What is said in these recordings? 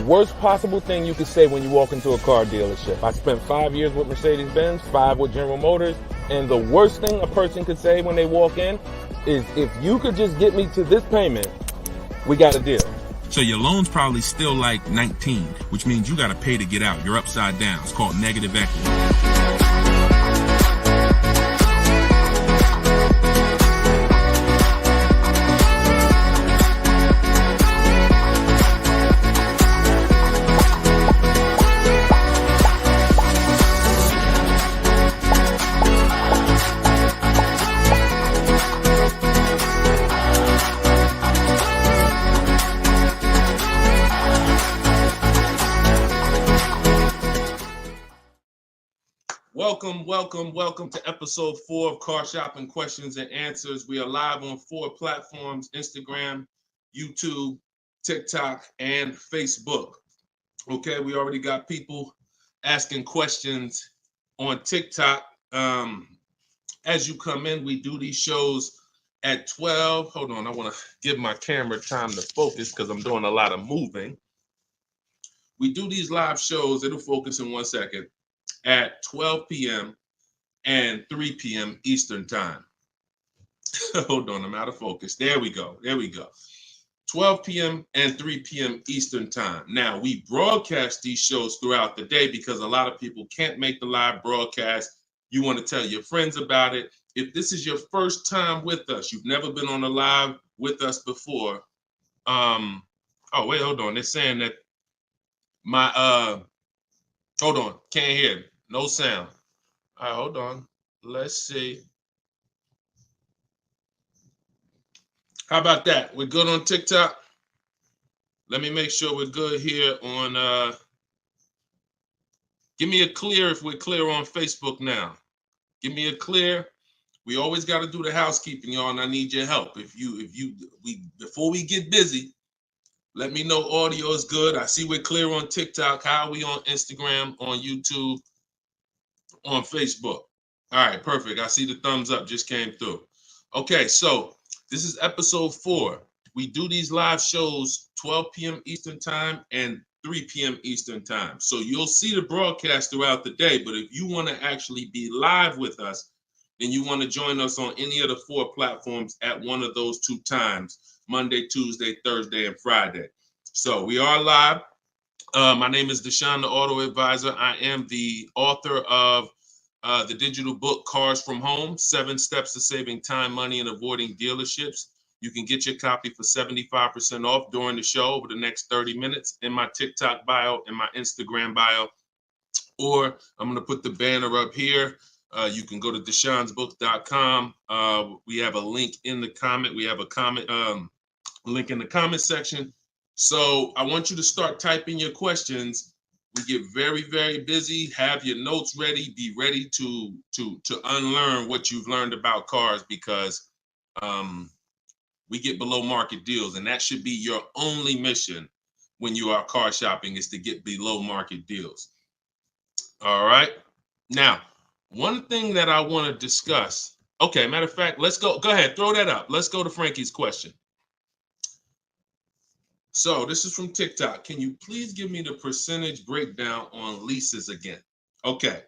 worst possible thing you could say when you walk into a car dealership. I spent 5 years with Mercedes-Benz, 5 with General Motors, and the worst thing a person could say when they walk in is, if you could just get me to this payment, we got a deal. So your loan's probably still like 19, which means you got to pay to get out. You're upside down. It's called negative equity. Welcome to episode 4 of Car Shopping Questions and Answers. We are live on 4 platforms: Instagram, YouTube, TikTok, and Facebook. Okay, we already got people asking questions on TikTok. As you come in, we do these shows at 12. Hold on, I want to give my camera time to focus because I'm doing a lot of moving. We do these live shows, it'll focus in 1 second, at 12 p.m. and 3 p.m. Eastern time. Hold on, I'm out of focus. There we go. 12 p.m. and 3 p.m. Eastern time. Now, we broadcast these shows throughout the day because a lot of people can't make the live broadcast. You want to tell your friends about it. If this is your first time with us, you've never been on a live with us before. Oh, wait, hold on. They're saying that hold on, can't hear. No sound. All right, hold on. Let's see. How about that? We're good on TikTok? Let me make sure we're good here on, give me a clear if we're clear on Facebook now. Give me a clear. We always got to do the housekeeping, y'all, and I need your help. Before we get busy, let me know audio is good. I see we're clear on TikTok. How are we on Instagram, on YouTube, on Facebook? All right, perfect. I see the thumbs up just came through. Okay, so this is episode 4. We do these live shows 12 p.m. Eastern time and 3 p.m. Eastern time. So you'll see the broadcast throughout the day, but if you want to actually be live with us, then you want to join us on any of the 4 platforms at one of those 2 times: Monday, Tuesday, Thursday, and Friday. So we are live. My name is Deshone the Auto Advisor. I am the author of the digital book, Cars from Home, 7 Steps to Saving Time, Money, and Avoiding Dealerships. You can get your copy for 75% off during the show over the next 30 minutes in my TikTok bio, in my Instagram bio, or I'm going to put the banner up here. You can go to deshonesbook.com. We have a link in the comment. We have a comment link in the comment section. So I want you to start typing your questions. We get very, very busy. Have your notes ready. Be ready to unlearn what you've learned about cars, because we get below market deals, and that should be your only mission when you are car shopping, is to get below market deals. All right. Now, one thing that I want to discuss. Okay, matter of fact, let's go. Go ahead, throw that up. Let's go to Frankie's question. So this is from TikTok. Can you please give me the percentage breakdown on leases again? Okay.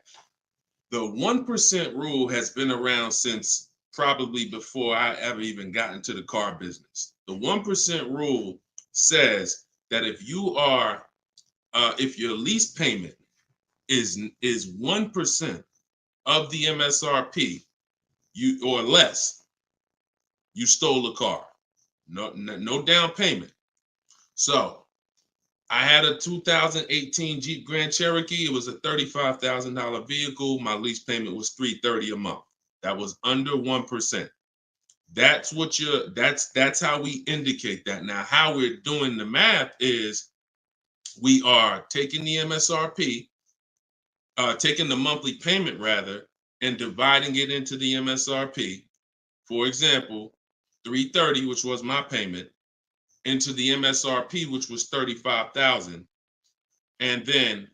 The 1% rule has been around since probably before I ever even got into the car business. The 1% rule says that if your lease payment is 1% of the MSRP, or less, you stole a car. No down payment. So I had a 2018 Jeep Grand Cherokee. It was a $35,000 vehicle. My lease payment was $330 a month. That was under 1%. That's how we indicate that. Now, how we're doing the math is we are taking the MSRP, taking the monthly payment rather, and dividing it into the MSRP. For example, $330, which was my payment, into the MSRP, which was $35,000, and then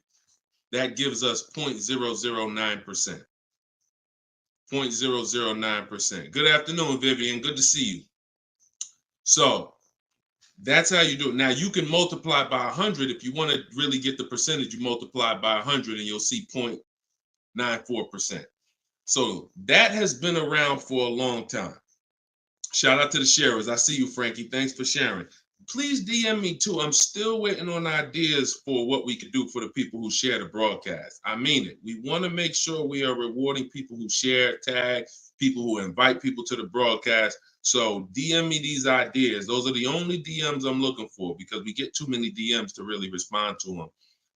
that gives us 0.009%. 0.009%. Good afternoon, Vivian. Good to see you. So That's how you do it. Now you can multiply by 100 if you want to really get the percentage. You multiply by 100 and you'll see 0.94%. So that has been around for a long time. Shout out to the sharers. I see you, Frankie. Thanks for sharing. Please DM me too. I'm still waiting on ideas for what we could do for the people who share the broadcast. I mean it. We want to make sure we are rewarding people who share, tag, people who invite people to the broadcast. So DM me these ideas. Those are the only DMs I'm looking for because we get too many DMs to really respond to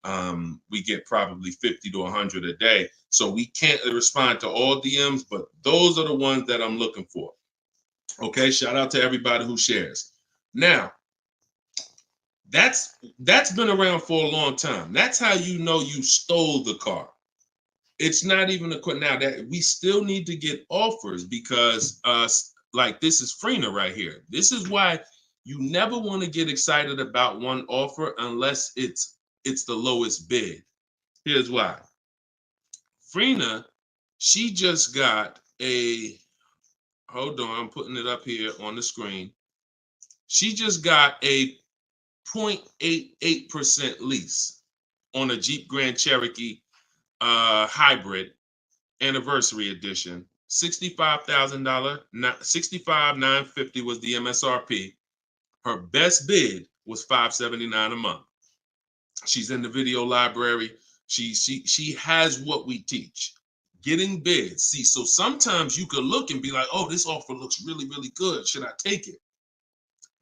them. We get probably 50 to 100 a day. So we can't respond to all DMs, but those are the ones that I'm looking for. Okay, shout out to everybody who shares. Now, that's been around for a long time. That's how you know you stole the car. It's not even a question now that we still need to get offers because like this is Freener right here. This is why you never want to get excited about one offer unless it's the lowest bid. Here's why. Freener, she just got a, hold on, I'm putting it up here on the screen. She just got a 0.88% lease on a Jeep Grand Cherokee hybrid anniversary edition. $65,000, $65,950 was the MSRP. Her best bid was $579 a month. She's in the video library. She has what we teach. Getting bids. See, so sometimes you could look and be like, oh, this offer looks really, really good. Should I take it?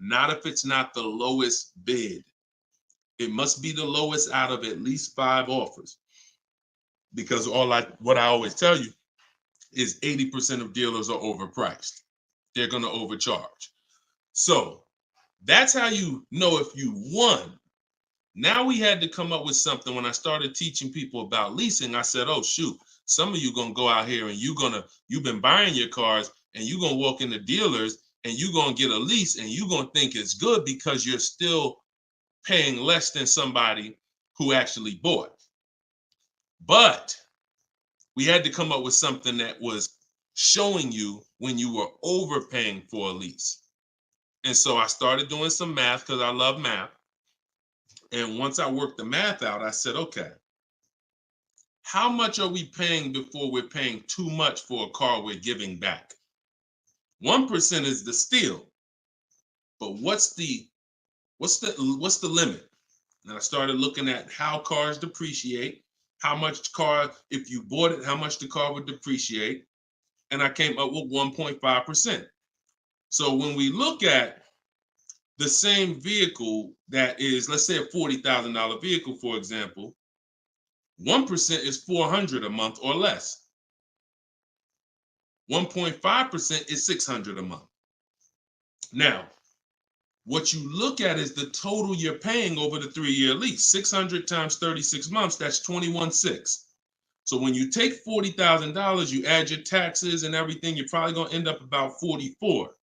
Not if it's not the lowest bid. It must be the lowest out of at least 5 offers. Because what I always tell you is 80% of dealers are overpriced. They're going to overcharge. So that's how you know if you won. Now we had to come up with something. When I started teaching people about leasing, I said, oh, shoot, some of you going to go out here and you've been buying your cars and you're going to walk into dealers and you're going to get a lease and you're going to think it's good because you're still paying less than somebody who actually bought. But we had to come up with something that was showing you when you were overpaying for a lease. And so I started doing some math because I love math. And once I worked the math out, I said, okay, how much are we paying before we're paying too much for a car we're giving back? 1% is the steal. But what's the limit? And I started looking at how cars depreciate, how much car, if you bought it, how much the car would depreciate. And I came up with 1.5%. So when we look at the same vehicle that is, let's say a $40,000 vehicle, for example, 1% is $400 a month or less. 1.5% is $600 a month. Now, what you look at is the total you're paying over the 3-year lease. 600 times 36 months, that's 21.6. So when you take $40,000, you add your taxes and everything, you're probably going to end up about 44.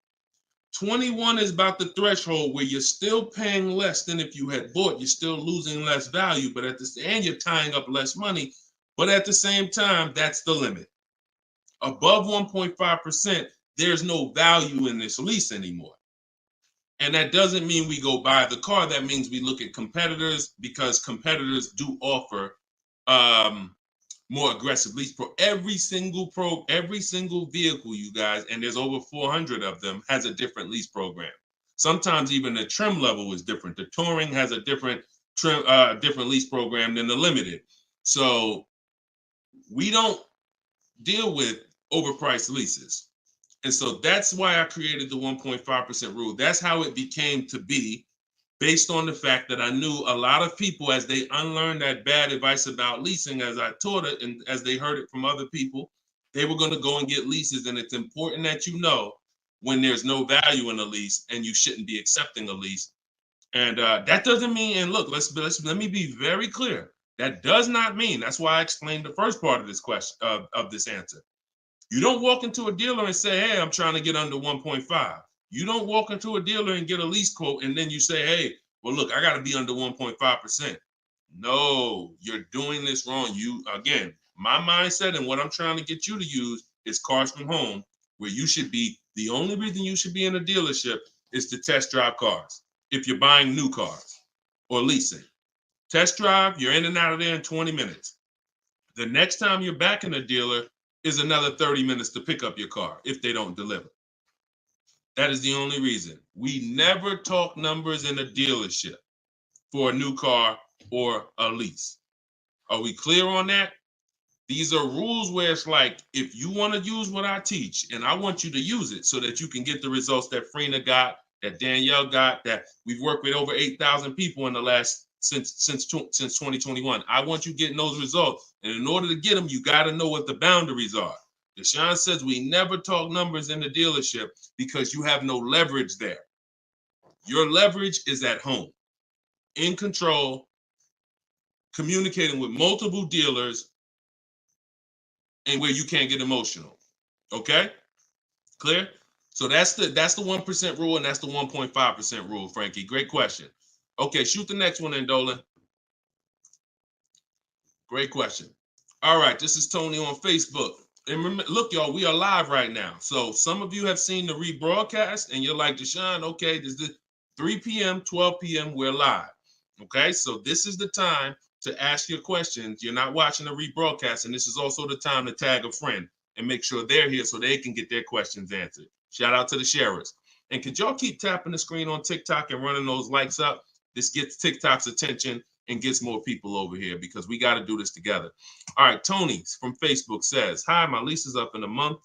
21 is about the threshold where you're still paying less than if you had bought. You're still losing less value, but and you're tying up less money. But at the same time, that's the limit. Above 1.5%, there's no value in this lease anymore. And that doesn't mean we go buy the car. That means we look at competitors because competitors do offer more aggressive lease pro. Every single vehicle, you guys, and there's over 400 of them, has a different lease program. Sometimes even the trim level is different. The Touring has a different lease program than the Limited. So we don't deal with overpriced leases. And so that's why I created the 1.5% rule. That's how it became to be, based on the fact that I knew a lot of people, as they unlearned that bad advice about leasing, as I taught it and as they heard it from other people, they were going to go and get leases. And it's important that you know when there's no value in a lease and you shouldn't be accepting a lease. And that doesn't mean, and look, let me be very clear. That does not mean, that's why I explained the first part of this question, of this answer. You don't walk into a dealer and say, hey, I'm trying to get under 1.5. You don't walk into a dealer and get a lease quote and then you say, hey, well, look, I got to be under 1.5%. No, you're doing this wrong. Again, my mindset and what I'm trying to get you to use is Cars from Home, where you should be, the only reason you should be in a dealership is to test drive cars. if you're buying new cars or leasing. Test drive, you're in and out of there in 20 minutes. The next time you're back in a dealer is another 30 minutes to pick up your car if they don't deliver. That is the only reason. We never talk numbers in a dealership for a new car or a lease. Are we clear on that? These are rules where it's like, if you want to use what I teach, and I want you to use it so that you can get the results that Frina got, that Danielle got, that we've worked with over 8,000 people in the last since 2021. I want you getting those results. And in order to get them, you got to know what the boundaries are. Deshone says we never talk numbers in the dealership because you have no leverage there. Your leverage is at home, in control, communicating with multiple dealers, and where you can't get emotional. Okay? Clear? So that's the 1% rule, and that's the 1.5% rule, Frankie. Great question. Okay, shoot the next one in, Dolan. Great question. All right, this is Tony on Facebook. And remember, look, y'all, we are live right now. So some of you have seen the rebroadcast, and you're like, Deshone, okay, this is 3 p.m., 12 p.m., we're live. Okay, so this is the time to ask your questions. You're not watching the rebroadcast, and this is also the time to tag a friend and make sure they're here so they can get their questions answered. Shout out to the sharers. And could y'all keep tapping the screen on TikTok and running those likes up? This gets TikTok's attention and gets more people over here because we got to do this together. All right, Tony from Facebook says, hi, my lease is up in a month.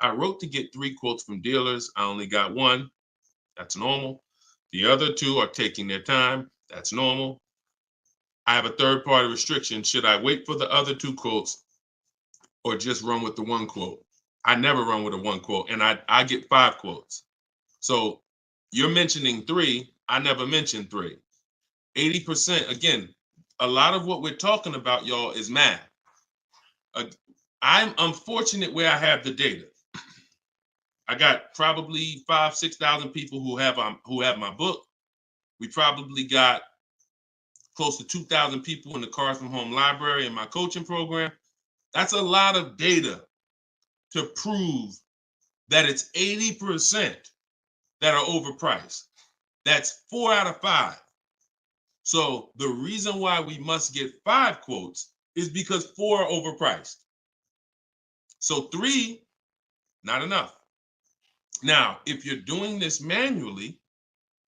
I wrote to get 3 quotes from dealers. I only got 1. That's normal. The other 2 are taking their time. That's normal. I have a third-party restriction. Should I wait for the other 2 quotes or just run with the 1 quote? I never run with a 1 quote, and I get 5 quotes. So you're mentioning 3. I never mentioned 3. 80%, again, a lot of what we're talking about, y'all, is math. I'm unfortunate where I have the data. I got probably 5,000-6,000 people who have my book. We probably got close to 2,000 people in the Cars from Home library in my coaching program. That's a lot of data to prove that it's 80% that are overpriced. That's 4 out of 5. So the reason why we must get 5 quotes is because 4 are overpriced. So 3, not enough. Now, if you're doing this manually,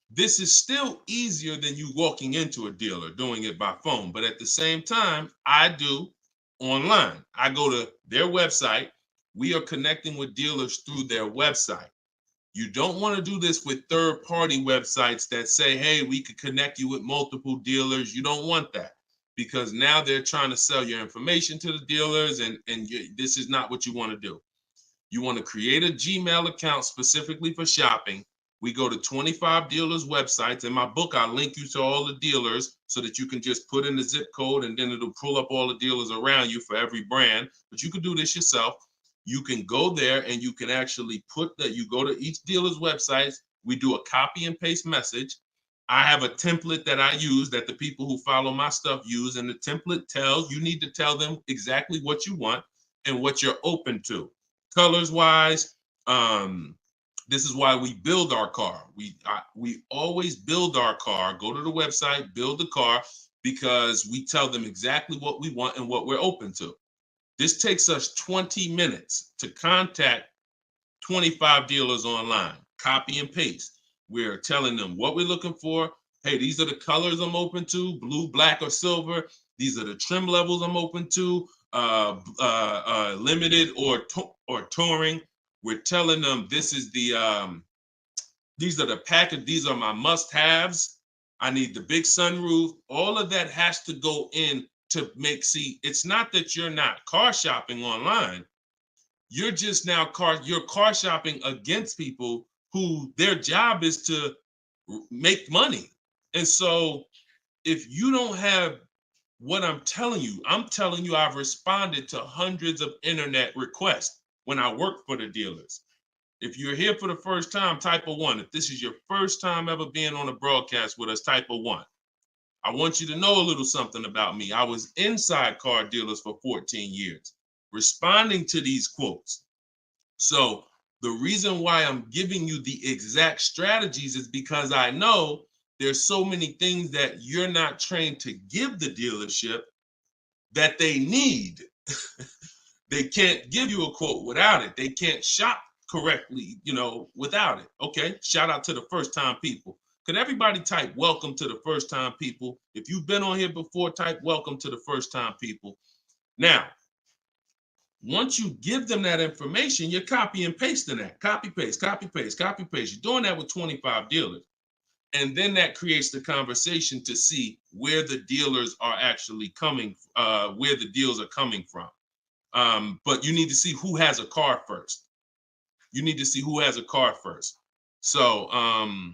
this is still easier than you walking into a dealer doing it by phone. But at the same time, I do online. I go to their website. We are connecting with dealers through their website. You don't want to do this with third-party websites that say, hey, we could connect you with multiple dealers. You don't want that because now they're trying to sell your information to the dealers, and this is not what you want to do. You want to create a Gmail account specifically for shopping. We go to 25 dealers' websites. In my book, I link you to all the dealers so that you can just put in the zip code, and then it'll pull up all the dealers around you for every brand. But you can do this yourself. You can go there and you can actually you go to each dealer's websites. We do a copy and paste message. I have a template that I use that the people who follow my stuff use. And the template you need to tell them exactly what you want and what you're open to. Colors wise, this is why we build our car. We always build our car, go to the website, build the car, because we tell them exactly what we want and what we're open to. This takes us 20 minutes to contact 25 dealers online, copy and paste. We're telling them what we're looking for. Hey, these are the colors I'm open to, blue, black, or silver. These are the trim levels I'm open to, limited or touring. We're telling them this is these are the package, these are my must-haves. I need the big sunroof. All of that has to go in to it's not that you're not car shopping online. You're just now you're car shopping against people who their job is to make money. And so if you don't have what I'm telling you I've responded to hundreds of internet requests when I work for the dealers. If you're here for the first time, type a 1. If this is your first time ever being on a broadcast with us, type a 1. I want you to know a little something about me. I was inside car dealers for 14 years, responding to these quotes. So The reason why I'm giving you the exact strategies is because I know there's so many things that you're not trained to give the dealership that they need. They can't give you a quote without it. They can't shop correctly, without it. Okay, shout out to the first time people. Could everybody type welcome to the first time people? If you've been on here before, type welcome to the first time people. Now, once you give them that information, you're copy and pasting that. Copy, paste, copy, paste, copy, paste. You're doing that with 25 dealers. And then that creates the conversation to see where the dealers are actually coming, where the deals are coming from. But you need to see who has a car first. You need to see who has a car first. So, oh,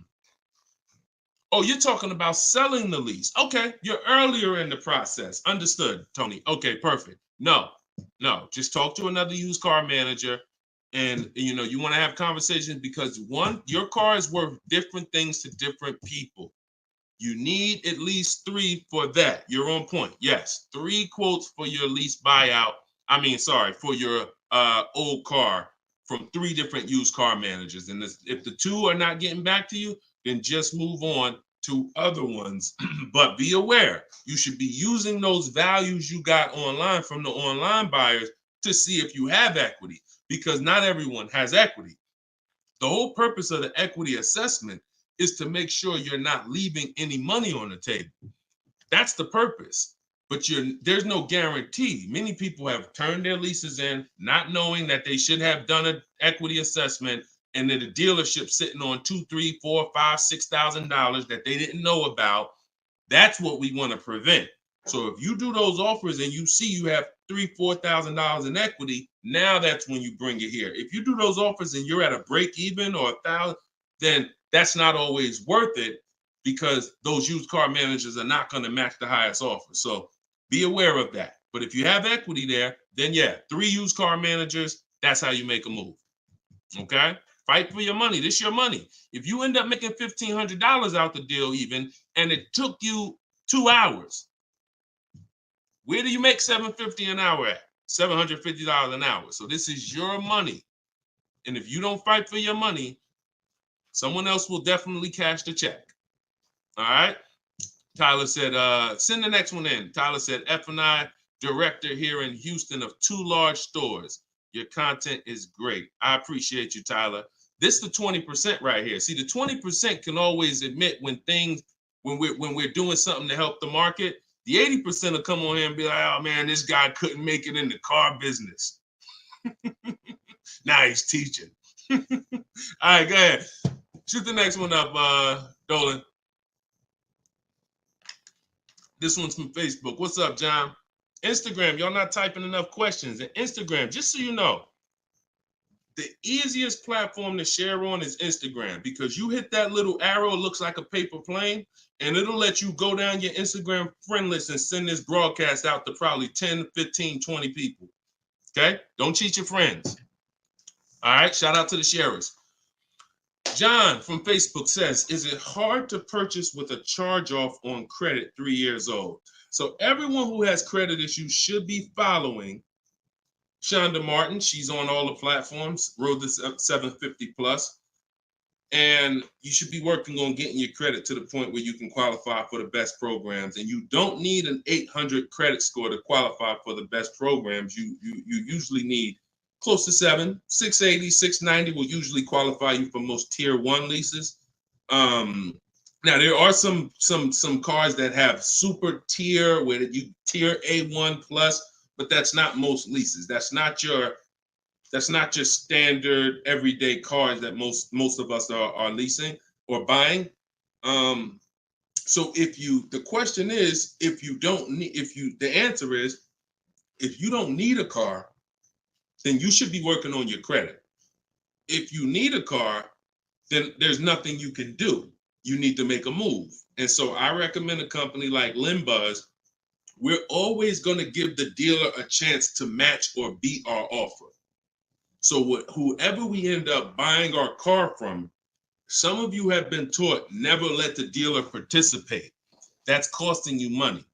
you're talking about selling the lease. Okay, you're earlier in the process. Understood, Tony. Okay, perfect. No, just talk to another used car manager. And you want to have conversations because one, your car is worth different things to different people. You need at least 3 for that. You're on point. Yes, 3 quotes for your lease buyout. For your old car from 3 different used car managers. And if the 2 are not getting back to you, then just move on to other ones. But be aware, you should be using those values you got online from the online buyers to see if you have equity, because not everyone has equity. The whole purpose of the equity assessment is to make sure you're not leaving any money on the table. That's the purpose. But there's no guarantee. Many people have turned their leases in not knowing that they should have done an equity assessment, and then the dealership sitting on $2,000, $3,000, $4,000, $5,000, $6,000 that they didn't know about. That's what we want to prevent. So if you do those offers and you see you have $3,000, $4,000 in equity, now that's when you bring it here. If you do those offers and you're at a break even or $1,000, then that's not always worth it, because those used car managers are not going to match the highest offer. So be aware of that. But if you have equity there, then 3 used car managers, that's how you make a move. Okay? Fight for your money. This is your money. If you end up making $1,500 out the deal even, and it took you 2 hours, where do you make $750 an hour at? $750 an hour. So this is your money. And if you don't fight for your money, someone else will definitely cash the check. All right? Tyler said, send the next one in. Tyler said, F&I director here in Houston of 2 large stores. Your content is great. I appreciate you, Tyler. This is the 20% right here. See, the 20% can always admit when we're doing something to help the market. The 80% will come on here and be like, oh man, this guy couldn't make it in the car business. Now he's teaching. All right, go ahead. Shoot the next one up, Dolan. This one's from Facebook. What's up, John? Instagram, y'all not typing enough questions. And Instagram, just so you know, the easiest platform to share on is Instagram, because you hit that little arrow, it looks like a paper plane, and it'll let you go down your Instagram friend list and send this broadcast out to probably 10, 15, 20 people. Okay? Don't cheat your friends. All right? Shout out to the sharers. John from Facebook says, is it hard to purchase with a charge-off on credit 3 years old? So everyone who has credit issues should be following Shonda Martin. She's on all the platforms, Road to 750 plus. And you should be working on getting your credit to the point where you can qualify for the best programs. And you don't need an 800 credit score to qualify for the best programs. You usually need close to 680, 690 will usually qualify you for most tier 1 leases. Now there are some cars that have super tier where you tier A1 plus, but that's not most leases. That's not your standard everyday cars that most of us are leasing or buying. So the question is, the answer is, if you don't need a car, then you should be working on your credit. If you need a car, then there's nothing you can do. You need to make a move. And so I recommend a company like Limbuzz. We're always going to give the dealer a chance to match or beat our offer. So whoever we end up buying our car from, some of you have been taught never let the dealer participate. That's costing you money,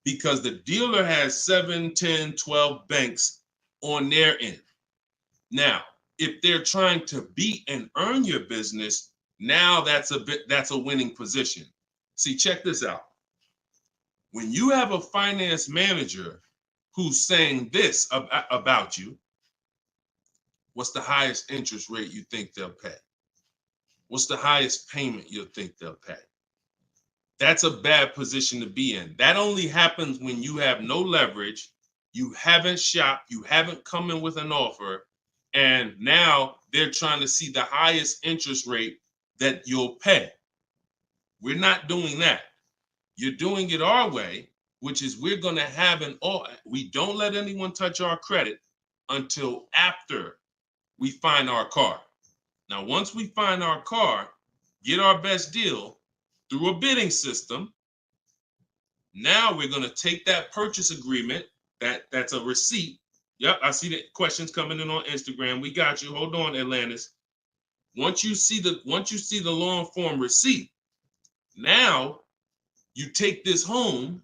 because the dealer has 7, 10, 12 banks on their end. Now, If they're trying to beat and earn your business, now that's a winning position. See, check this out. When you have a finance manager who's saying this about you, what's the highest interest rate you think they'll pay? What's the highest payment you think they'll pay? That's a bad position to be in. That only happens when you have no leverage, you haven't shopped, you haven't come in with an offer, and now they're trying to see the highest interest rate that you'll pay. We're not doing that. You're doing it our way, which is we're going to have we don't let anyone touch our credit until after we find our car. Now, once we find our car, get our best deal through a bidding system, now we're going to take that purchase agreement, that's a receipt. Yep, I see the questions coming in on Instagram. We got you. Hold on, Atlantis. Once you see the long form receipt, now you take this home,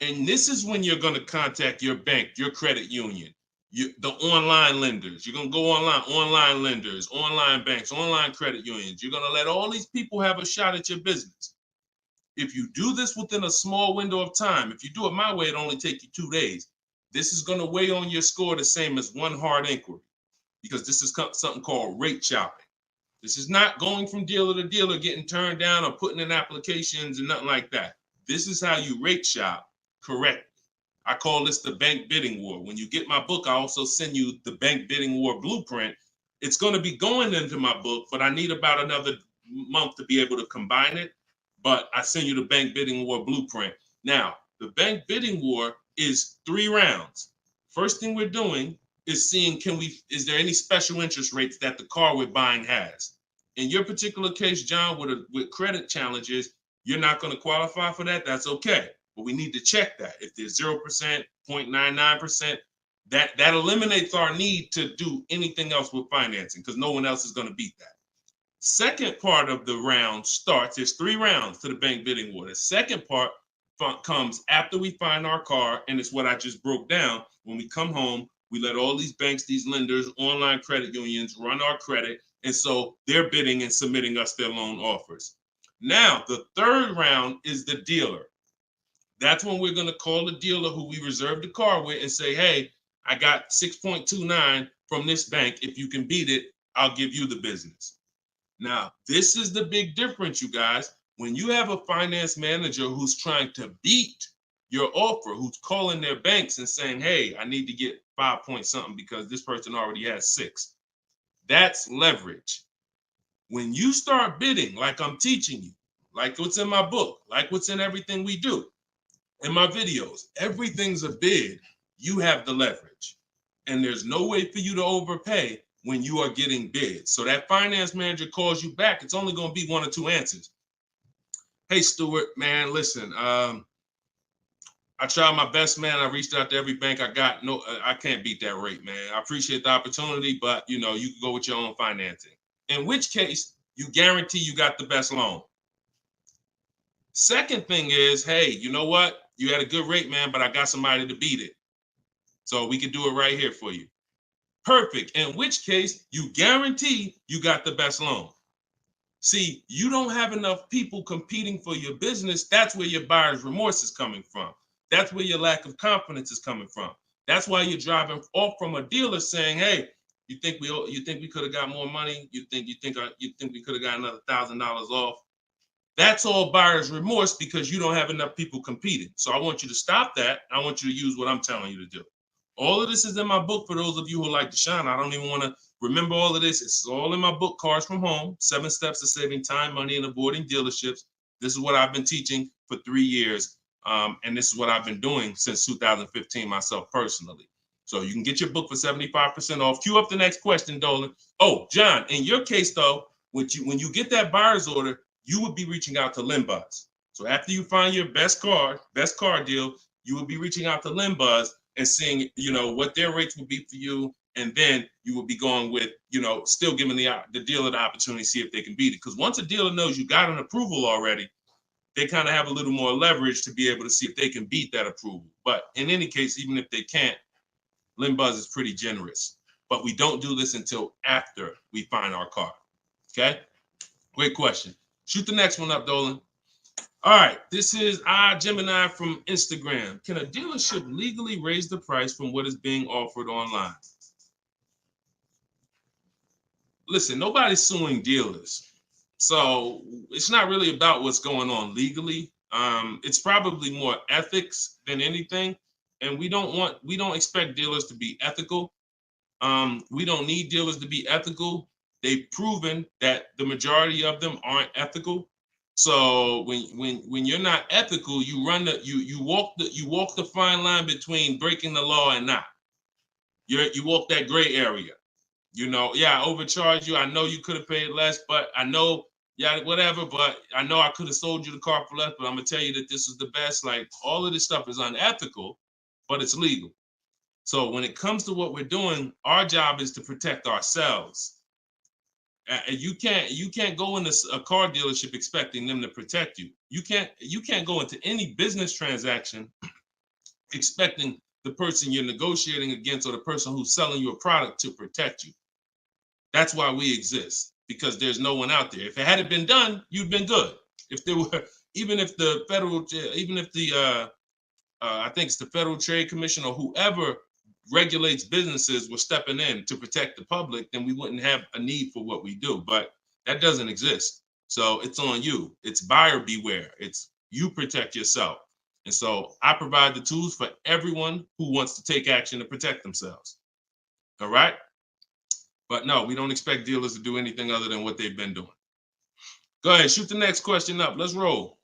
and this is when you're going to contact your bank, your credit union, the online lenders. You're going to go online lenders, online banks, online credit unions. You're going to let all these people have a shot at your business. If you do this within a small window of time, if you do it my way, it only take you 2 days. This is going to weigh on your score the same as one hard inquiry, because this is something called rate shopping. This is not going from dealer to dealer, getting turned down or putting in applications and nothing like that. This is how you rate shop correctly. I call this the bank bidding war. When you get my book, I also send you the bank bidding war blueprint. It's going to be going into my book, but I need about another month to be able to combine it. But I send you the bank bidding war blueprint. Now, the bank bidding war is 3 rounds. First thing we're doing is seeing, is there any special interest rates that the car we're buying has? In your particular case, John, with credit challenges, you're not going to qualify for that. That's okay. But we need to check that. If there's 0%, 0.99%, that eliminates our need to do anything else with financing, because no one else is going to beat that. Second part of the round starts, there's 3 rounds to the bank bidding war. The second part comes after we find our car, and it's what I just broke down. When we come home, we let all these banks, these lenders, online credit unions run our credit, and so they're bidding and submitting us their loan offers. Now, the third round is the dealer. That's when we're going to call the dealer who we reserved the car with and say, hey, I got 6.29 from this bank. If you can beat it, I'll give you the business. Now, this is the big difference, you guys. When you have a finance manager who's trying to beat your offer, who's calling their banks and saying, hey, I need to get 5 point something because this person already has 6. That's leverage. When you start bidding, like I'm teaching you, like what's in my book, like what's in everything we do, in my videos, everything's a bid. You have the leverage. And there's no way for you to overpay when you are getting bids. So that finance manager calls you back, it's only going to be 1 or 2 answers. Hey, Stuart, man, listen, I tried my best, man. I reached out to every bank I got. No, I can't beat that rate, man. I appreciate the opportunity, but you can go with your own financing. In which case, you guarantee you got the best loan. Second thing is, hey, you know what? You had a good rate, man, but I got somebody to beat it. So we can do it right here for you. Perfect. In which case, you guarantee you got the best loan. See, you don't have enough people competing for your business. That's where your buyer's remorse is coming from. That's where your lack of confidence is coming from. That's why you're driving off from a dealer saying, hey, you think we could have got more money? You think we could have got another $1,000 off? That's all buyer's remorse because you don't have enough people competing. So I want you to stop that. I want you to use what I'm telling you to do. All of this is in my book for those of you who like Deshone. I don't even want to remember all of this. It's all in my book, Cars from Home, 7 Steps to Saving Time, Money, and Avoiding Dealerships. This is what I've been teaching for 3 years. And this is what I've been doing since 2015 myself personally. So you can get your book for 75% off. Cue up the next question, Dolan. Oh, John, in your case, though, when you get that buyer's order, you would be reaching out to Limbuzz. So after you find your best car deal, you would be reaching out to Limbuzz and seeing, what their rates would be for you. And then you would be going with, still giving the dealer the opportunity to see if they can beat it. Because once a dealer knows you got an approval already, they kind of have a little more leverage to be able to see if they can beat that approval. But in any case, even if they can't, Limbuzz is pretty generous. but we don't do this until after we find our car. Okay? Great question. Shoot the next one up, Dolan. All right, this is Gemini from Instagram. Can a dealership legally raise the price from what is being offered online? Listen, nobody's suing dealers. So it's not really about what's going on legally. It's probably more ethics than anything. And we don't expect dealers to be ethical. We don't need dealers to be ethical. They've proven that the majority of them aren't ethical. So when you're not ethical, you walk the fine line between breaking the law and not. You walk that gray area. You know, yeah, I overcharged you. I know you could have paid less, but I know, yeah, whatever. But I know I could have sold you the car for less. But I'm gonna tell you that this is the best. Like, all of this stuff is unethical, but it's legal. So when it comes to what we're doing, our job is to protect ourselves. You can't go into a car dealership expecting them to protect you. You can't go into any business transaction expecting the person you're negotiating against or the person who's selling you a product to protect you. That's why we exist, because there's no one out there. If it hadn't been done, you'd been good. If there were, even if the I think it's the Federal Trade Commission or whoever regulates businesses were stepping in to protect the public, then we wouldn't have a need for what we do. But that doesn't exist. So it's on you. It's buyer beware. It's you protect yourself. And so I provide the tools for everyone who wants to take action to protect themselves. All right? But no, we don't expect dealers to do anything other than what they've been doing. Go ahead, shoot the next question up. Let's roll.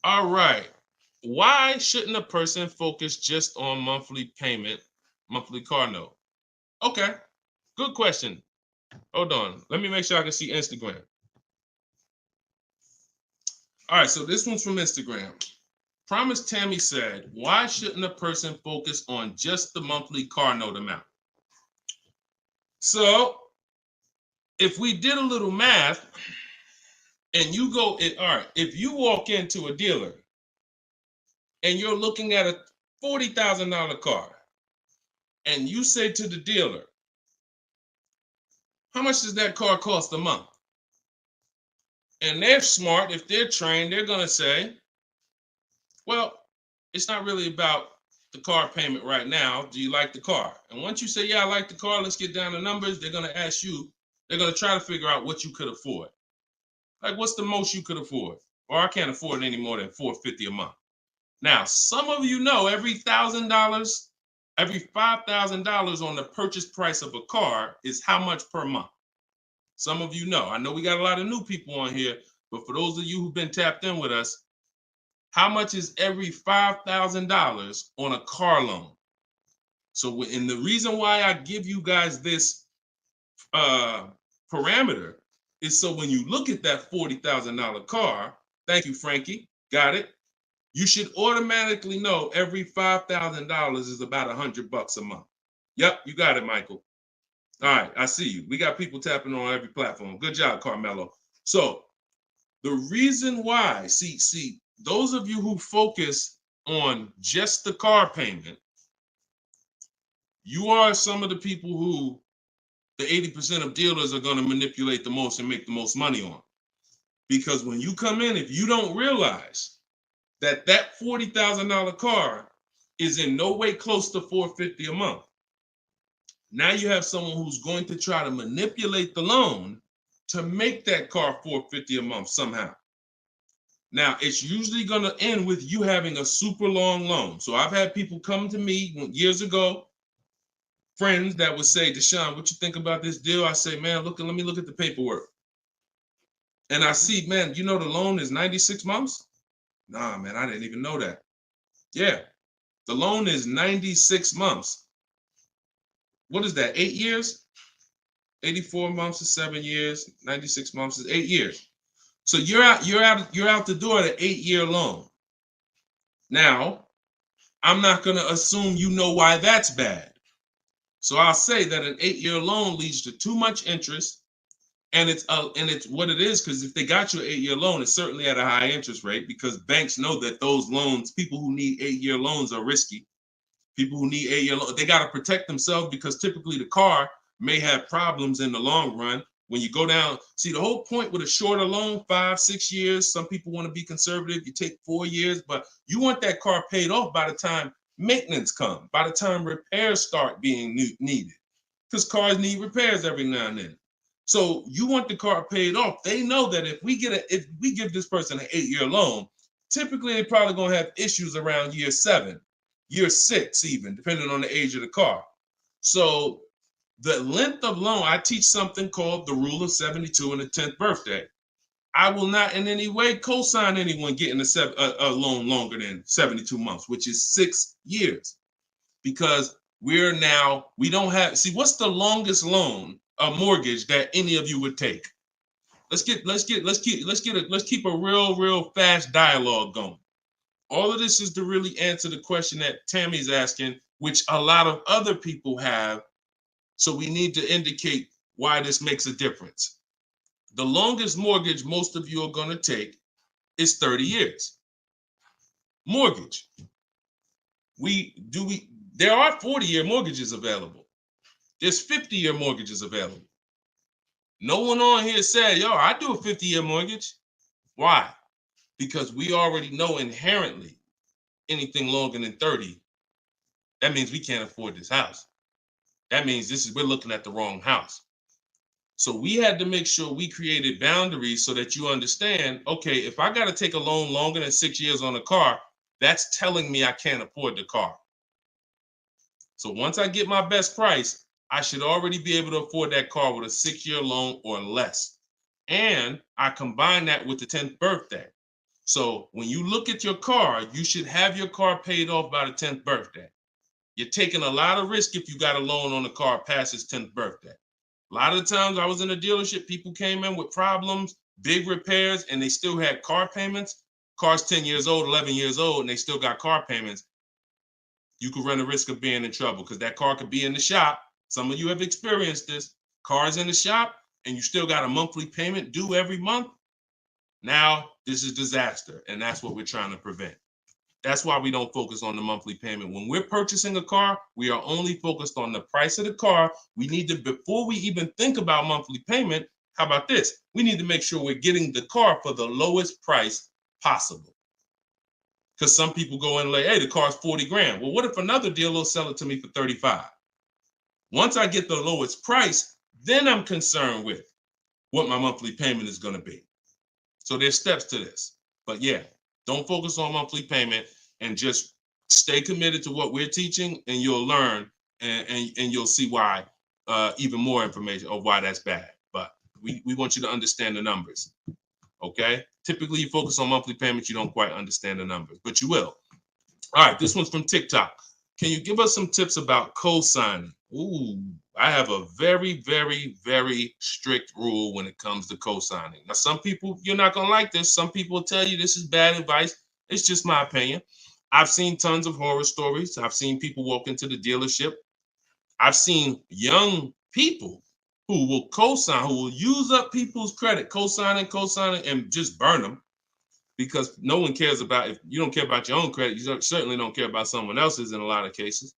All right. Why shouldn't a person focus just on monthly payment, monthly car note? Okay, good question. Hold on. Let me make sure I can see Instagram. All right, so this one's from Instagram. Promise Tammy said, why shouldn't a person focus on just the monthly car note amount? So if we did a little math and you go, all right, if you walk into a dealer and you're looking at a $40,000 car and you say to the dealer, how much does that car cost a month? And they're smart, if they're trained, they're gonna say, well, it's not really about the car payment right now. Do you like the car? And once you say, yeah, I like the car, let's get down to numbers, they're gonna ask you, they're gonna try to figure out what you could afford. Like, what's the most you could afford? Or I can't afford any more than $450 a month. Now, some of you know every $1,000, every $5,000 on the purchase price of a car is how much per month. Some of you know. I know we got a lot of new people on here, but for those of you who've been tapped in with us, how much is every $5,000 on a car loan? So, and the reason why I give you guys this parameter is so when you look at that $40,000 car, thank you, Frankie, got it. You should automatically know every $5,000 is about $100 a month. Yep, you got it, Michael. All right, I see you. We got people tapping on every platform. Good job, Carmelo. So the reason why, see, those of you who focus on just the car payment, you are some of the people who the 80% of dealers are going to manipulate the most and make the most money on. Because when you come in, if you don't realize that $40,000 car is in no way close to $450 a month, now you have someone who's going to try to manipulate the loan to make that car $450 a month somehow. Now, it's usually going to end with you having a super long loan. So I've had people come to me years ago, friends that would say, Deshone, what you think about this deal? I say, man, let me look at the paperwork. And I see, man, you know the loan is 96 months? Nah, man, I didn't even know that. Yeah, the loan is 96 months. What is that, 8 years? 84 months is 7 years, 96 months is 8 years. So you're out the door at an 8-year loan. Now, I'm not going to assume you know why that's bad. So I'll say that an 8-year loan leads to too much interest, and it's what it is, because if they got you an 8-year loan, it's certainly at a high interest rate, because banks know that those loans, people who need 8-year loans, are risky. People who need 8-year loan, they got to protect themselves because typically the car may have problems in the long run. When you go down, see the whole point with a shorter loan, 5-6 years. Some people want to be conservative. You take 4 years, but you want that car paid off by the time maintenance comes, by the time repairs start being needed, because cars need repairs every now and then. So you want the car paid off. They know that if we give this person an 8-year loan, typically they're probably gonna have issues around year 7, year 6, even depending on the age of the car. So the length of loan, I teach something called the rule of 72 and the 10th birthday. I will not in any way co-sign anyone getting a loan longer than 72 months, which is 6 years, because we don't have, see, what's the longest loan, a mortgage that any of you would take? Let's keep a real fast dialogue going. All of this is to really answer the question that Tammy's asking, which a lot of other people have. So we need to indicate why this makes a difference. The longest mortgage most of you are going to take is 30 years. Mortgage. There are 40-year mortgages available. There's 50-year mortgages available. No one on here said, yo, I do a 50-year mortgage. Why? Because we already know inherently anything longer than 30, that means we can't afford this house. That means we're looking at the wrong house. So we had to make sure we created boundaries so that you understand, okay, if I got to take a loan longer than 6 years on a car, that's telling me I can't afford the car. So once I get my best price, I should already be able to afford that car with a 6-year loan or less. And I combine that with the 10th birthday. So when you look at your car, you should have your car paid off by the 10th birthday. You're taking a lot of risk if you got a loan on the car past its 10th birthday. A lot of the times I was in a dealership, people came in with problems, big repairs, and they still had car payments. Car's 10 years old, 11 years old, and they still got car payments. You could run the risk of being in trouble because that car could be in the shop. Some of you have experienced this. Car's in the shop and you still got a monthly payment due every month. Now, this is disaster, and that's what we're trying to prevent. That's why we don't focus on the monthly payment. When we're purchasing a car, we are only focused on the price of the car. We need to, before we even think about monthly payment, how about this? We need to make sure we're getting the car for the lowest price possible. Because some people go in and like, hey, the car's 40 grand. Well, what if another dealer will sell it to me for 35? Once I get the lowest price, then I'm concerned with what my monthly payment is going to be. So there's steps to this. But yeah, don't focus on monthly payment and just stay committed to what we're teaching, and you'll learn and you'll see why, even more information of why that's bad. But we want you to understand the numbers. Okay? Typically, you focus on monthly payments, you don't quite understand the numbers, but you will. All right, this one's from TikTok. Can you give us some tips about co-signing? Ooh, I have a very, very, very strict rule when it comes to co-signing. Now, some people, you're not going to like this. Some people will tell you this is bad advice. It's just my opinion. I've seen tons of horror stories. I've seen people walk into the dealership. I've seen young people who will co-sign, who will use up people's credit, co-signing, and just burn them, because no one cares about, if you don't care about your own credit, you certainly don't care about someone else's in a lot of cases.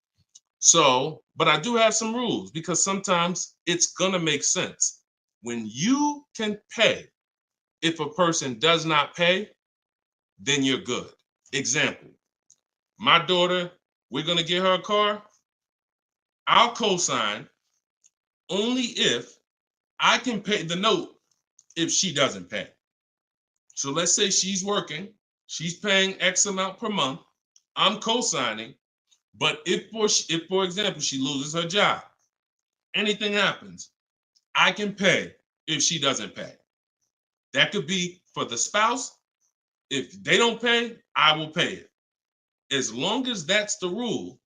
So, but I do have some rules, because sometimes it's gonna make sense. When you can pay, if a person does not pay, then you're good. Example, my daughter, we're gonna get her a car. I'll co-sign only if I can pay the note if she doesn't pay. So let's say she's working, she's paying X amount per month, I'm co-signing, but if for example, she loses her job, anything happens, I can pay if she doesn't pay. That could be for the spouse. If they don't pay, I will pay it. As long as that's the rule,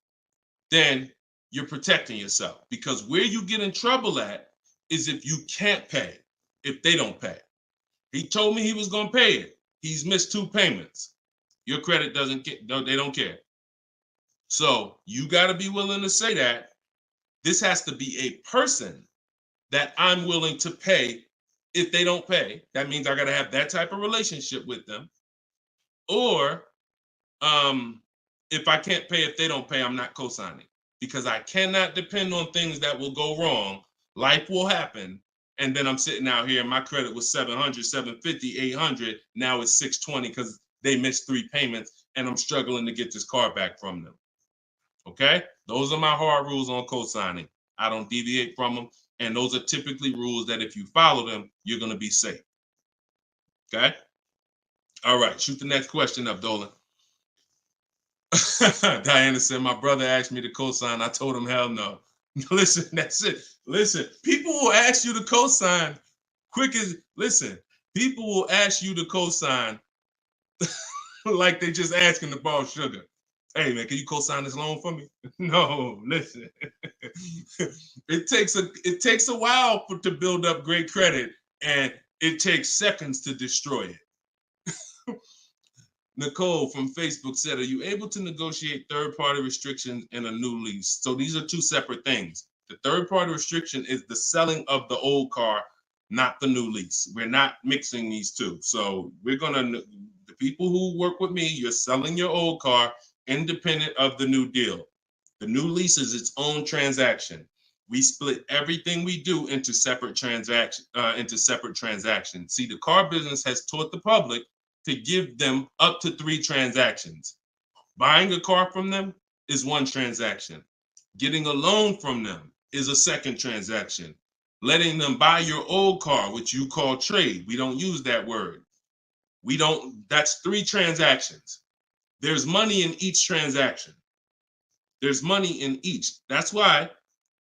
then you're protecting yourself, because where you get in trouble at is if you can't pay, if they don't pay. He told me he was going to pay it. He's missed 2 payments. Your credit doesn't get, no, they don't care. So you got to be willing to say that. This has to be a person that I'm willing to pay if they don't pay. That means I got to have that type of relationship with them. Or if I can't pay, if they don't pay, I'm not co-signing, because I cannot depend on things that will go wrong. Life will happen. And then I'm sitting out here and my credit was 700, 750, 800. Now it's 620 because they missed 3 payments and I'm struggling to get this car back from them. Okay? Those are my hard rules on co-signing. I don't deviate from them. And those are typically rules that if you follow them, you're going to be safe. Okay? All right. Shoot the next question up, Dolan. Diana said, my brother asked me to co-sign. I told him, hell no. Listen, that's it. Listen, people will ask you to co-sign quick as, listen, people will ask you to co-sign like they just asking to borrow sugar. Hey man, can you co-sign this loan for me? No, listen. It takes a while to build up great credit, and it takes seconds to destroy it. Nicole from Facebook said, are you able to negotiate third-party restrictions in a new lease? So these are two separate things. The third-party restriction is the selling of the old car, not the new lease. We're not mixing these two. So we're gonna, the people who work with me, you're selling your old car independent of the new deal. The new lease is its own transaction. We split everything we do into separate transactions. See, the car business has taught the public to give them up to 3 transactions. Buying a car from them is one transaction. Getting a loan from them is a second transaction. Letting them buy your old car, which you call trade. We don't use that word. That's 3 transactions. There's money in each transaction. There's money in each. That's why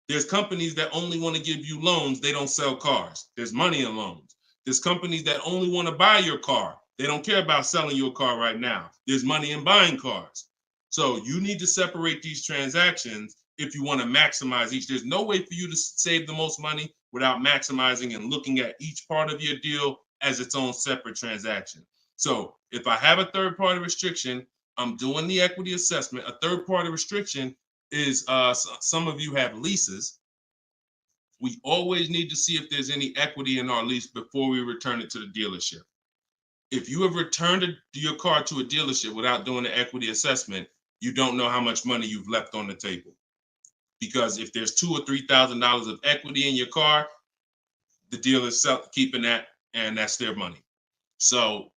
there's companies that only want to give you loans. They don't sell cars. There's money in loans. There's companies that only want to buy your car. They don't care about selling your car right now. There's money in buying cars. So you need to separate these transactions if you want to maximize each. There's no way for you to save the most money without maximizing and looking at each part of your deal as its own separate transaction. So if I have a third-party restriction, I'm doing the equity assessment. A third-party restriction is, some of you have leases. We always need to see if there's any equity in our lease before we return it to the dealership. If you have returned your car to a dealership without doing the equity assessment, you don't know how much money you've left on the table. Because if there's $2,000 or $3,000 of equity in your car, the dealer's keeping that, and that's their money. So,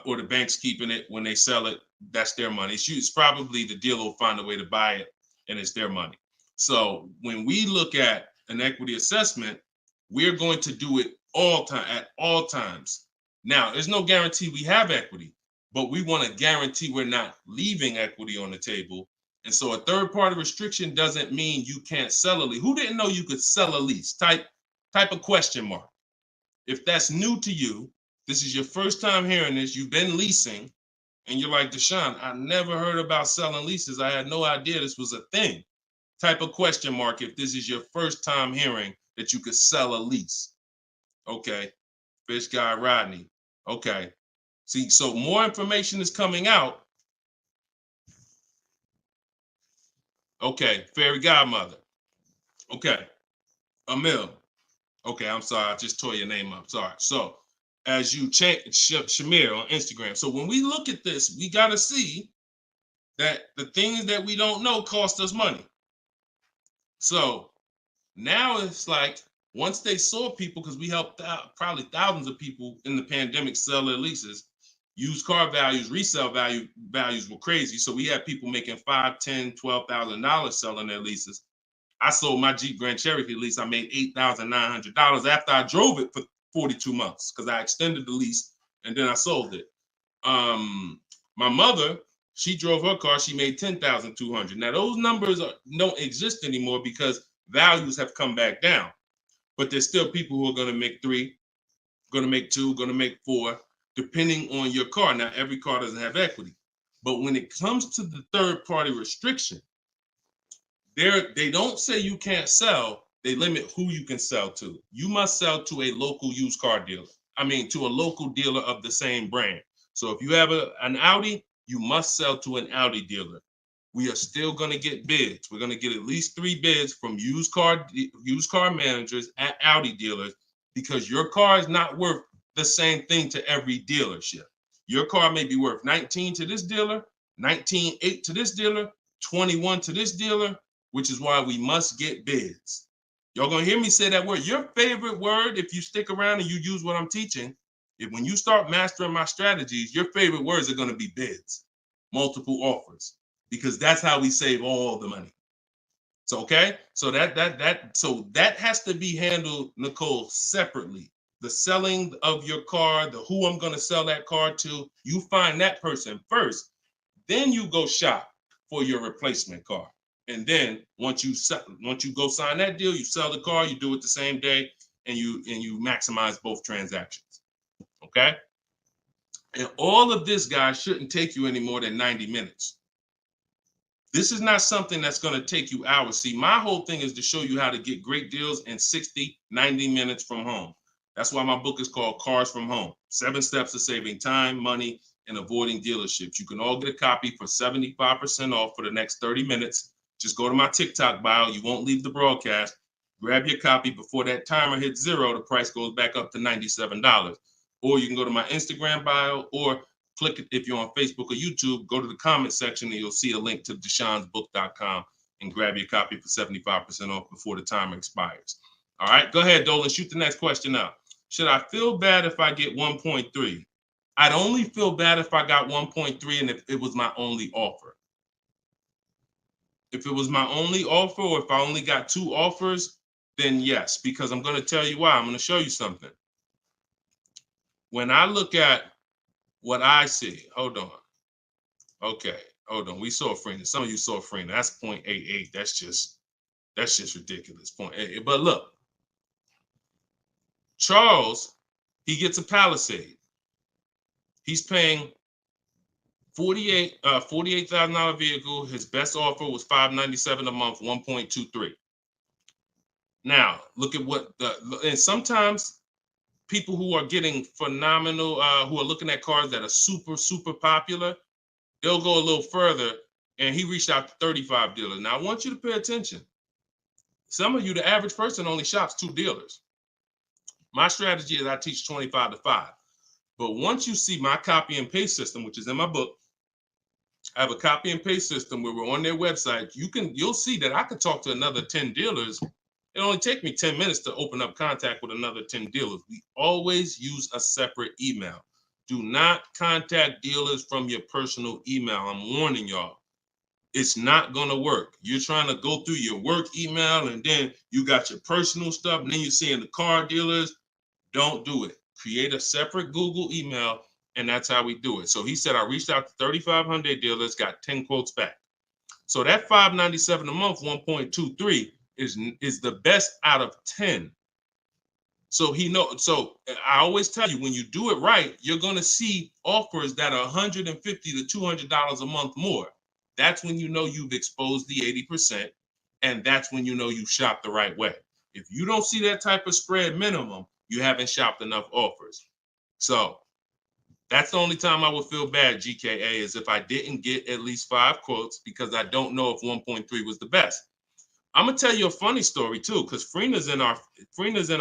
or the bank's keeping it when they sell it, that's their money. It's probably the dealer will find a way to buy it, and it's their money. So when we look at an equity assessment, we're going to do it at all times. Now, there's no guarantee we have equity, but we want to guarantee we're not leaving equity on the table. And so a third-party restriction doesn't mean you can't sell a lease. Who didn't know you could sell a lease? Type a question mark. If that's new to you, this is your first time hearing this, you've been leasing, and you're like, Deshone, I never heard about selling leases. I had no idea this was a thing. Type a question mark if this is your first time hearing that you could sell a lease. Okay. Fish Guy Rodney. Okay. See, so more information is coming out. Okay. Fairy Godmother. Okay. Emil. Okay, I'm sorry. I just tore your name up. Sorry. So as you change Shamir on Instagram. So when we look at this, we got to see that the things that we don't know cost us money. So now it's like, once they saw people, because we helped out probably thousands of people in the pandemic sell their leases, used car values, resale values were crazy. So we had people making $5,000, $10,000, $12,000 selling their leases. I sold my Jeep Grand Cherokee lease. I made $8,900 after I drove it for 42 months because I extended the lease and then I sold it. My mother, she drove her car. She made $10,200. Now those numbers don't exist anymore because values have come back down. But there's still people who are going to make 3, going to make 2, going to make 4, depending on your car. Now, every car doesn't have equity. But when it comes to the third-party restriction, they don't say you can't sell. They limit who you can sell to. You must sell to a local used car dealer. To a local dealer of the same brand. So if you have an Audi, you must sell to an Audi dealer. We are still going to get bids. We're going to get at least 3 bids from used car managers at Audi dealers because your car is not worth the same thing to every dealership. Your car may be worth 19 to this dealer, 19.8 to this dealer, 21 to this dealer, which is why we must get bids. Y'all gonna hear me say that word. Your favorite word, if you stick around and you use what I'm teaching, when you start mastering my strategies, your favorite words are gonna be bids, multiple offers, because that's how we save all the money. So okay, so that has to be handled, Nicole, separately. The selling of your car, the who I'm gonna sell that car to, you find that person first. Then you go shop for your replacement car. And then once you go sign that deal, you sell the car, you do it the same day, and you maximize both transactions. Okay? And all of this, guys, shouldn't take you any more than 90 minutes. This is not something that's going to take you hours. See, my whole thing is to show you how to get great deals in 60, 90 minutes from home. That's why my book is called Cars from Home. 7 Steps to Saving Time, Money, and Avoiding Dealerships. You can all get a copy for 75% off for the next 30 minutes. Just go to my TikTok bio. You won't leave the broadcast. Grab your copy before that timer hits 0. The price goes back up to $97. Or you can go to my Instagram bio, or click it if you're on Facebook or YouTube. Go to the comment section and you'll see a link to deshonsbook.com and grab your copy for 75% off before the timer expires. All right, go ahead, Dolan. Shoot the next question out. Should I feel bad if I get 1.3? I'd only feel bad if I got 1.3 and if it was my only offer. If it was my only offer, or if I only got 2 offers, then yes, because I'm going to tell you why. I'm going to show you something. When I look at what I see, hold on. Okay, hold on. We saw Freener. Some of you saw Freener. That's 0.88. That's just ridiculous. 0.88. But look, Charles, he gets a Palisade. He's paying $48,000 vehicle. His best offer was $597 a month, 1.23. Now, look at and sometimes people who are getting phenomenal, who are looking at cars that are super, super popular, they'll go a little further, and he reached out to 35 dealers. Now, I want you to pay attention. Some of you, the average person, only shops 2 dealers. My strategy is I teach 25 to 5. But once you see my copy and paste system, which is in my book, I have a copy and paste system where we're on their website. You'll see that I could talk to another 10 dealers. It only take me 10 minutes to open up contact with another 10 dealers. We always use a separate email. Do not contact dealers from your personal email. I'm warning y'all. It's not going to work. You're trying to go through your work email, and then you got your personal stuff, and then you're seeing the car dealers. Don't do it. Create a separate Google email, and that's how we do it. So he said, I reached out to 3,500 dealers, got 10 quotes back. So that $597 a month, 1.23 is the best out of 10. So so I always tell you, when you do it right, you're going to see offers that are $150 to $200 a month more. That's when you know you've exposed the 80%, and that's when you know you shop the right way. If you don't see that type of spread minimum, you haven't shopped enough offers. So that's the only time I would feel bad, GKA, is if I didn't get at least 5 quotes, because I don't know if 1.3 was the best. I'm gonna tell you a funny story too, because Freena's in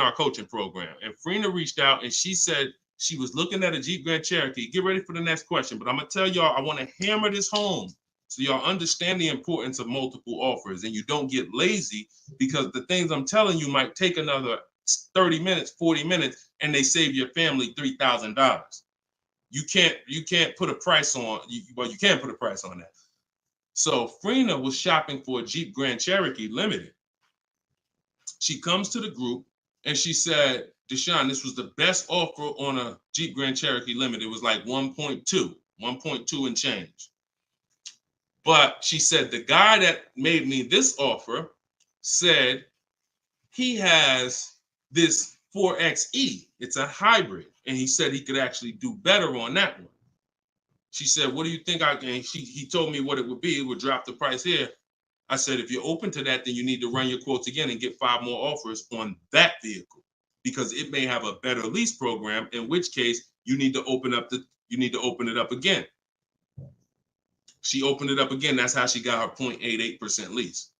our coaching program, and Freena reached out and she said she was looking at a Jeep Grand Cherokee. Get ready for the next question, but I'm gonna tell y'all, I want to hammer this home so y'all understand the importance of multiple offers and you don't get lazy, because the things I'm telling you might take another 30 minutes, 40 minutes, and they save your family $3,000. You can't put a price on. Well, you can put a price on that. So Freena was shopping for a Jeep Grand Cherokee Limited. She comes to the group and she said, Deshone, this was the best offer on a Jeep Grand Cherokee Limited. It was like 1.2 and change. But she said, the guy that made me this offer said he has this 4XE. It's a hybrid. And he said he could actually do better on that one. She said, what do you think he told me what it would be. It would drop the price here. I said, if you're open to that, then you need to run your quotes again and get 5 more offers on that vehicle, because it may have a better lease program, in which case you need to open it up again. She opened it up again. That's how she got her 0.88% lease.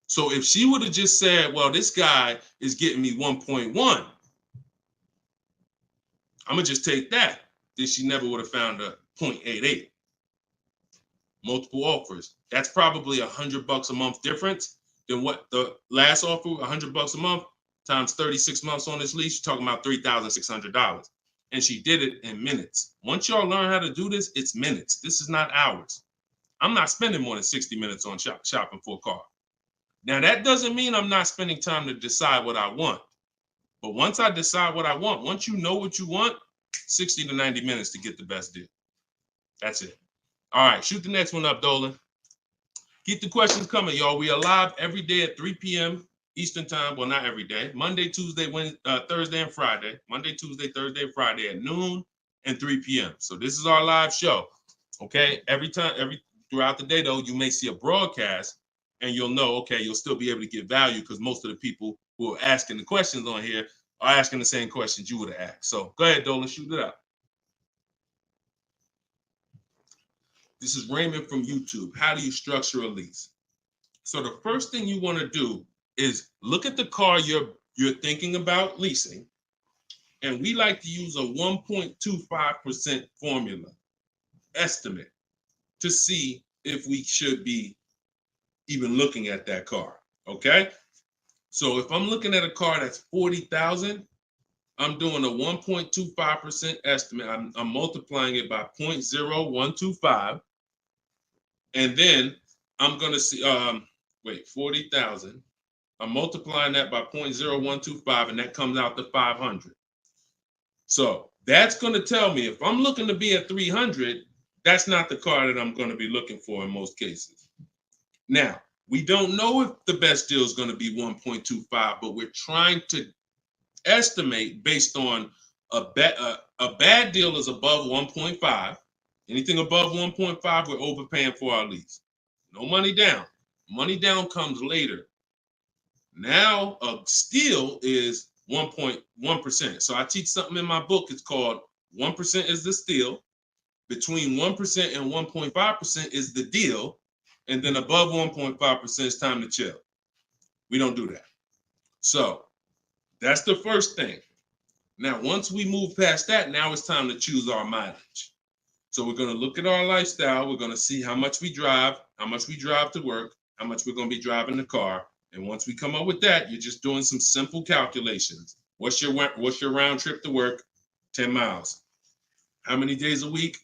So if she would have just said, well, this guy is getting me 1.1, I'm gonna just take that, then she never would have found a 0.88. multiple offers. That's probably $100 a month difference than what the last offer, $100 a month times 36 months on this lease. You're talking about $3,600. And she did it in minutes. Once y'all learn how to do this, it's minutes. This is not hours. I'm not spending more than 60 minutes on shopping for a car. Now, that doesn't mean I'm not spending time to decide what I want. But once I decide what I want, once you know what you want, 60 to 90 minutes to get the best deal. That's it. All right, shoot the next one up, Dolan. Keep the questions coming, y'all. We are live every day at 3 p.m. Eastern time. Well, not every day. Monday, Tuesday, Wednesday, Thursday, and Friday. Monday, Tuesday, Thursday, and Friday at noon and 3 p.m. So this is our live show. Okay. Throughout the day, though, you may see a broadcast and you'll know, okay, you'll still be able to get value because most of the people who are asking the questions on here are asking the same questions you would have asked. So go ahead, Dolan, shoot it out. This is Raymond from YouTube. How do you structure a lease? So the first thing you want to do is look at the car you're thinking about leasing. And we like to use a 1.25% formula estimate to see if we should be even looking at that car. Okay. So if I'm looking at a car that's $40,000, I'm doing a 1.25% estimate. I'm multiplying it by 0.0125. And then I'm going to see, 40,000. I'm multiplying that by 0.0125, and that comes out to 500. So that's going to tell me if I'm looking to be at 300, that's not the car that I'm going to be looking for in most cases. Now, we don't know if the best deal is going to be 1.25, but we're trying to estimate based on a bad deal is above 1.5. Anything above 1.5, we're overpaying for our lease. No money down. Money down comes later. Now a steal is 1.1%. So I teach something in my book. It's called 1% is the steal. Between 1% and 1.5% is the deal. And then above 1.5% is time to chill. We don't do that. So that's the first thing. Now, once we move past that, now it's time to choose our mileage. So we're going to look at our lifestyle. We're going to see how much we drive to work, how much we're going to be driving the car. And once we come up with that, you're just doing some simple calculations. What's your round trip to work? 10 miles. How many days a week?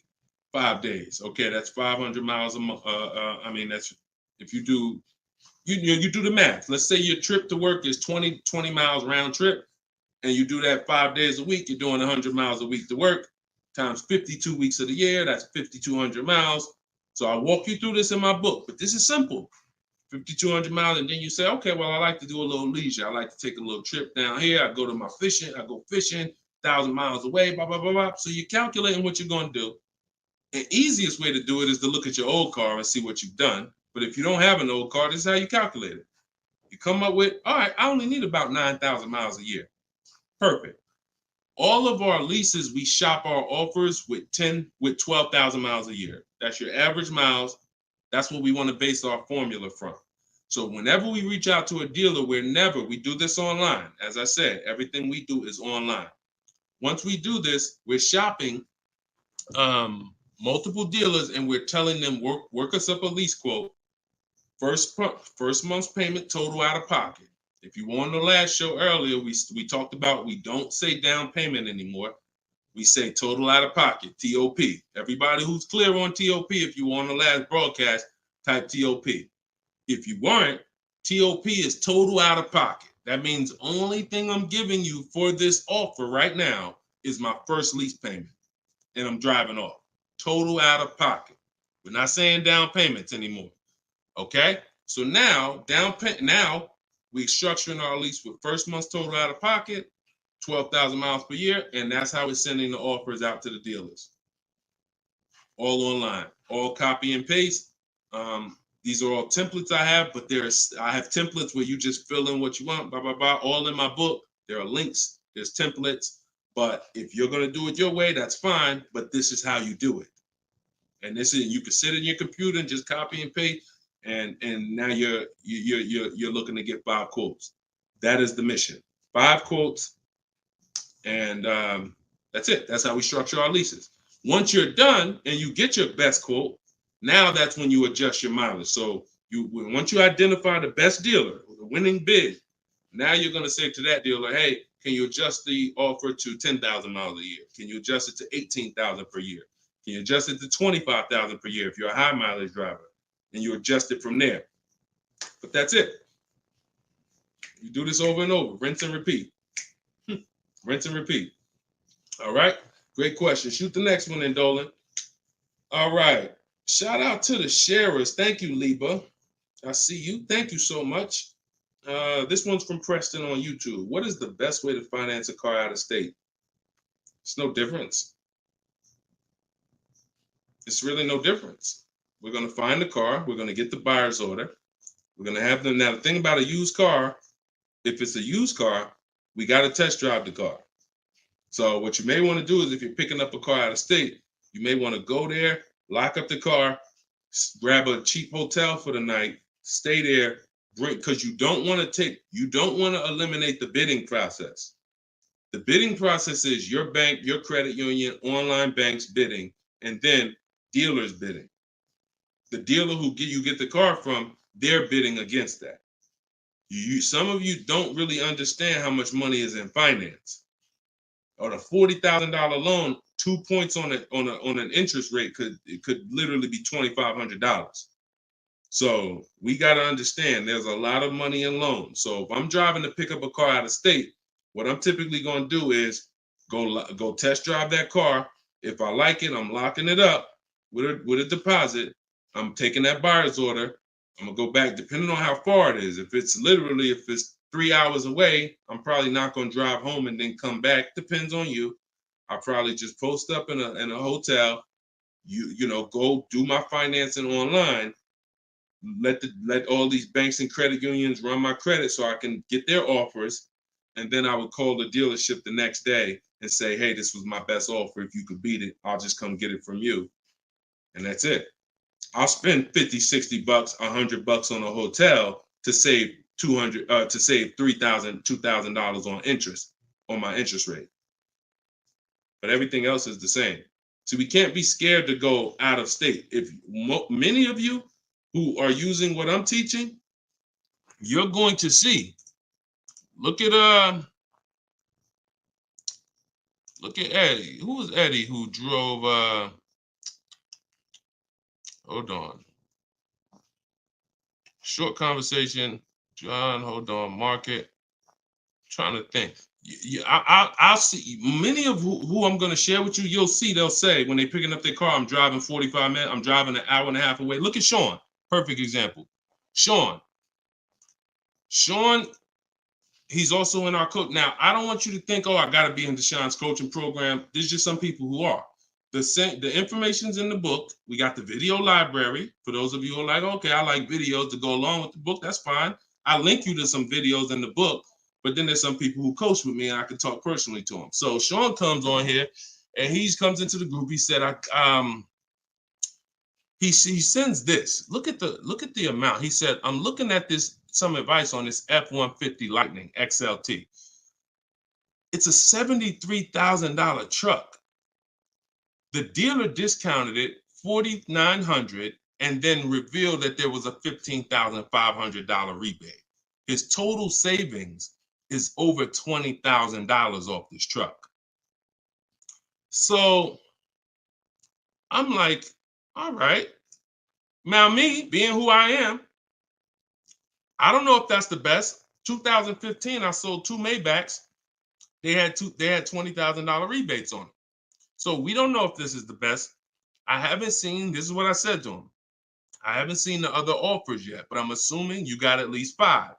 5 days. Okay, that's 500 miles a month. That's if you do the math. Let's say your trip to work is 20 miles round trip, and you do that 5 days a week. You're doing 100 miles a week to work. Times 52 weeks of the year, that's 5,200 miles. So I walk you through this in my book, but this is simple. 5,200 miles, and then you say, okay, well, I like to do a little leisure. I like to take a little trip down here. I go fishing, 1,000 miles away, blah, blah, blah, blah. So you're calculating what you're going to do. The easiest way to do it is to look at your old car and see what you've done. But if you don't have an old car, this is how you calculate it. You come up with, all right, I only need about 9,000 miles a year. Perfect. All of our leases, we shop our offers with 12,000 miles a year. That's your average miles. That's what we want to base our formula from. So whenever we reach out to a dealer, we do this online. As I said, everything we do is online. Once we do this, we're shopping multiple dealers and we're telling them, work us up a lease quote. First month's payment, total out of pocket. If you were on the last show earlier, we talked about we don't say down payment anymore. We say total out of pocket, TOP. Everybody who's clear on TOP, if you were on the last broadcast, type TOP. If you weren't, TOP is total out of pocket. That means only thing I'm giving you for this offer right now is my first lease payment, and I'm driving off. Total out of pocket. We're not saying down payments anymore. Okay? So now, we're structuring our lease with first month's total out of pocket, 12,000 miles per year, and that's how we're sending the offers out to the dealers. All online, all copy and paste. These are all templates I have, but I have templates where you just fill in what you want, blah, blah, blah, all in my book. There are links, there's templates, but if you're going to do it your way, that's fine, but this is how you do it. And you can sit in your computer and just copy and paste. And now you're looking to get 5 quotes. That is the mission. 5 quotes, and that's it. That's how we structure our leases. Once you're done and you get your best quote, Now that's when you adjust your mileage. So once you identify the best dealer, the winning bid, now you're going to say to that dealer, hey, can you adjust the offer to 10,000 miles a year? Can you adjust it to 18,000 per year? Can you adjust it to 25,000 per year if you're a high mileage driver? And you adjust it from there. But that's it. You do this over and over, rinse and repeat. Rinse and repeat. All right. Great question. Shoot the next one in, Dolan. All right. Shout out to the sharers. Thank you, Liba. I see you. Thank you so much. This one's from Preston on YouTube. What is the best way to finance a car out of state? It's no difference. It's really no difference. We're going to find the car. We're going to get the buyer's order. We're going to have them. Now, the thing about a used car, if it's a used car, we got to test drive the car. So what you may want to do is if you're picking up a car out of state, you may want to go there, lock up the car, grab a cheap hotel for the night, stay there, because you don't want to eliminate the bidding process. The bidding process is your bank, your credit union, online banks bidding, and then dealers bidding. The dealer who you get the car from, they're bidding against that. Some of you don't really understand how much money is in finance. On a $40,000 loan, 2 points on an interest rate could literally be $2,500. So we got to understand there's a lot of money in loans. So if I'm driving to pick up a car out of state, what I'm typically going to do is go test drive that car. If I like it, I'm locking it up with a deposit. I'm taking that buyer's order. I'm gonna go back, depending on how far it is. If it's 3 hours away, I'm probably not gonna drive home and then come back. Depends on you. I'll probably just post up in a hotel. Go do my financing online. Let all these banks and credit unions run my credit so I can get their offers, and then I would call the dealership the next day and say, hey, this was my best offer. If you could beat it, I'll just come get it from you, and that's it. I'll spend $50, $60, $100 on a hotel to save $3,000, $2,000 on interest on my interest rate. But everything else is the same. So we can't be scared to go out of state. If many of you who are using what I'm teaching, you're going to see. Look at Eddie. Who was Eddie who drove? Hold on. Short conversation. John, hold on. Market. Trying to think. I'll see many of who I'm going to share with you. You'll see they'll say when they're picking up their car, I'm driving 45 minutes. I'm driving an hour and a half away. Look at Sean. Perfect example. Sean, he's also in our coach. Now, I don't want you to think, I got to be in Deshaun's coaching program. There's just some people who are. The information's in the book. We got the video library. For those of you who are like, okay, I like videos to go along with the book, that's fine. I link you to some videos in the book, but then there's some people who coach with me and I can talk personally to them. So Sean comes on here and he comes into the group. He said, he sends this. Look at the amount. He said, I'm looking at some advice on this F-150 Lightning XLT. It's a $73,000 truck. The dealer discounted it $4,900 and then revealed that there was a $15,500 rebate. His total savings is over $20,000 off this truck. So I'm like, all right. Now me, being who I am, I don't know if that's the best. 2015, I sold 2 Maybachs. They had $20,000 rebates on it. So we don't know if this is the best. I haven't seen, this is what I said to him. I haven't seen the other offers yet, but I'm assuming you got at least 5.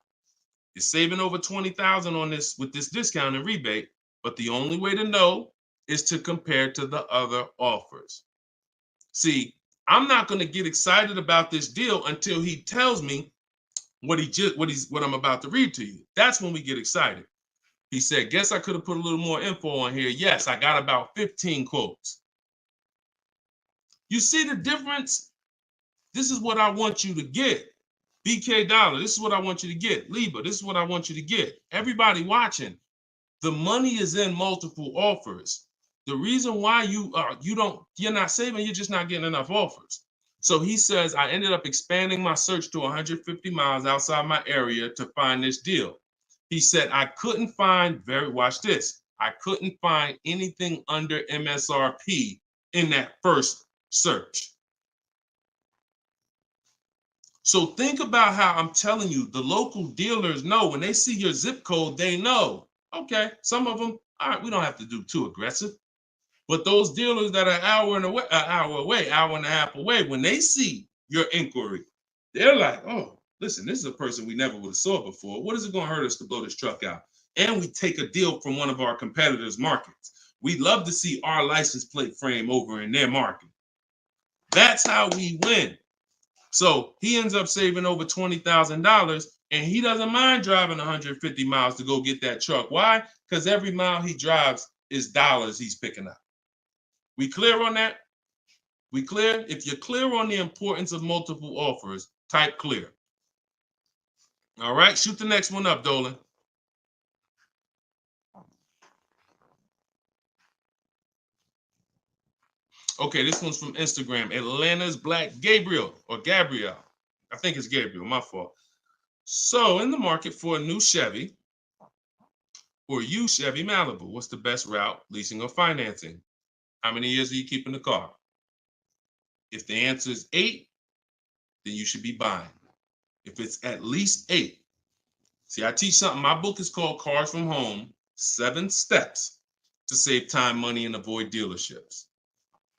You're saving over $20,000 on this with this discount and rebate, but the only way to know is to compare to the other offers. See, I'm not going to get excited about this deal until he tells me what I'm about to read to you. That's when we get excited. He said, guess I could have put a little more info on here. Yes, I got about 15 quotes. You see the difference? This is what I want you to get. BK Dollar, this is what I want you to get. Liba, this is what I want you to get. Everybody watching, the money is in multiple offers. The reason why you're not saving, you're just not getting enough offers. So he says, I ended up expanding my search to 150 miles outside my area to find this deal. He said, I couldn't find, watch this, I couldn't find anything under MSRP in that first search. So think about how I'm telling you, the local dealers know when they see your zip code, they know, okay, some of them, all right, we don't have to do too aggressive. But those dealers that are an hour and a half away, when they see your inquiry, they're like, oh, listen, this is a person we never would have saw before. What is it going to hurt us to blow this truck out? And we take a deal from one of our competitors' markets. We love to see our license plate frame over in their market. That's how we win. So he ends up saving over $20,000, and he doesn't mind driving 150 miles to go get that truck. Why? Because every mile he drives is dollars he's picking up. We clear on that? We clear? If you're clear on the importance of multiple offers, type clear. All right, shoot the next one up, Dolan. Okay, this one's from Instagram. Atlanta's Black Gabriel, or Gabrielle. I think it's Gabriel, my fault. So, in the market for a new Chevy or used Chevy Malibu, what's the best route, leasing or financing? How many years are you keeping the car? If the answer is 8, then you should be buying. If it's at least 8, see, I teach something. My book is called Cars from Home, 7 Steps to Save Time, Money, and Avoid Dealerships.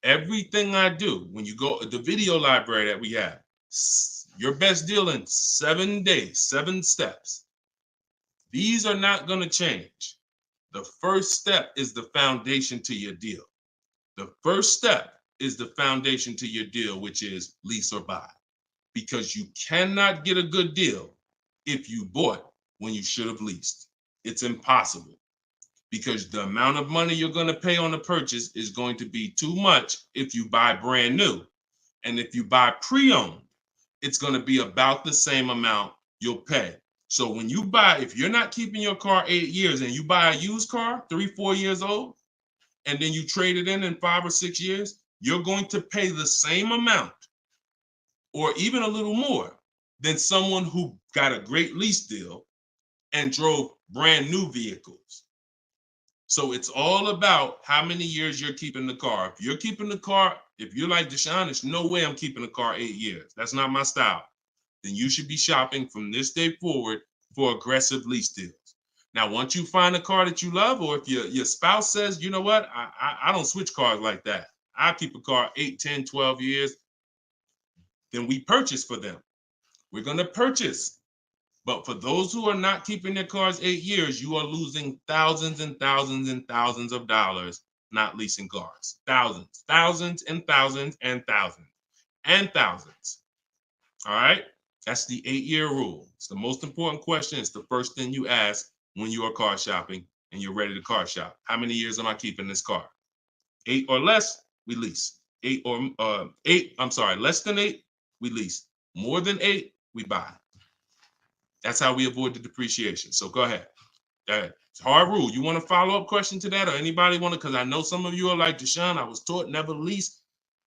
Everything I do, when you go, the video library that we have, your best deal in 7 days, 7 steps. These are not going to change. The first step is the foundation to your deal. The first step is the foundation to your deal, which is lease or buy. Because you cannot get a good deal if you bought when you should have leased. It's impossible, because the amount of money you're going to pay on the purchase is going to be too much if you buy brand new. And if you buy pre-owned, it's going to be about the same amount you'll pay. So when you buy, if you're not keeping your car 8 years and you buy a used car, 3-4 years old, and then you trade it in 5 or 6 years, you're going to pay the same amount or even a little more than someone who got a great lease deal and drove brand new vehicles. So it's all about how many years you're keeping the car. If you're keeping the car, if you're like Deshone, there's no way I'm keeping the car 8 years. That's not my style. Then you should be shopping from this day forward for aggressive lease deals. Now, once you find a car that you love, or if your spouse says, you know what, I don't switch cars like that. I keep a car 8, 10, 12 years. Then we purchase for them. We're going to purchase. But for those who are not keeping their cars 8 years, you are losing thousands and thousands and thousands of dollars not leasing cars. Thousands, thousands and thousands and thousands and thousands. All right? That's the 8-year rule. It's the most important question. It's the first thing you ask when you are car shopping and you're ready to car shop. How many years am I keeping this car? 8 or less, we lease. Less than 8, we lease. More than 8, we buy. That's how we avoid the depreciation. So go ahead. It's a hard rule. You want a follow-up question to that, or anybody want to? Because I know some of you are like, Deshone, I was taught never lease.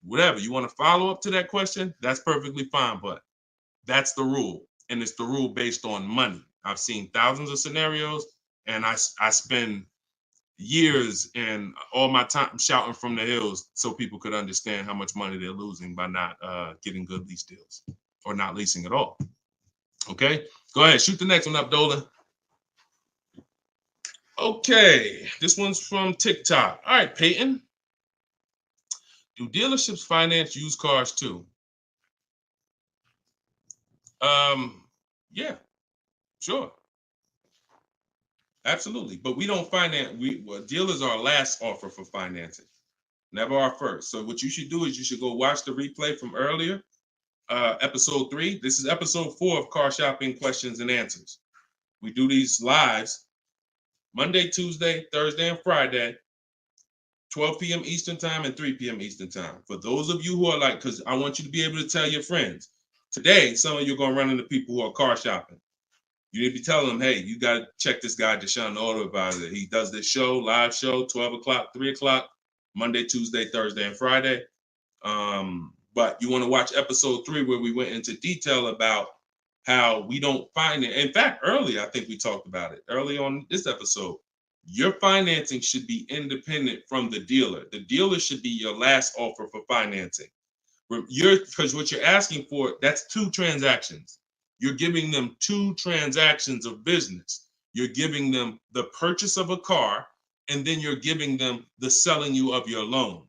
Whatever. You want to follow up to that question? That's perfectly fine. But that's the rule. And it's the rule based on money. I've seen thousands of scenarios, and I spend years and all my time shouting from the hills so people could understand how much money they're losing by not getting good lease deals or not leasing at all. Okay, go ahead, shoot the next one up, Dolan. Okay, this one's from TikTok. All right, Peyton. Do dealerships finance used cars too? Yeah, sure. Absolutely. But we don't finance, dealers are our last offer for financing, never our first. So what you should do is you should go watch the replay from earlier, episode 3. This is episode 4 of Car Shopping Questions and Answers. We do these lives Monday, Tuesday, Thursday, and Friday, 12 p.m. Eastern time and 3 p.m. Eastern time. For those of you who are like, because I want you to be able to tell your friends. Today, some of you are going to run into people who are car shopping. You need to be telling them, hey, you got to check this guy, Deshone the Auto Advisor. He does this show, live show, 12 o'clock, 3 o'clock, Monday, Tuesday, Thursday, and Friday. But you want to watch episode 3 where we went into detail about how we don't finance. In fact, early, I think we talked about it early on this episode. Your financing should be independent from the dealer. The dealer should be your last offer for financing. Because what you're asking for, that's 2 transactions. You're giving them 2 transactions of business. You're giving them the purchase of a car, and then you're giving them the selling you of your loan.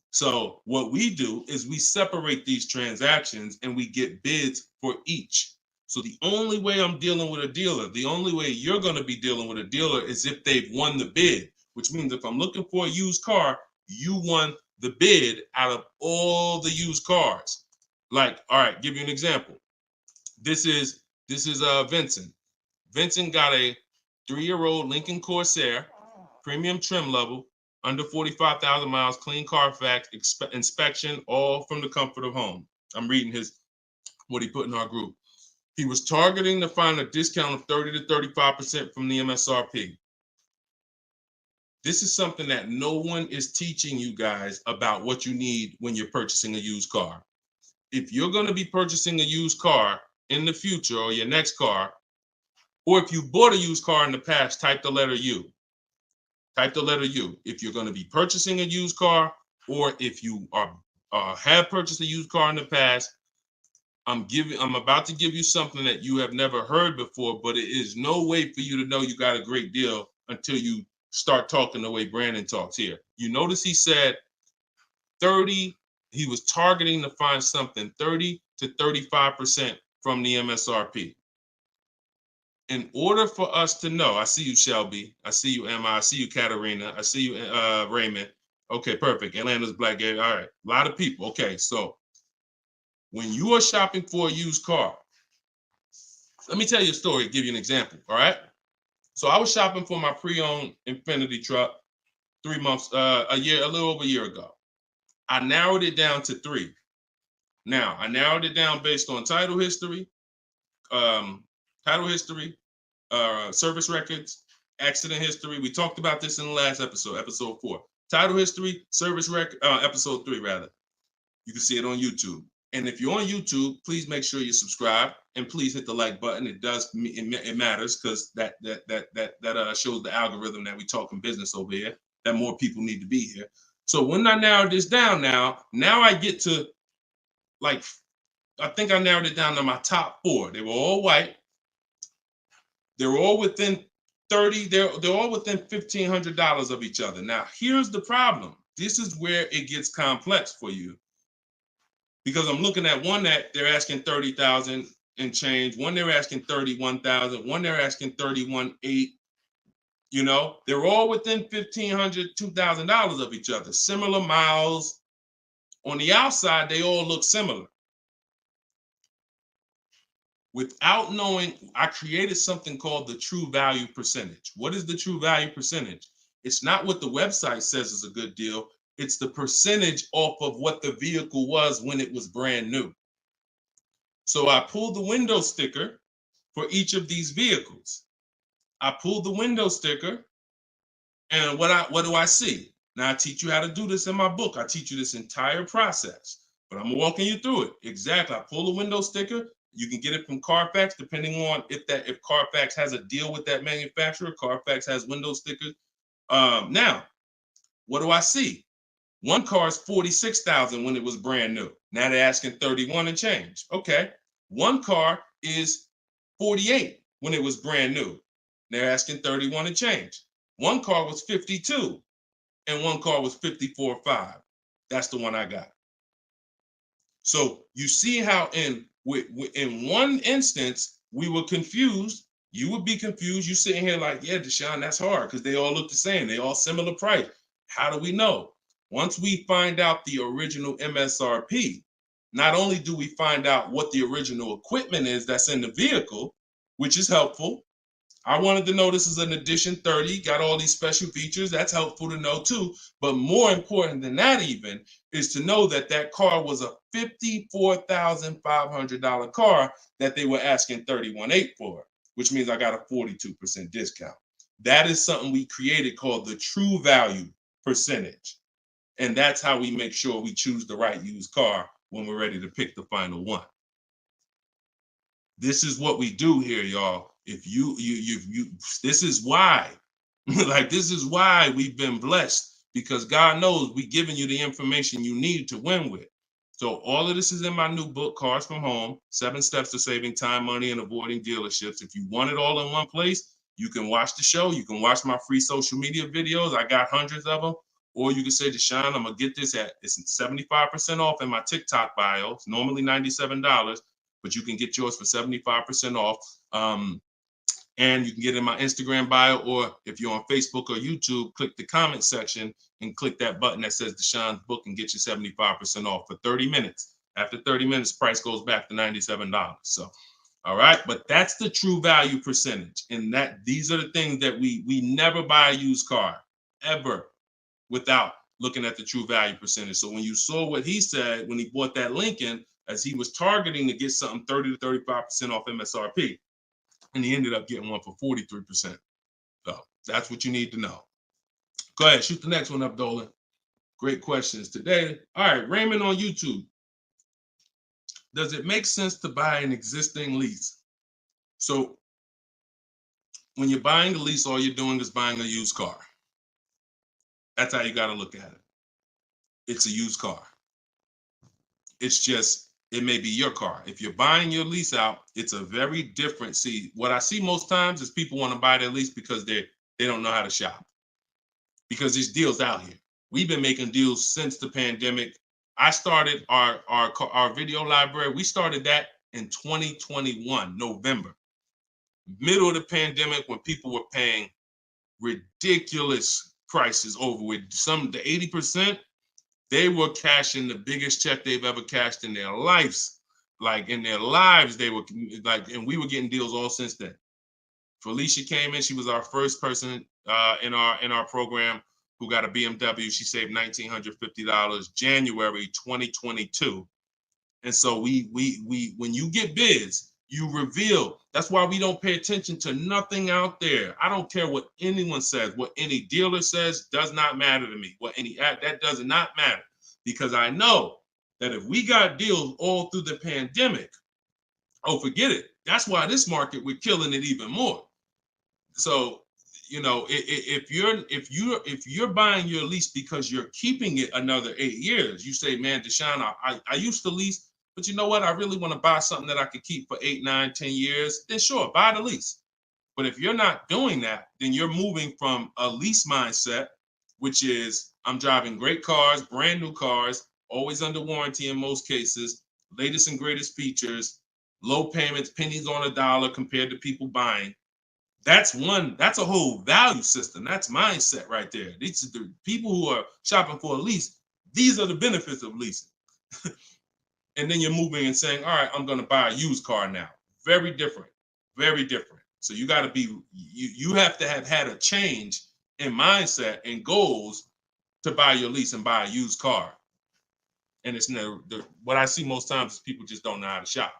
So what we do is we separate these transactions and we get bids for each. So the only way I'm dealing with a dealer, the only way you're going to be dealing with a dealer is if they've won the bid, which means if I'm looking for a used car, you won the bid out of all the used cars. Like, all right, give you an example. This is Vincent. Vincent got a 3-year-old Lincoln Corsair, premium trim level, under 45,000 miles, clean Carfax, inspection, all from the comfort of home. I'm reading what he put in our group. He was targeting to find a discount of 30 to 35% from the MSRP. This is something that no one is teaching you guys about what you need when you're purchasing a used car. If you're going to be purchasing a used car in the future or your next car, or if you bought a used car in the past, type the letter U. Type the letter U. If you're going to be purchasing a used car, or if you have purchased a used car in the past, I'm about to give you something that you have never heard before, but it is no way for you to know you got a great deal until you start talking the way Brandon talks here. You notice he said 30, he was targeting to find something 30 to 35% from the MSRP. In order for us to know, I see you, Shelby. I see you, Emma. I see you, Katarina. I see you, Raymond. Okay, perfect. Atlanta's Black Gate. All right, a lot of people. Okay, so when you are shopping for a used car, let me tell you a story, give you an example, all right? So I was shopping for my pre-owned Infiniti truck 3 months, a little over a year ago. I narrowed it down to 3. Now, I narrowed it down based on title history, service records, accident history. We talked about this in the last episode, episode 4. Title history, service record, episode 3 rather. You can see it on YouTube. And if you're on YouTube, please make sure you subscribe and please hit the like button. It matters because that shows the algorithm that we talking business over here, that more people need to be here. So when I narrowed this down now I get to I think I narrowed it down to my top 4. They were all white. They were all within 30, they're all within $1,500 of each other. Now, here's the problem. This is where it gets complex for you. Because I'm looking at one that they're asking 30,000 and change, one they're asking 31,000, one they're asking 31,800. You know, they're all within $1,500, $2,000 of each other. Similar miles. On the outside, they all look similar. Without knowing, I created something called the true value percentage. What is the true value percentage? It's not what the website says is a good deal. It's the percentage off of what the vehicle was when it was brand new. So I pulled the window sticker for each of these vehicles. I pulled the window sticker, and what do I see? Now I teach you how to do this in my book. I teach you this entire process, but I'm walking you through it. Exactly. I pull the window sticker. You can get it from Carfax, depending on if Carfax has a deal with that manufacturer. Carfax has window stickers. Now, what do I see? One car is 46,000 when it was brand new. Now they're asking 31 and change. Okay. One car is 48 when it was brand new. They're asking 31 and change. One car was 52 and one car was 54.5. That's the one I got. So you see how in one instance we were confused. You would be confused. You sitting here like, yeah, Deshone, that's hard because they all look the same. They all similar price. How do we know? Once we find out the original MSRP, not only do we find out what the original equipment is that's in the vehicle, which is helpful. I wanted to know this is an Edition 30, got all these special features. That's helpful to know too. But more important than that even is to know that that car was a $54,500 car that they were asking $31,800 for, which means I got a 42% discount. That is something we created called the true value percentage. And that's how we make sure we choose the right used car when we're ready to pick the final one. This is what we do here, y'all. If you this is why, like, this is why we've been blessed, because God knows we giving you the information you need to win with. So all of this is in my new book, Cars from Home, 7 Steps to Saving Time, Money, and Avoiding Dealerships. If you want it all in one place, you can watch the show. You can watch my free social media videos. I got hundreds of them. Or you can say, Deshone, I'm going to get this it's 75% off in my TikTok bio. It's normally $97, but you can get yours for 75% off. And you can get it in my Instagram bio, or if you're on Facebook or YouTube, click the comment section and click that button that says Deshone's book and get you 75% off for 30 minutes. After 30 minutes, price goes back to $97. So, all right, but that's the true value percentage. And that these are the things that we never buy a used car ever without looking at the true value percentage. So when you saw what he said when he bought that Lincoln, as he was targeting to get something 30 to 35% off MSRP, and he ended up getting one for 43%. So that's what you need to know. Go ahead, shoot the next one up, Dolan. Great questions today. All right, Raymond on YouTube. Does it make sense to buy an existing lease? So when you're buying a lease, all you're doing is buying a used car. That's how you got to look at it. It's a used car. It's just, it may be your car. If you're buying your lease out, it's a very different. See, what I see most times is people want to buy their lease because they don't know how to shop. Because there's deals out here. We've been making deals since the pandemic. I started our video library. We started that in 2021, November, middle of the pandemic, when people were paying ridiculous prices over with the 80%. They were cashing the biggest check they've ever cashed in their lives. Like in their lives, they were like, and we were getting deals all since then. Felicia came in. She was our first person in our program who got a BMW. She saved $1,950 January 2022. And so we when you get bids, you reveal. That's why we don't pay attention to nothing out there. I don't care what anyone says, what any dealer says does not matter to me. That does not matter, because I know that if we got deals all through the pandemic, oh, forget it. That's why this market, we're killing it even more. So, you know, if you're buying your lease because you're keeping it another 8 years, you say, man, Deshone, I used to lease, but you know what? I really want to buy something that I could keep for 8, 9, 10 years. Then sure, buy the lease. But if you're not doing that, then you're moving from a lease mindset, which is I'm driving great cars, brand new cars, always under warranty in most cases, latest and greatest features, low payments, pennies on a dollar compared to people buying. That's a whole value system. That's mindset right there. These are the people who are shopping for a lease. These are the benefits of leasing. And then you're moving and saying, all right, I'm going to buy a used car now. Very different, very different. So you got to be, you have to have had a change in mindset and goals to buy your lease and buy a used car. And it's never, what I see most times is people just don't know how to shop.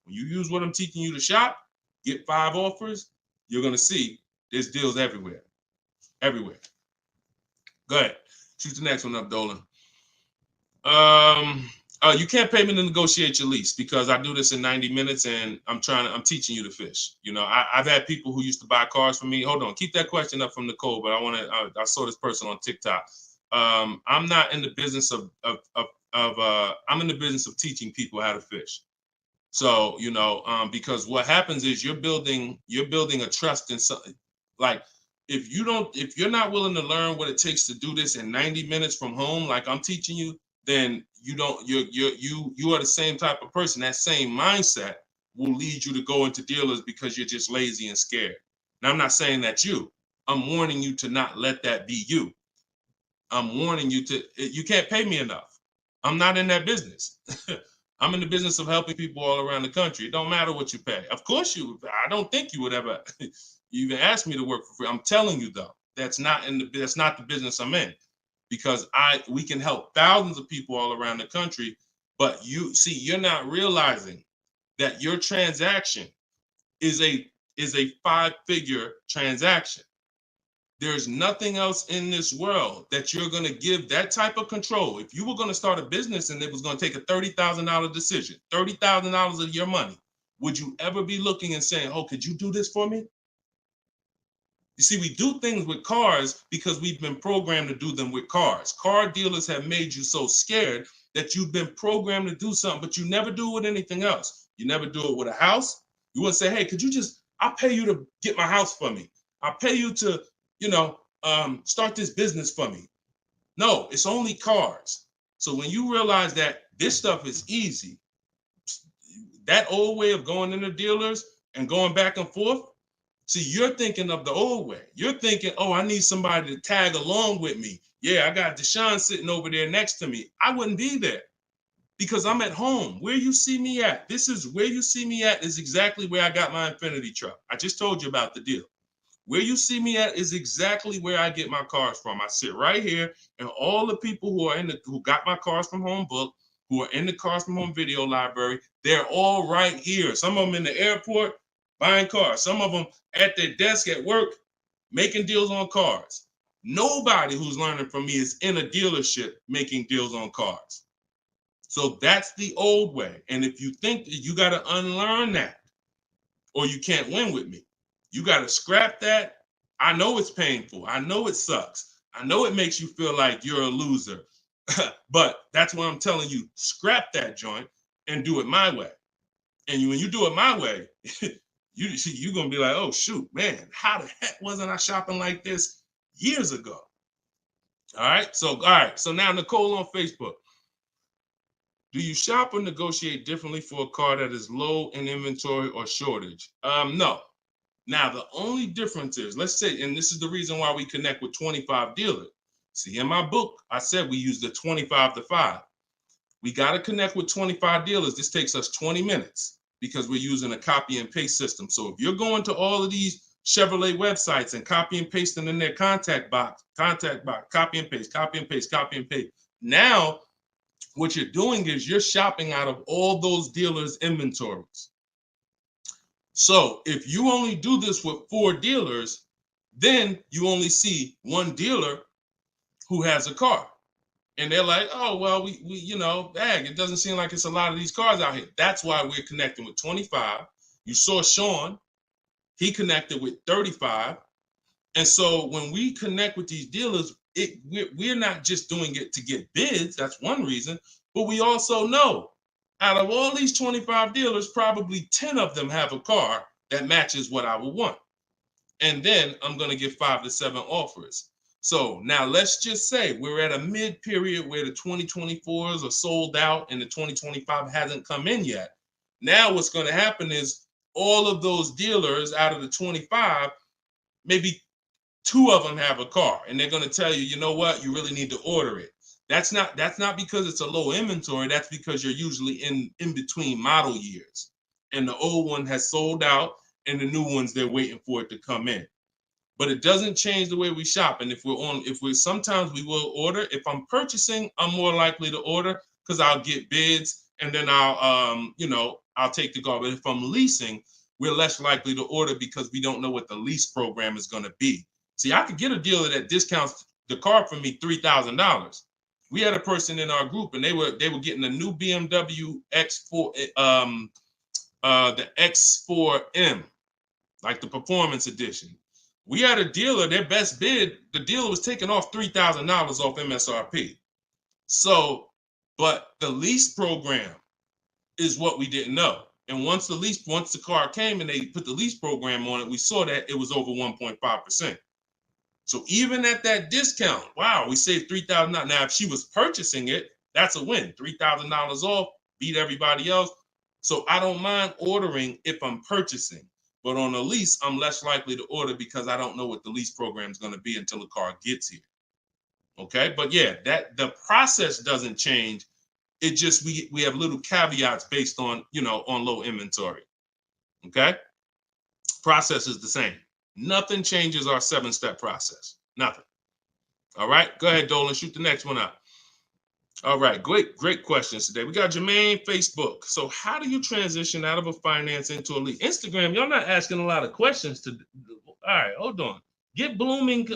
When you use what I'm teaching you to shop, get 5 offers, you're going to see there's deals everywhere. Everywhere. Go ahead. Shoot the next one up, Dolan. You can't pay me to negotiate your lease, because I do this in 90 minutes and I'm teaching you to fish. You know, I've had people who used to buy cars from me. Hold on, keep that question up from Nicole, but I saw this person on TikTok. I'm not in the business I'm in the business of teaching people how to fish. So, you know, because what happens is you're building a trust in something. Like, if you're not willing to learn what it takes to do this in 90 minutes from home, like I'm teaching you, then you are the same type of person. That same mindset will lead you to go into dealers because you're just lazy and scared. Now, I'm not saying that's you. I'm warning you to not let that be you. I'm warning you you can't pay me enough. I'm not in that business. I'm in the business of helping people all around the country. It don't matter what you pay. Of course I don't think you would ever even ask me to work for free. I'm telling you though, that's not the business I'm in, because we can help thousands of people all around the country. But you're not realizing that your transaction is a 5-figure transaction. There's nothing else in this world that you're going to give that type of control. If you were going to start a business and it was going to take a $30,000 decision, $30,000 of your money, would you ever be looking and saying, oh, could you do this for me? You see, we do things with cars because we've been programmed to do them with cars. Car dealers have made you so scared that you've been programmed to do something, but you never do it with anything else. You never do it with a house. You wouldn't say, hey, could you just, I'll pay you to get my house for me. I'll pay you to, start this business for me. No, it's only cars. So when you realize that this stuff is easy, that old way of going into dealers and going back and forth, see, you're thinking of the old way. You're thinking, oh, I need somebody to tag along with me. Yeah, I got Deshone sitting over there next to me. I wouldn't be there because I'm at home. Where you see me at, this is where you see me at is exactly where I got my Infinity truck. I just told you about the deal. Where you see me at is exactly where I get my cars from. I sit right here, and all the people who got my Cars from Home book, who are in the Cars from Home video library, they're all right here. Some of them in the airport buying cars. Some of them at their desk at work making deals on cars. Nobody who's learning from me is in a dealership making deals on cars. So that's the old way. And if you think that you got to unlearn that or you can't win with me, you got to scrap that. I know it's painful. I know it sucks. I know it makes you feel like you're a loser. But that's what I'm telling you. Scrap that joint and do it my way. And when you do it my way, you're going to be like, oh, shoot, man, how the heck wasn't I shopping like this years ago? All right. So now Nicole on Facebook. Do you shop or negotiate differently for a car that is low in inventory or shortage? No. Now, the only difference is, let's say, and this is the reason why we connect with 25 dealers. See, in my book, I said we use the 25 to 5. We got to connect with 25 dealers. This takes us 20 minutes because we're using a copy and paste system. So if you're going to all of these Chevrolet websites and copy and pasting in their contact box, copy and paste, copy and paste, copy and paste. Now, what you're doing is you're shopping out of all those dealers' inventories. So if you only do this with 4 dealers, then you only see one dealer who has a car. And they're like, oh, well, we it doesn't seem like it's a lot of these cars out here. That's why we're connecting with 25. You saw Sean, he connected with 35. And so when we connect with these dealers, we're not just doing it to get bids. That's one reason. But we also know out of all these 25 dealers, probably 10 of them have a car that matches what I would want. And then I'm going to get 5 to 7 offers. So now let's just say we're at a mid period where the 2024s are sold out and the 2025 hasn't come in yet. Now what's going to happen is all of those dealers out of the 25, maybe 2 of them have a car, and they're going to tell you, you know what, you really need to order it. That's not because it's a low inventory. That's because you're usually in between model years, and the old one has sold out, and the new ones they're waiting for it to come in. But it doesn't change the way we shop. And sometimes we will order. If I'm purchasing, I'm more likely to order because I'll get bids, and then I'll take the car. But if I'm leasing, we're less likely to order because we don't know what the lease program is going to be. See, I could get a dealer that discounts the car for me $3,000. We had a person in our group, and they were getting a new BMW X4, the X4M, like the performance edition. We had a dealer, their best bid, the dealer was taking off $3,000 off MSRP. So, but the lease program is what we didn't know. And once the car came and they put the lease program on it, we saw that it was over 1.5%. So even at that discount, wow, we saved $3,000. Now, if she was purchasing it, that's a win. $3,000 off, beat everybody else. So I don't mind ordering if I'm purchasing. But on a lease, I'm less likely to order because I don't know what the lease program is going to be until the car gets here. Okay, but yeah, that the process doesn't change. It just we have little caveats based on on low inventory. Okay, process is the same. Nothing changes our 7-step process. Nothing. All right, go ahead, Dolan. Shoot the next one up. All right, great questions today. We got Jermaine, Facebook. So how do you transition out of a finance into a lease? Instagram, y'all not asking a lot of questions. All right, hold on. Get blooming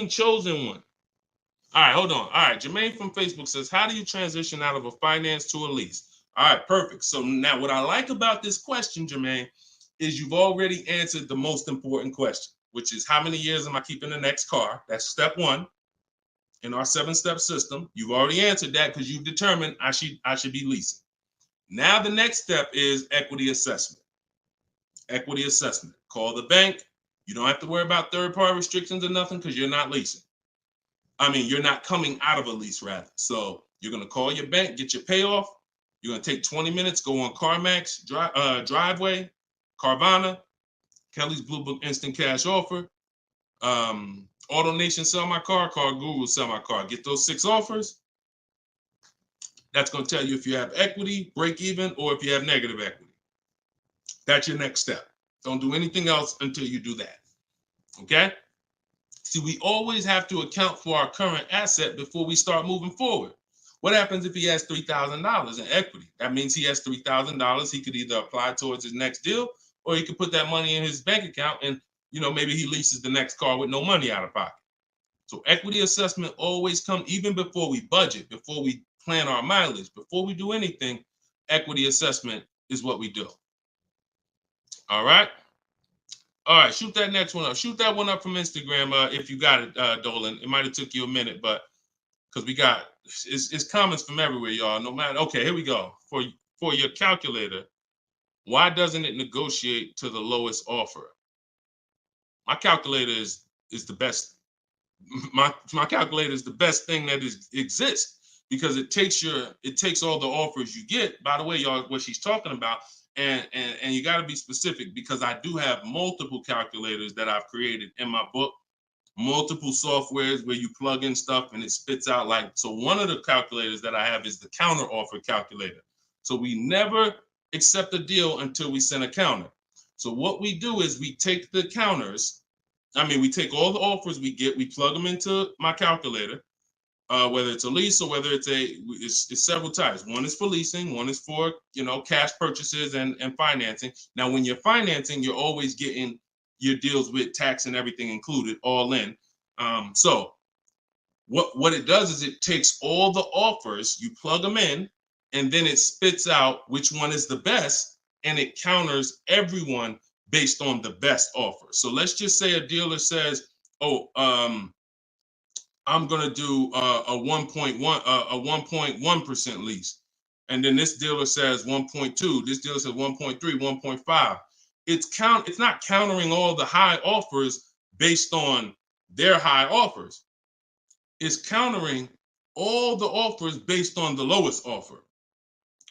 chosen one. All right, hold on. All right, Jermaine from Facebook says, how do you transition out of a finance to a lease? All right, perfect. So now what I like about this question, Jermaine, is you've already answered the most important question, which is how many years am I keeping the next car? That's step one in our 7-step system. You've already answered that because you've determined I should be leasing. Now the next step is equity assessment. Equity assessment. Call the bank. You don't have to worry about third-party restrictions or nothing because you're not leasing. I mean, you're not coming out of a lease, rather. So you're going to call your bank, get your payoff. You're going to take 20 minutes, go on CarMax, Driveway, Carvana, Kelly's Blue Book Instant Cash Offer, AutoNation Sell My Car, Car Guru Sell My Car. Get those 6 offers. That's going to tell you if you have equity, break even, or if you have negative equity. That's your next step. Don't do anything else until you do that. Okay? See, we always have to account for our current asset before we start moving forward. What happens if he has $3,000 in equity? That means he has $3,000. He could either apply towards his next deal, or he could put that money in his bank account and, maybe he leases the next car with no money out of pocket. So equity assessment always comes even before we budget, before we plan our mileage, before we do anything. Equity assessment is what we do. All right. All right, shoot that next one up. Shoot that one up from Instagram if you got it, Dolan. It might have took you a minute, but because we got it's comments from everywhere, y'all. No matter. Okay, here we go. For your calculator, why doesn't it negotiate to the lowest offer? My calculator is the best. My calculator is the best thing that exists because it takes all the offers you get. By the way, y'all, what she's talking about. And you got to be specific because I do have multiple calculators that I've created in my book, multiple softwares where you plug in stuff and it spits out so one of the calculators that I have is the counter offer calculator. So we never accept a deal until we send a counter. So what we do is we take the counters. We take all the offers we get, we plug them into my calculator. Whether it's a lease or whether it's several types. One is for leasing, one is for cash purchases and financing. Now, when you're financing, you're always getting your deals with tax and everything included, all in. So what it does is it takes all the offers, you plug them in, and then it spits out which one is the best, and it counters everyone based on the best offer. So let's just say a dealer says, I'm gonna do a 1.1% lease, and then this dealer says 1.2. This dealer says 1.3, 1.5. It's not countering all the high offers based on their high offers. It's countering all the offers based on the lowest offer.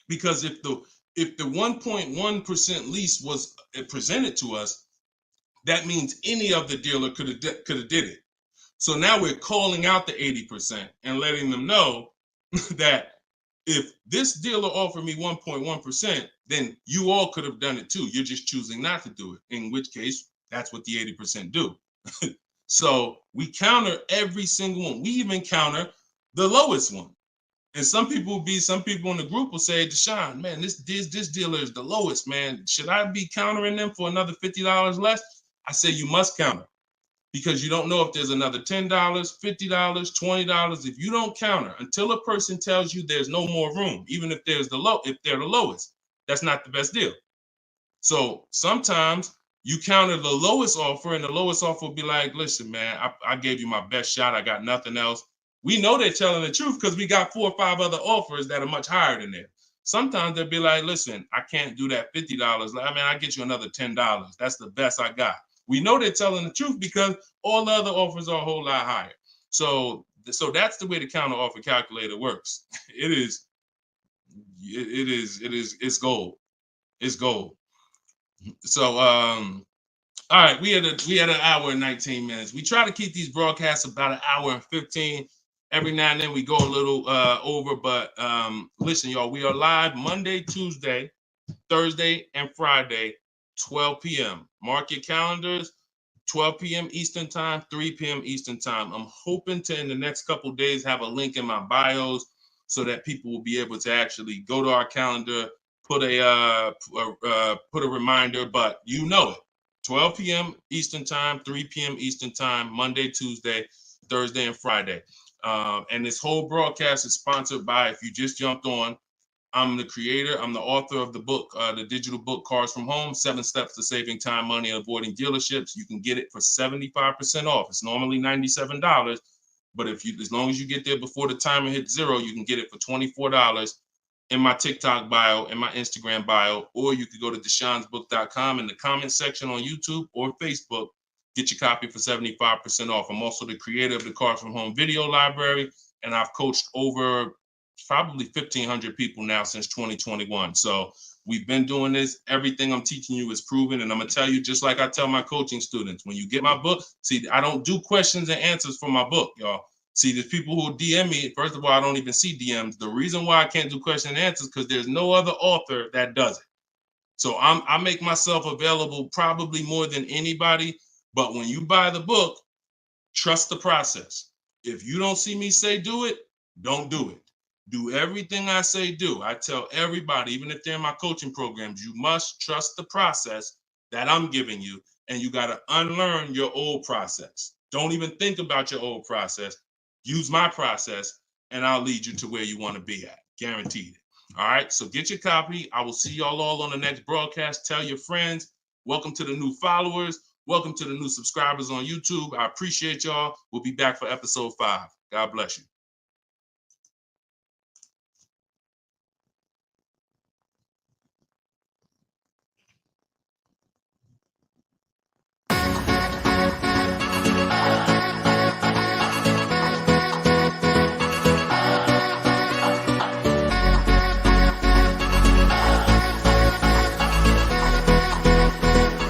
Because if the 1.1% lease was presented to us, that means any of the dealer could have did it. So now we're calling out the 80% and letting them know that if this dealer offered me 1.1%, then you all could have done it too. You're just choosing not to do it, in which case that's what the 80% do. So we counter every single one. We even counter the lowest one. And some people in the group will say, Deshone, man, this dealer is the lowest, man. Should I be countering them for another $50 less? I say you must counter. Because you don't know if there's another $10, $50, $20. If you don't counter until a person tells you there's no more room, even if they're the lowest, that's not the best deal. So sometimes you counter the lowest offer, and the lowest offer will be like, listen, man, I gave you my best shot. I got nothing else. We know they're telling the truth because we got 4 or 5 other offers that are much higher than that. Sometimes they'll be like, listen, I can't do that $50. I'll get you another $10. That's the best I got. We know they're telling the truth because all the other offers are a whole lot higher. So that's the way the counter offer calculator works. It's gold. It's gold. So all right, we had an hour and 19 minutes. We try to keep these broadcasts about an hour and 15. Every now and then we go a little over, but listen, y'all, we are live Monday, Tuesday, Thursday, and Friday, 12 p.m. Mark your calendars, 12 p.m. Eastern time, 3 p.m. Eastern time. I'm hoping to, in the next couple of days, have a link in my bios so that people will be able to actually go to our calendar, put a reminder, but you know it. 12 p.m. Eastern time, 3 p.m. Eastern time, Monday, Tuesday, Thursday, and Friday. And this whole broadcast is sponsored by, if you just jumped on, I'm the creator, I'm the author of the book, the digital book, Cars from Home, 7 Steps to Saving Time, Money, and Avoiding Dealerships. You can get it for 75% off. It's normally $97, but as long as you get there before the timer hits 0, you can get it for $24 in my TikTok bio, in my Instagram bio, or you could go to deshonesbook.com in the comment section on YouTube or Facebook. Get your copy for 75% off. I'm also the creator of the Cars from Home video library, and I've coached over probably 1,500 people now since 2021. So we've been doing this. Everything I'm teaching you is proven. And I'm going to tell you, just like I tell my coaching students, when you get my book, see, I don't do questions and answers for my book, y'all. See, there's people who DM me. First of all, I don't even see DMs. The reason why I can't do question and answers because there's no other author that does it. So I make myself available probably more than anybody. But when you buy the book, trust the process. If you don't see me say do it, don't do it. Do everything I say do. I tell everybody, even if they're in my coaching programs, you must trust the process that I'm giving you, and you got to unlearn your old process. Don't even think about your old process. Use my process, and I'll lead you to where you want to be at. Guaranteed. All right, so get your copy. I will see y'all all on the next broadcast. Tell your friends. Welcome to the new followers. Welcome to the new subscribers on YouTube. I appreciate y'all. We'll be back for episode 5. God bless you.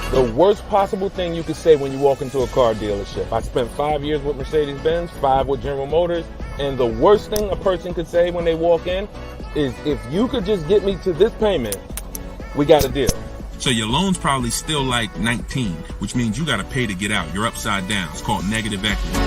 The worst possible thing you could say when you walk into a car dealership. I spent 5 years with Mercedes-Benz, 5 with General Motors, and the worst thing a person could say when they walk in is, if you could just get me to this payment, we got a deal. So your loan's probably still like 19, which means you got to pay to get out. You're upside down. It's called negative equity.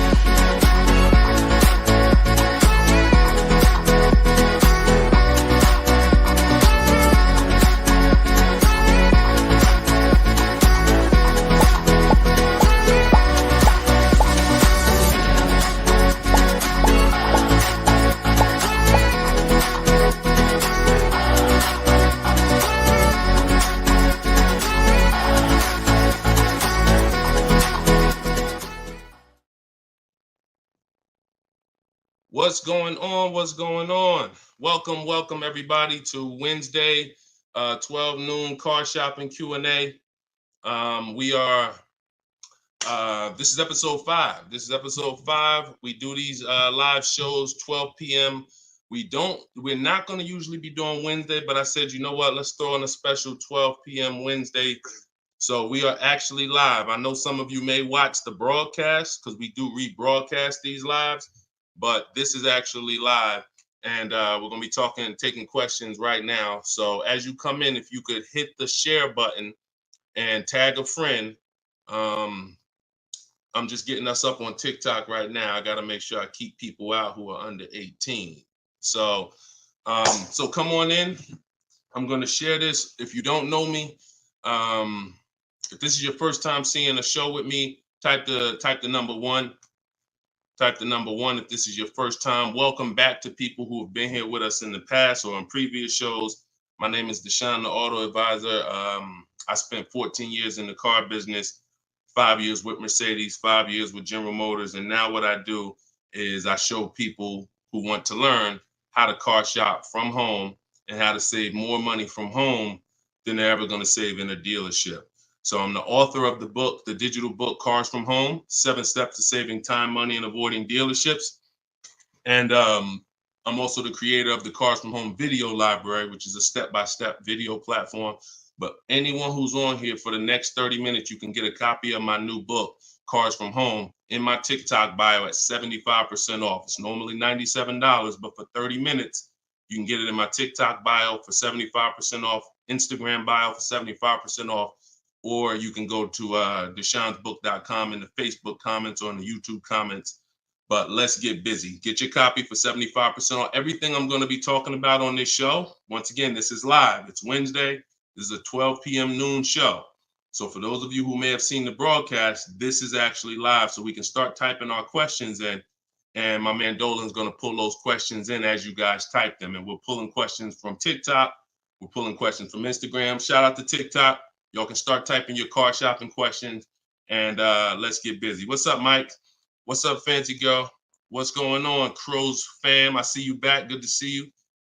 What's going on? What's going on? Welcome everybody to Wednesday, 12 noon car shopping Q&A. This is episode 5. We do these live shows 12 p.m. We're not going to usually be doing Wednesday, but I said, you know what? Let's throw in a special 12 p.m. Wednesday. So we are actually live. I know some of you may watch the broadcast because we do rebroadcast these lives, but this is actually live, and we're going to be taking questions right now. So as you come in, if you could hit the share button and tag a friend. I'm just getting us up on TikTok right now. I got to make sure I keep people out who are under 18. So come on in. I'm going to share this. If you don't know me, if this is your first time seeing a show with me, type the number 1. Type the number 1 if this is your first time. Welcome back to people who have been here with us in the past or on previous shows. My name is Deshone the Auto Advisor. I spent 14 years in the car business, 5 years with Mercedes, 5 years with General Motors. And now what I do is I show people who want to learn how to car shop from home and how to save more money from home than they're ever going to save in a dealership. So I'm the author of the book, the digital book, Cars from Home, 7 Steps to Saving Time, Money, and Avoiding Dealerships. And I'm also the creator of the Cars from Home video library, which is a step-by-step video platform. But anyone who's on here for the next 30 minutes, you can get a copy of my new book, Cars from Home, in my TikTok bio at 75% off. It's normally $97, but for 30 minutes, you can get it in my TikTok bio for 75% off, Instagram bio for 75% off. Or you can go to deshonesbook.com in the Facebook comments or in the YouTube comments. But let's get busy. Get your copy for 75% off. Everything I'm going to be talking about on this show, once again, this is live. It's Wednesday. This is a 12 p.m. noon show. So for those of you who may have seen the broadcast, this is actually live, so we can start typing our questions in. And my man Dolan's going to pull those questions in as you guys type them. And we're pulling questions from TikTok. We're pulling questions from Instagram. Shout out to TikTok. Y'all can start typing your car shopping questions, and let's get busy. What's up, Mike? What's up, Fancy Girl? What's going on, Crows fam? I see you back. Good to see you.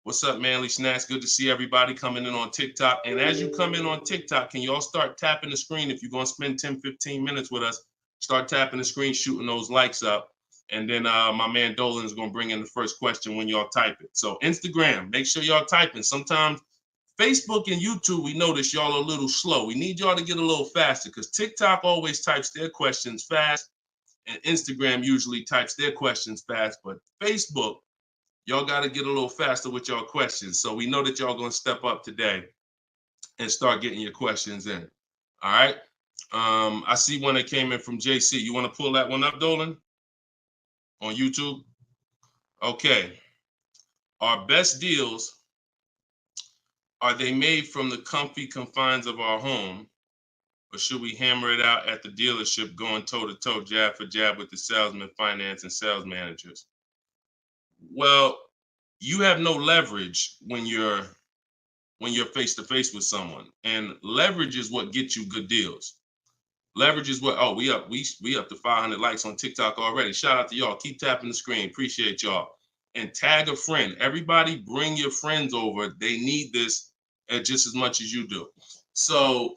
What's up, Manly Snacks? Good to see everybody coming in on TikTok. And as you come in on TikTok, can y'all start tapping the screen? If you're going to spend 10, 15 minutes with us, start tapping the screen, shooting those likes up. And then my man Dolan is going to bring in the first question when y'all type it. So Instagram, make sure y'all typing. Sometimes Facebook and YouTube, we notice y'all are a little slow. We need y'all to get a little faster because TikTok always types their questions fast, and Instagram usually types their questions fast. But Facebook, y'all got to get a little faster with y'all questions. So we know that y'all going to step up today and start getting your questions in. All right. I see one that came in from JC. You want to pull that one up, Dolan? On YouTube? Okay. Our best deals, are they made from the comfy confines of our home, or should we hammer it out at the dealership going toe-to-toe, jab for jab with the salesman, finance, and sales managers? Well, you have no leverage when you're face-to-face with someone. And leverage is what gets you good deals. Leverage is what, oh, we up to 500 likes on TikTok already. Shout out to y'all. Keep tapping the screen. Appreciate y'all. And tag a friend. Everybody bring your friends over. They need this just as much as you do. So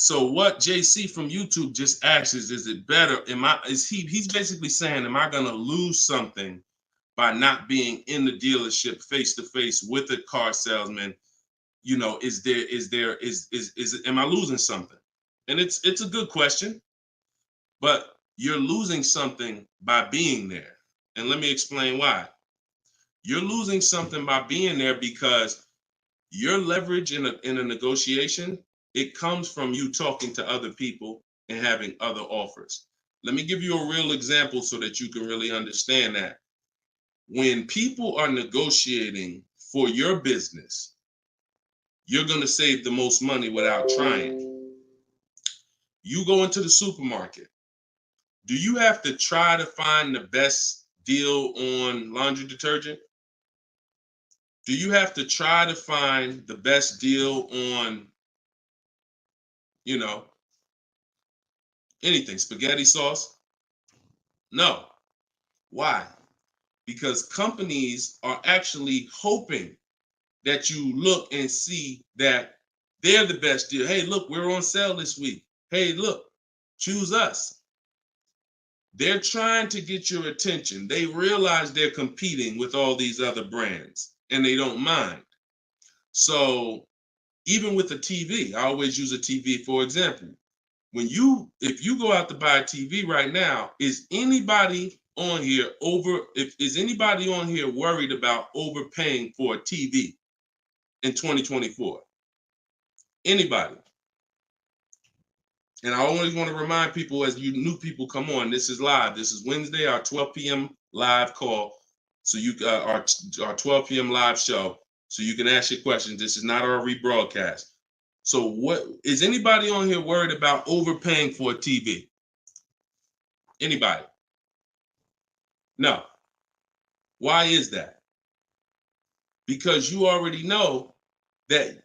what JC from YouTube just asks is it better? He's basically saying, am I gonna lose something by not being in the dealership face-to-face with a car salesman? You know, am I losing something? And it's a good question, but you're losing something by being there. And let me explain why. You're losing something by being there because your leverage in a negotiation, it comes from you talking to other people and having other offers. Let me give you a real example so that you can really understand that. When people are negotiating for your business, you're going to save the most money without trying. You go into the supermarket. Do you have to try to find the best deal on laundry detergent? Do you have to try to find the best deal on, anything, spaghetti sauce? No. Why? Because companies are actually hoping that you look and see that they're the best deal. Hey, look, we're on sale this week. Hey, look, choose us. They're trying to get your attention. They realize they're competing with all these other brands and they don't mind. So even with a TV, I always use a TV for example. If you go out to buy a TV right now, is anybody on here worried about overpaying for a TV in 2024? Anybody? And I always want to remind people, as you new people come on, this is live. This is Wednesday, our 12 p.m. live call. So our 12 p.m. live show. So you can ask your questions. This is not our rebroadcast. So what is anybody on here worried about overpaying for a TV? Anybody? No. Why is that? Because you already know that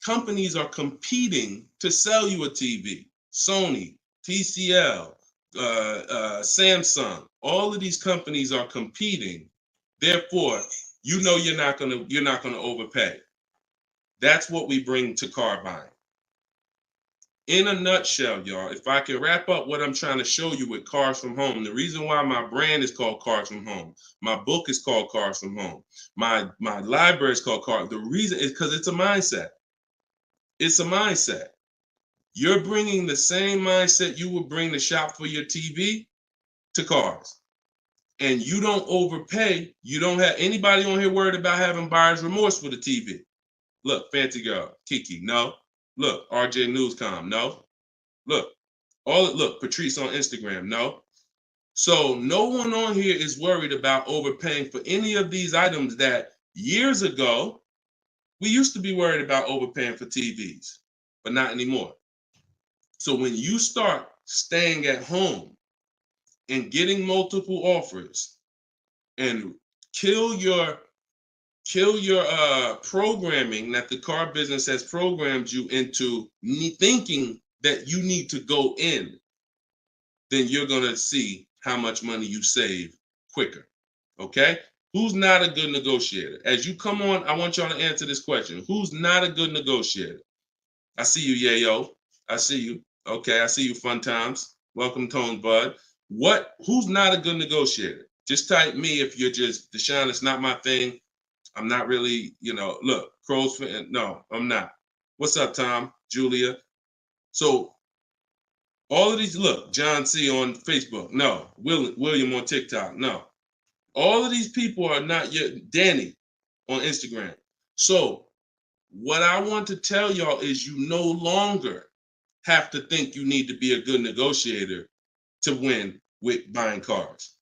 companies are competing to sell you a TV. Sony, TCL, Samsung, all of these companies are competing. Therefore, you're not gonna overpay. That's what we bring to car buying. In a nutshell, y'all, if I can wrap up what I'm trying to show you with Cars from Home, the reason why my brand is called Cars from Home, my book is called Cars from Home, my library is called Cars. The reason is because it's a mindset. It's a mindset. You're bringing the same mindset you would bring to shop for your TV to cars. And you don't overpay. You don't have anybody on here worried about having buyer's remorse for the TV. Look, Fancy Girl, Kiki, no. Look, RJ Newscom, no. Look, Patrice on Instagram, no. So no one on here is worried about overpaying for any of these items that years ago, we used to be worried about overpaying for TVs, but not anymore. So when you start staying at home and getting multiple offers and kill your programming that the car business has programmed you into thinking that you need to go in, then you're going to see how much money you save quicker. Okay? Who's not a good negotiator? As you come on, I want y'all to answer this question. Who's not a good negotiator? I see you, Yayo. I see you. Okay, I see you, Fun Times. Welcome, Tone Bud. Who's not a good negotiator? Just type me if you're just, Deshone, it's not my thing. I'm not really, look, Crow's fan. No, I'm not. What's up, Tom? Julia? So all of these, look, John C on Facebook. No. William on TikTok. No. All of these people are not yet. Danny on Instagram. So what I want to tell y'all is you no longer have to think you need to be a good negotiator to win with buying cars.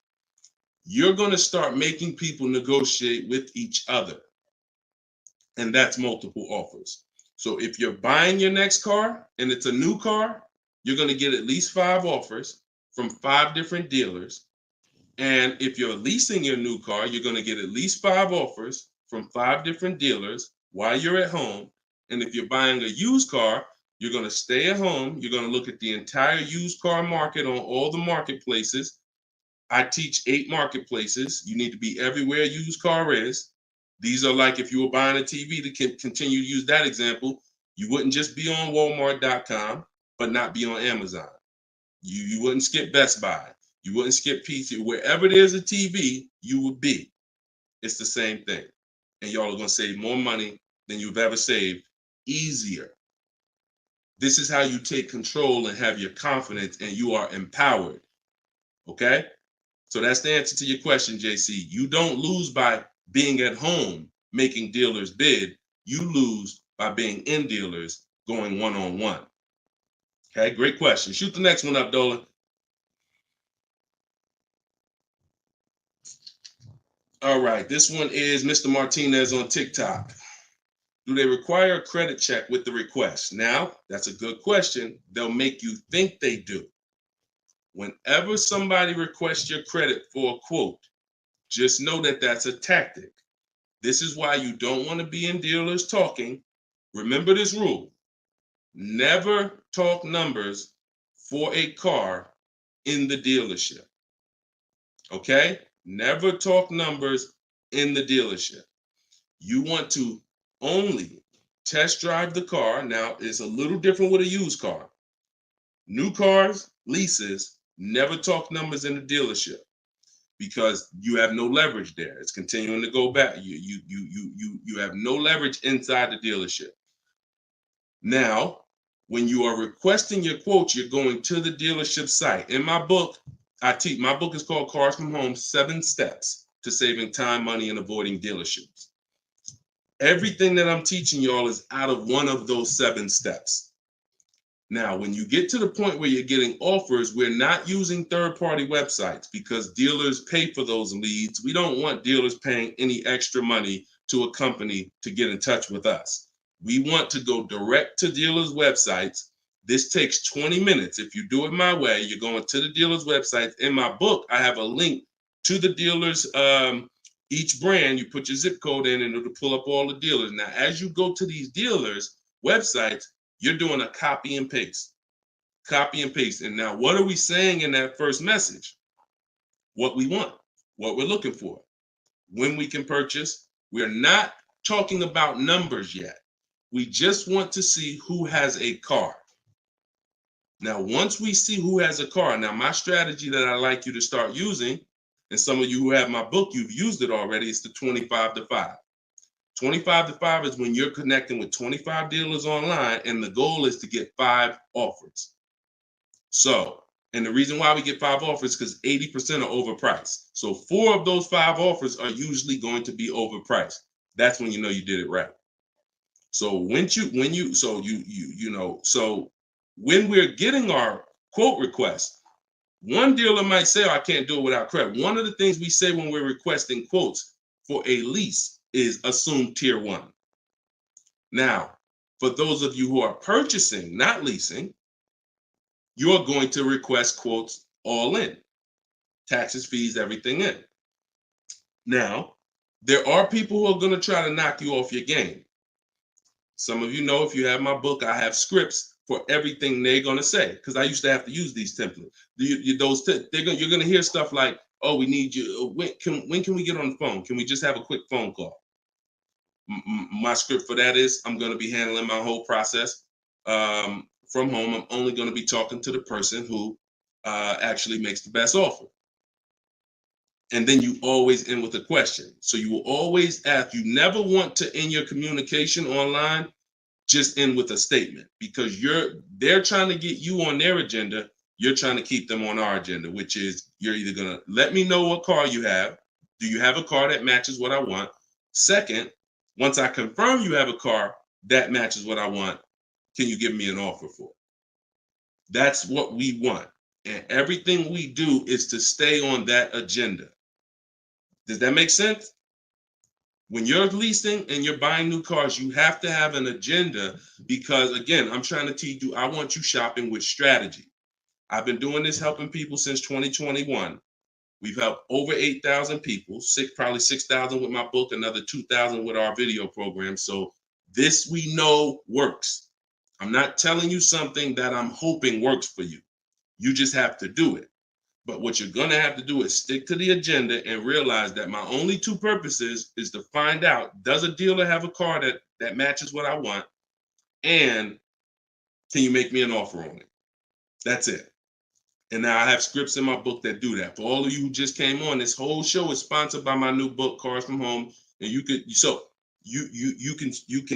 You're going to start making people negotiate with each other. And that's multiple offers. So if you're buying your next car and it's a new car, you're going to get at least 5 offers from 5 different dealers. And if you're leasing your new car, you're going to get at least 5 offers from 5 different dealers while you're at home. And if you're buying a used car, you're going to stay at home. You're going to look at the entire used car market on all the marketplaces. I teach 8 marketplaces. You need to be everywhere a used car is. These are like if you were buying a TV, to continue to use that example, you wouldn't just be on Walmart.com, but not be on Amazon. You wouldn't skip Best Buy. You wouldn't skip PC. Wherever there's a TV, you would be. It's the same thing. And y'all are going to save more money than you've ever saved, easier. This is how you take control and have your confidence, and you are empowered. Okay? So that's the answer to your question, JC. You don't lose by being at home making dealers bid. You lose by being in dealers going one-on-one. Okay, great question. Shoot the next one up, Dolan. All right, this one is Mr. Martinez on TikTok. Do they require a credit check with the request? Now, that's a good question. They'll make you think they do. Whenever somebody requests your credit for a quote, just know that that's a tactic. This is why you don't want to be in dealers talking. Remember this rule. Never talk numbers for a car in the dealership. Okay? Never talk numbers in the dealership. You want to only test drive the car. Now, it's a little different with a used car. New cars, leases, never talk numbers in the dealership because you have no leverage there. It's continuing to go back. You have no leverage inside the dealership. Now, when you are requesting your quote, you're going to the dealership site. In my book, my book is called Cars from Home, 7 Steps to Saving Time, Money, and Avoiding Dealerships. Everything that I'm teaching y'all is out of one of those 7 steps. Now, when you get to the point where you're getting offers, we're not using third-party websites because dealers pay for those leads. We don't want dealers paying any extra money to a company to get in touch with us. We want to go direct to dealers' websites. This takes 20 minutes. If you do it my way, you're going to the dealer's website. In my book, I have a link to the dealers, each brand. You put your zip code in and it'll pull up all the dealers. Now, as you go to these dealers' websites, you're doing a copy and paste. Copy and paste. And now, what are we saying in that first message? What we want, what we're looking for, when we can purchase. We're not talking about numbers yet. We just want to see who has a car. Now, once we see who has a car, now my strategy that I like you to start using, and some of you who have my book, you've used it already, is the 25 to 5. 25 to 5 is when you're connecting with 25 dealers online, and the goal is to get 5 offers. So, and the reason why we get 5 offers is because 80% are overpriced. So 4 of those 5 offers are usually going to be overpriced. That's when you know you did it right. So when we're getting our quote request, one dealer might say, oh, I can't do it without credit. One of the things we say when we're requesting quotes for a lease is assume tier 1. Now, for those of you who are purchasing, not leasing, you're going to request quotes all in, taxes, fees, everything in. Now, there are people who are going to try to knock you off your game. Some of you know, if you have my book, I have scripts for everything they're going to say, because I used to have to use these templates. You're going to hear stuff like, oh, we need you. When can we get on the phone? Can we just have a quick phone call? My script for that is, I'm going to be handling my whole process from home. I'm only going to be talking to the person who actually makes the best offer. And then you always end with a question. So you will always ask. You never want to end your communication online just end with a statement, because they're trying to get you on their agenda. You're trying to keep them on our agenda, which is, you're either going to let me know what car you have. Do you have a car that matches what I want? Second, once I confirm you have a car that matches what I want, can you give me an offer for it? That's what we want. And everything we do is to stay on that agenda. Does that make sense? When you're leasing and you're buying new cars, you have to have an agenda, because, again, I'm trying to teach you, I want you shopping with strategy. I've been doing this, helping people since 2021. We've helped over 8,000 people, probably 6,000 with my book, another 2,000 with our video program. So this, we know, works. I'm not telling you something that I'm hoping works for you. You just have to do it. But what you're going to have to do is stick to the agenda and realize that my only two purposes is to find out, does a dealer have a car that matches what I want? And can you make me an offer on it? That's it. And now I have scripts in my book that do that. For all of you who just came on, this whole show is sponsored by my new book, Cars from Home. And you can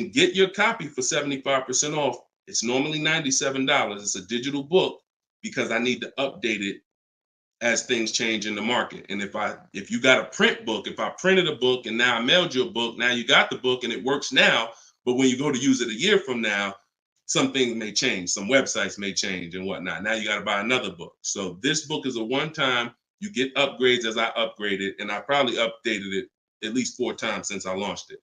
get your copy for 75% off. It's normally $97. It's a digital book, because I need to update it as things change in the market. And if you got a print book, if I printed a book and now I mailed you a book, now you got the book and it works now, but when you go to use it a year from now, some things may change, some websites may change and whatnot. Now you got to buy another book. So this book is a one-time, you get upgrades as I upgrade it, and I probably updated it at least 4 times since I launched it.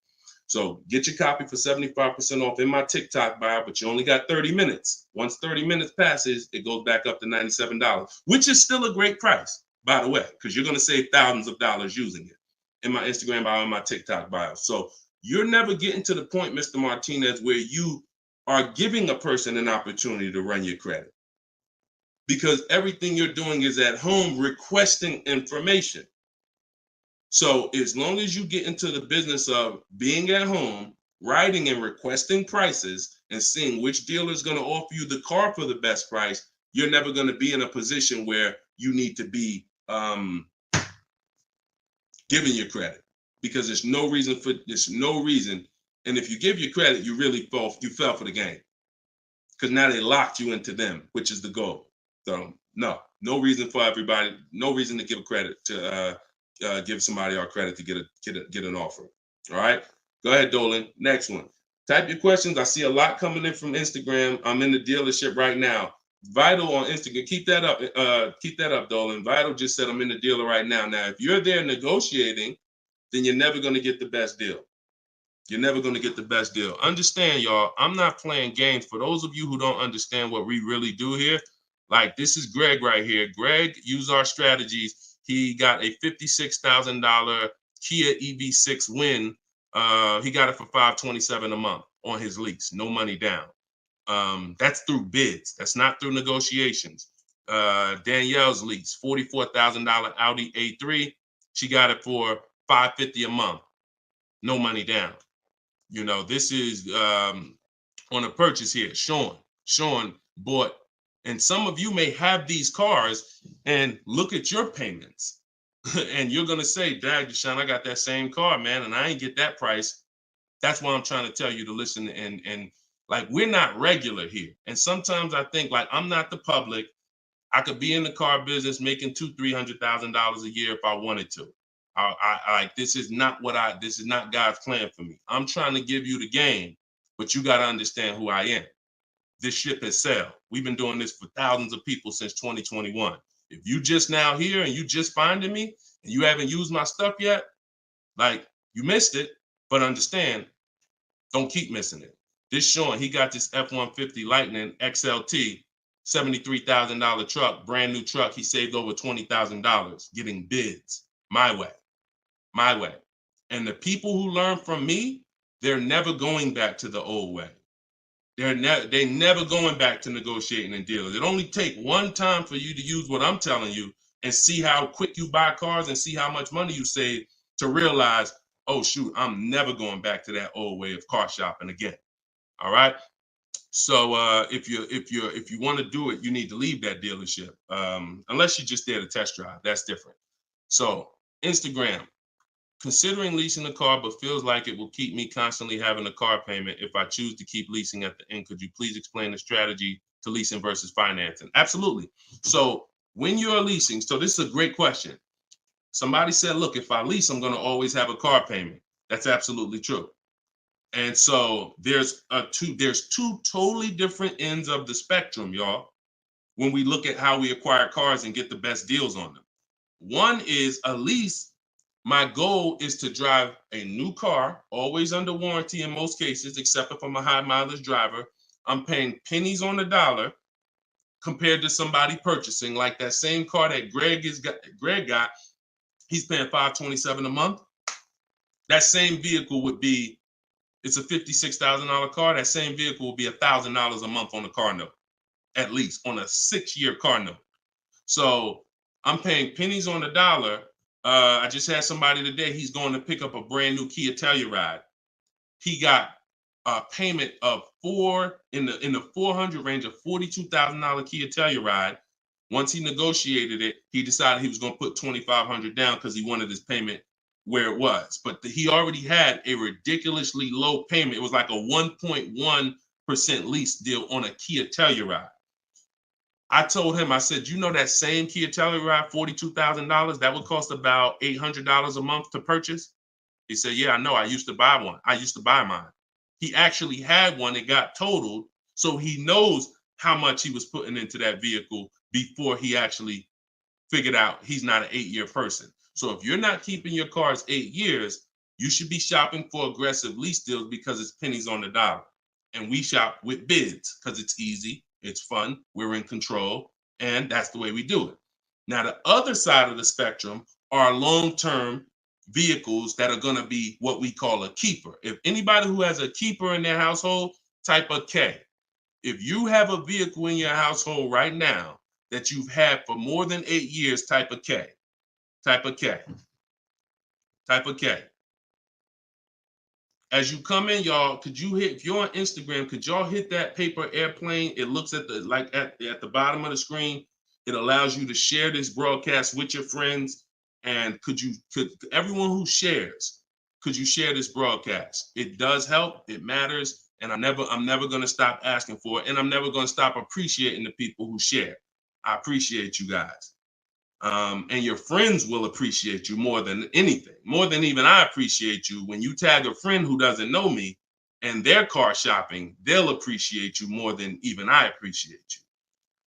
So get your copy for 75% off in my TikTok bio, but you only got 30 minutes. Once 30 minutes passes, it goes back up to $97, which is still a great price, by the way, because you're going to save thousands of dollars using it in my Instagram bio and my TikTok bio. So you're never getting to the point, Mr. Martinez, where you are giving a person an opportunity to run your credit, because everything you're doing is at home requesting information. So as long as you get into the business of being at home, writing and requesting prices and seeing which dealer is going to offer you the car for the best price, you're never going to be in a position where you need to be giving your credit, because there's no reason. And if you give your credit, you really fell for the game, because now they locked you into them, which is the goal. So no reason for everybody, no reason to give credit to give somebody our credit to get an offer. All right, go ahead, Dolan. Next one. Type your questions. I see a lot coming in from Instagram. I'm in the dealership right now. Vital on Instagram. Keep that up. Keep that up, Dolan. Vital just said I'm in the dealer right now. Now, if you're there negotiating, then you're never going to get the best deal. You're never going to get the best deal. Understand, y'all, I'm not playing games. For those of you who don't understand what we really do here, like, this is Greg right here. Greg used our strategies. He got a $56,000 Kia EV6 win. He got it for $527 a month on his lease, no money down. That's through bids. That's not through negotiations. Danielle's lease, $44,000 Audi A3. She got it for $550 a month, no money down. You know, this is on a purchase here. Sean bought, and some of you may have these cars and look at your payments. And you're going to say, Dad, Deshone, I got that same car, man, and I ain't get that price. That's why I'm trying to tell you to listen. And like, we're not regular here. And sometimes I think, like, I'm not the public. I could be in the car business making $200,000-$300,000 a year if I wanted to. This is not God's plan for me. I'm trying to give you the game, but you got to understand who I am. This ship has sailed. We've been doing this for thousands of people since 2021. If you just now here and you just finding me and you haven't used my stuff yet, like, you missed it, but understand, don't keep missing it. This Sean, he got this F-150 Lightning XLT $73,000 truck, brand new truck. He saved over $20,000 getting bids my way. And the people who learn from me, they're never going back to the old way. They're never going back to negotiating and dealing. It only take one time for you to use what I'm telling you and see how quick you buy cars and see how much money you save to realize, oh shoot, I'm never going back to that old way of car shopping again. All right. So if you want to do it, you need to leave that dealership. Unless you're just there to test drive, that's different. So Instagram. Considering leasing a car, but feels like it will keep me constantly having a car payment if I choose to keep leasing at the end. Could you please explain the strategy to leasing versus financing? Absolutely. So when you're leasing, so this is a great question. Somebody said, look, if I lease, I'm going to always have a car payment. That's absolutely true. And so there's two totally different ends of the spectrum, y'all, when we look at how we acquire cars and get the best deals on them. One is a lease. My goal is to drive a new car, always under warranty in most cases, except if I'm a high mileage driver. I'm paying pennies on the dollar compared to somebody purchasing like that same car that Greg got. He's paying $527 a month. That same vehicle would be, it's a $56,000 car. That same vehicle will be $1,000 a month on the car note, at least on a 6-year car note. So I'm paying pennies on the dollar. I just had somebody today, he's going to pick up a brand new Kia Telluride. He got a payment of in the 400 range of $42,000 Kia Telluride. Once he negotiated it, he decided he was going to put $2,500 down because he wanted his payment where it was. But he already had a ridiculously low payment. It was like a 1.1% lease deal on a Kia Telluride. I told him, I said, you know that same Kia Telluride, $42,000, that would cost about $800 a month to purchase? He said, yeah, I know. I used to buy one. I used to buy mine. He actually had one. It got totaled. So he knows how much he was putting into that vehicle before he actually figured out he's not an 8-year person. So if you're not keeping your cars 8 years, you should be shopping for aggressive lease deals because it's pennies on the dollar. And we shop with bids because it's easy. It's fun. We're in control. And that's the way we do it. Now, the other side of the spectrum are long-term vehicles that are going to be what we call a keeper. If anybody who has a keeper in their household, type a K. If you have a vehicle in your household right now that you've had for more than 8 years, type a K. Type a K. Type a K. As you come in, y'all, if you're on Instagram, could y'all hit that paper airplane? It looks at the bottom of the screen. It allows you to share this broadcast with your friends. And could everyone who shares, could you share this broadcast? It does help. It matters. And I'm never going to stop asking for it. And I'm never going to stop appreciating the people who share. I appreciate you guys. And your friends will appreciate you more than anything, more than even I appreciate you. When you tag a friend who doesn't know me and they're car shopping, they'll appreciate you more than even I appreciate you.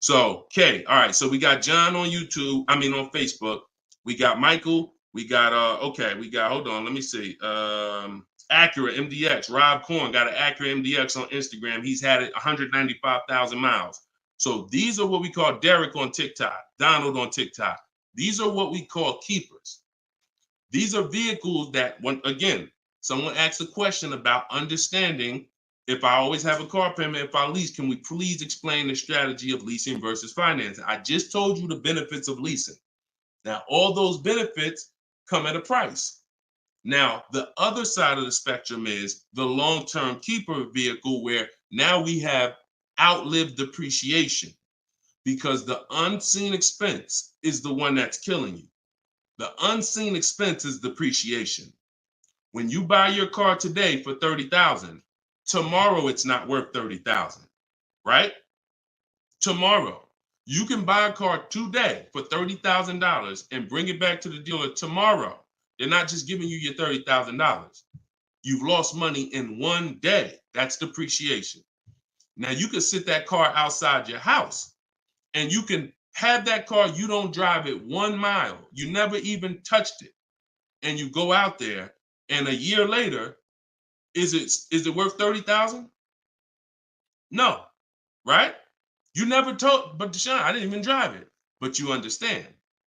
So, okay, all right. So we got John on on Facebook. We got Michael. We got hold on, let me see. Acura MDX. Rob Korn got an Acura MDX on Instagram. He's had it 195,000 miles. So these are what we call Derek on TikTok, Donald on TikTok. These are what we call keepers. These are vehicles that, again, someone asked a question about understanding if I always have a car payment, if I lease, can we please explain the strategy of leasing versus financing? I just told you the benefits of leasing. Now, all those benefits come at a price. Now, the other side of the spectrum is the long-term keeper vehicle where now we have outlived depreciation because the unseen expense is the one that's killing you. The unseen expense is depreciation. When you buy your car today for $30,000, tomorrow it's not worth $30,000, right? Tomorrow, you can buy a car today for $30,000 and bring it back to the dealer tomorrow. They're not just giving you your $30,000. You've lost money in one day. That's depreciation. Now you can sit that car outside your house and you can have that car. You don't drive it 1 mile. You never even touched it. And you go out there and a year later, is it worth $30,000? No, right? You never told, but Deshone, I didn't even drive it. But you understand,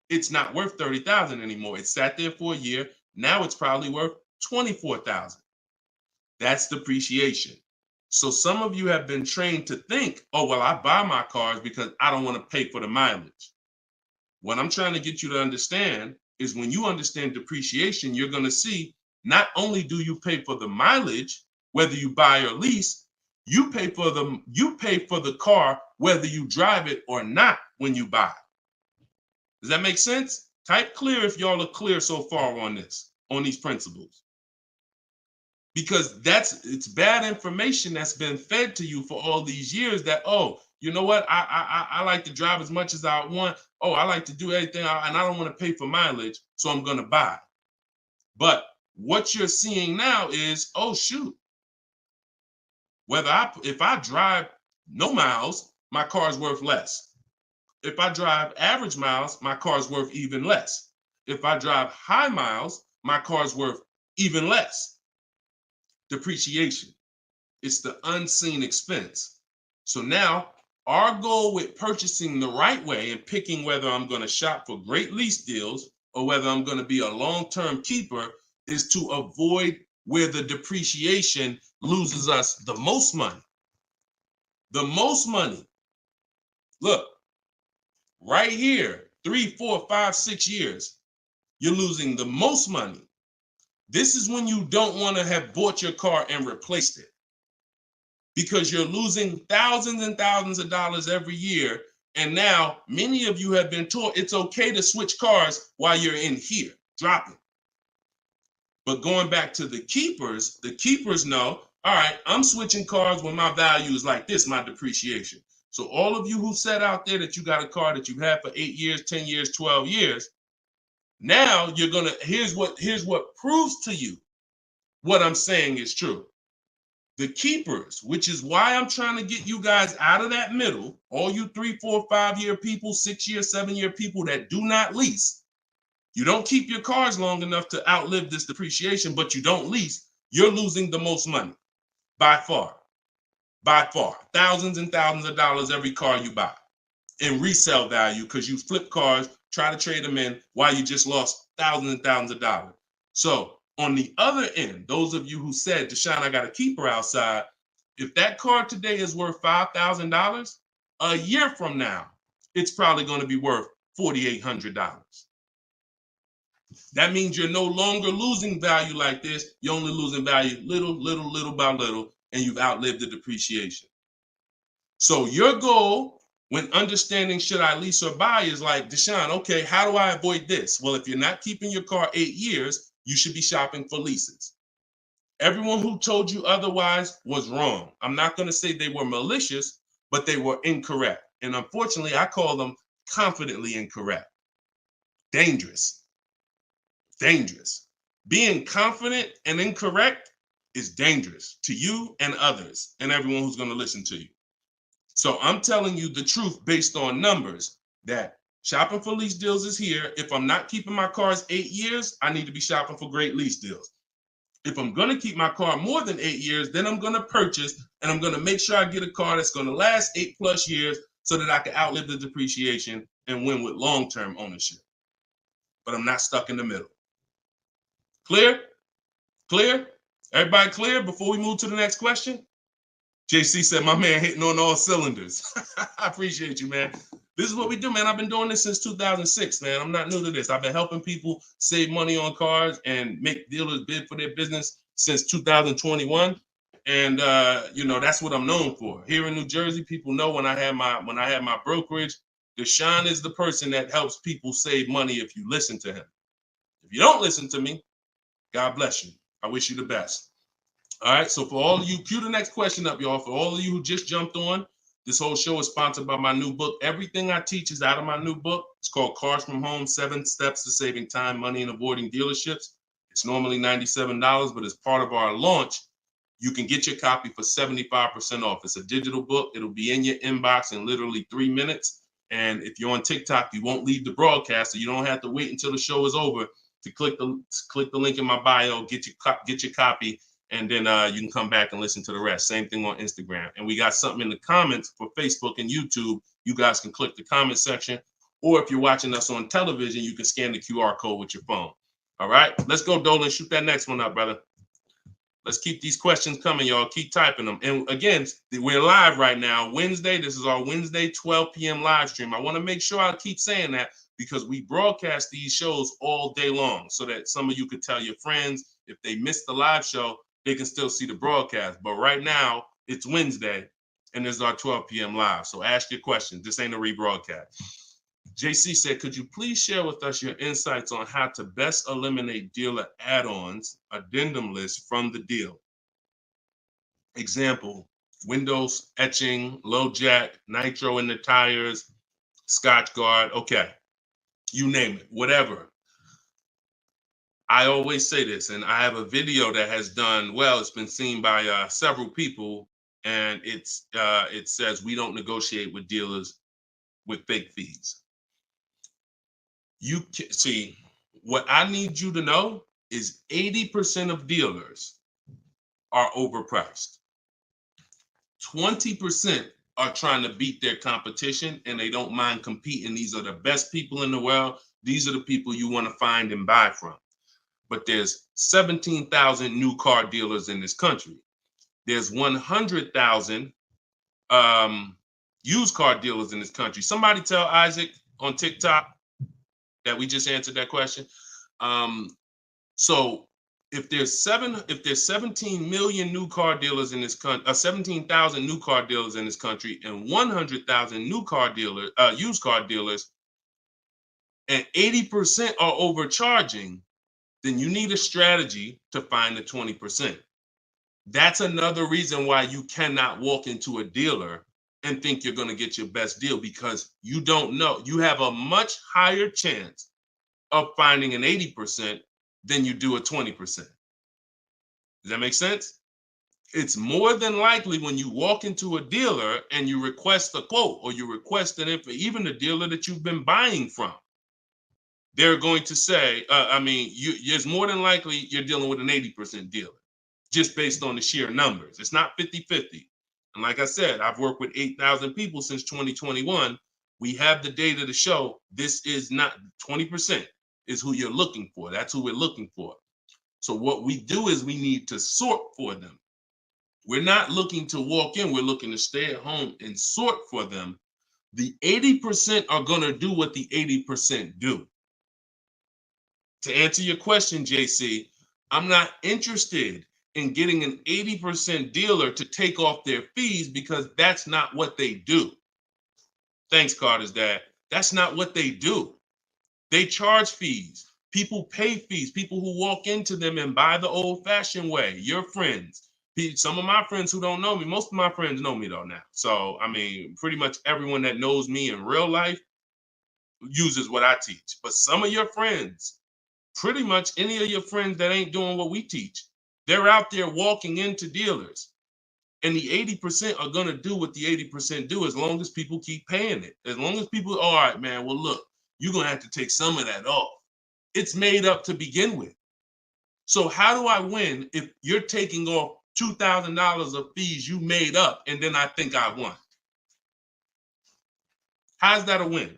it's not worth $30,000 anymore. It sat there for a year. Now it's probably worth $24,000. That's depreciation. So some of you have been trained to think, oh, well, I buy my cars because I don't want to pay for the mileage. What I'm trying to get you to understand is when you understand depreciation, you're going to see not only do you pay for the mileage, whether you buy or lease, you pay for the car whether you drive it or not when you buy. Does that make sense? Type clear if y'all are clear so far on this, on these principles. Because it's bad information that's been fed to you for all these years that, oh, you know what? I like to drive as much as I want. Oh, I like to do everything and I don't want to pay for mileage, so I'm going to buy. But what you're seeing now is, oh, shoot. If I drive no miles, my car's worth less. If I drive average miles, my car's worth even less. If I drive high miles, my car's worth even less. Depreciation. It's the unseen expense. So now our goal with purchasing the right way and picking whether I'm going to shop for great lease deals or whether I'm going to be a long-term keeper is to avoid where the depreciation loses us the most money. The most money. Look, right here, 3, 4, 5, 6 years, you're losing the most money. This is when you don't want to have bought your car and replaced it, because you're losing thousands and thousands of dollars every year. And now many of you have been taught it's okay to switch cars while you're in here, dropping. But going back to the keepers know, all right, I'm switching cars when my value is like this, my depreciation. So all of you who said out there that you got a car that you've had for 8 years, 10 years, 12 years, now you're gonna, here's what proves to you what I'm saying is true. The keepers, which is why I'm trying to get you guys out of that middle, all you 3, 4, 5 year people, 6 year, 7 year people that do not lease. You don't keep your cars long enough to outlive this depreciation, but you don't lease. You're losing the most money by far, thousands and thousands of dollars every car you buy in resale value, because you flip cars, try to trade them in while you just lost thousands and thousands of dollars. So on the other end, those of you who said, Deshone, I got a keeper outside, if that car today is worth $5,000, a year from now, it's probably going to be worth $4,800. That means you're no longer losing value like this. You're only losing value little by little, and you've outlived the depreciation. So your goal when understanding should I lease or buy is like, Deshone, okay, how do I avoid this? Well, if you're not keeping your car 8 years, you should be shopping for leases. Everyone who told you otherwise was wrong. I'm not going to say they were malicious, but they were incorrect. And unfortunately, I call them confidently incorrect. Dangerous. Being confident and incorrect is dangerous to you and others and everyone who's going to listen to you. So I'm telling you the truth based on numbers, that shopping for lease deals is here. If I'm not keeping my cars 8 years, I need to be shopping for great lease deals. If I'm going to keep my car more than 8 years, then I'm going to purchase and I'm going to make sure I get a car that's going to last 8+ years so that I can outlive the depreciation and win with long-term ownership. But I'm not stuck in the middle. Clear? Clear? Everybody clear before we move to the next question? JC said, my man hitting on all cylinders. I appreciate you, man. This is what we do, man. I've been doing this since 2006, man. I'm not new to this. I've been helping people save money on cars and make dealers bid for their business since 2021. And that's what I'm known for. Here in New Jersey, people know when I had my brokerage, Deshone is the person that helps people save money if you listen to him. If you don't listen to me, God bless you. I wish you the best. All right, so for all of you, cue the next question up, y'all. For all of you who just jumped on, this whole show is sponsored by my new book. Everything I teach is out of my new book. It's called Cars from Home, 7 Steps to Saving Time, Money, and Avoiding Dealerships. It's normally $97, but as part of our launch, you can get your copy for 75% off. It's a digital book. It'll be in your inbox in literally 3 minutes. And if you're on TikTok, you won't leave the broadcast, so you don't have to wait until the show is over to click the link in my bio, get your copy, and then you can come back and listen to the rest. Same thing on Instagram. And we got something in the comments for Facebook and YouTube. You guys can click the comment section, or if you're watching us on television, you can scan the QR code with your phone. All right, let's go, Dolan. Shoot that next one up, brother. Let's keep these questions coming, y'all. Keep typing them. And again, we're live right now, Wednesday. This is our Wednesday 12 p.m. live stream. I want to make sure I keep saying that because we broadcast these shows all day long so that some of you could tell your friends if they missed the live show, they can still see the broadcast. But right now, it's Wednesday, and this is our 12 p.m. live. So ask your questions. This ain't a rebroadcast. JC said, could you please share with us your insights on how to best eliminate dealer add-ons, addendum lists from the deal? Example, windows etching, low jack, nitro in the tires, Scotch guard. Okay, you name it, whatever. I always say this, and I have a video that has done well. It's been seen by several people, and it says we don't negotiate with dealers with fake fees. You can see, what I need you to know is 80% of dealers are overpriced. 20% are trying to beat their competition, and they don't mind competing. These are the best people in the world. These are the people you want to find and buy from. But there's 17,000 new car dealers in this country. There's 100,000 used car dealers in this country. Somebody tell Isaac on TikTok that we just answered that question. So if there's 17 million new car dealers in this country, 17,000 new car dealers in this country, and 100,000 new car dealers, used car dealers, and 80% are overcharging, then you need a strategy to find the 20%. That's another reason why you cannot walk into a dealer and think you're going to get your best deal, because you don't know. You have a much higher chance of finding an 80% than you do a 20%. Does that make sense? It's more than likely when you walk into a dealer and you request a quote, or you request an info, even the dealer that you've been buying from, they're going to say, it's more than likely you're dealing with an 80% dealer, just based on the sheer numbers. It's not 50-50. And like I said, I've worked with 8,000 people since 2021. We have the data to show this is not 20% is who you're looking for. That's who we're looking for. So what we do is we need to sort for them. We're not looking to walk in. We're looking to stay at home and sort for them. The 80% are going to do what the 80% do. To answer your question, JC, I'm not interested in getting an 80% dealer to take off their fees, because that's not what they do. Thanks, Carter's dad. That's not what they do. They charge fees. People pay fees. People who walk into them and buy the old-fashioned way. Your friends. Some of my friends who don't know me, most of my friends know me though now. So, pretty much everyone that knows me in real life uses what I teach. But some of your friends, pretty much any of your friends that ain't doing what we teach, they're out there walking into dealers. And the 80% are going to do what the 80% do, as long as people keep paying it. As long as people, all right, man, well, look, you're going to have to take some of that off. It's made up to begin with. So how do I win if you're taking off $2,000 of fees you made up, and then I think I won? How's that a win?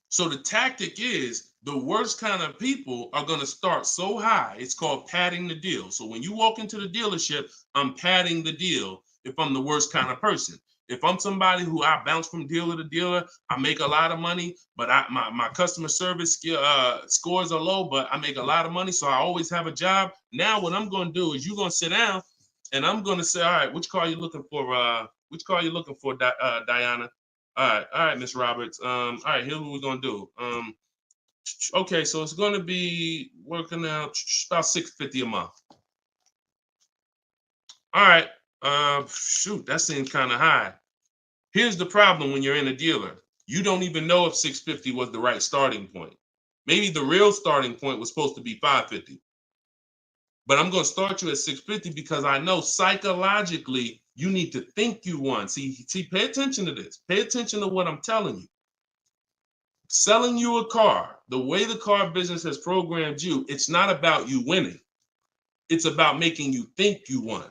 So the tactic is, the worst kind of people are going to start so high. It's called padding the deal. So when you walk into the dealership, I'm padding the deal if I'm the worst kind of person. If I'm somebody who I bounce from dealer to dealer, I make a lot of money, but my customer service scores are low, but I make a lot of money, so I always have a job. Now what I'm going to do is, you're going to sit down, and I'm going to say, all right, which car are you looking for? Which car are you looking for, Diana? All right, Miss Roberts. All right, here's what we're going to do. Okay, so it's going to be working out about $650 a month. All right. Shoot, that seems kind of high. Here's the problem when you're in a dealer. You don't even know if $650 was the right starting point. Maybe the real starting point was supposed to be $550. But I'm going to start you at $650 because I know psychologically you need to think you won. See, pay attention to this. Pay attention to what I'm telling you. Selling you a car, the way the car business has programmed you, it's not about you winning. It's about making you think you won.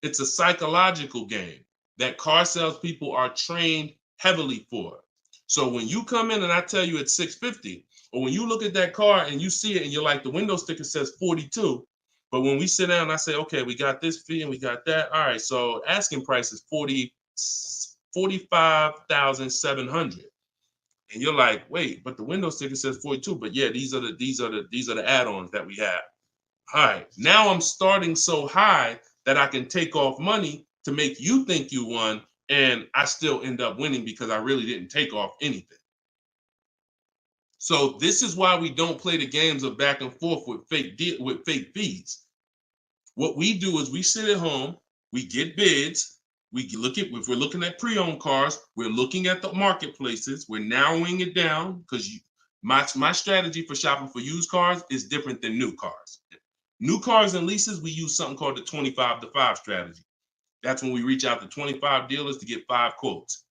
It's a psychological game that car salespeople are trained heavily for. So when you come in and I tell you it's 650, or when you look at that car and you see it and you're like, the window sticker says 42, but when we sit down and I say, okay, we got this fee and we got that. All right, so asking price is 45,700. And you're like, wait, but the window sticker says 42. But yeah, these are the add-ons that we have. All right, now I'm starting so high that I can take off money to make you think you won, and I still end up winning because I really didn't take off anything. So this is why we don't play the games of back and forth with fake fees. What we do is we sit at home, we get bids, we look at, if we're looking at pre-owned cars, we're looking at the marketplaces, we're narrowing it down, because my strategy for shopping for used cars is different than new cars. New cars and leases, we use something called the 25 to 5 strategy. That's when we reach out to 25 dealers to get 5 quotes.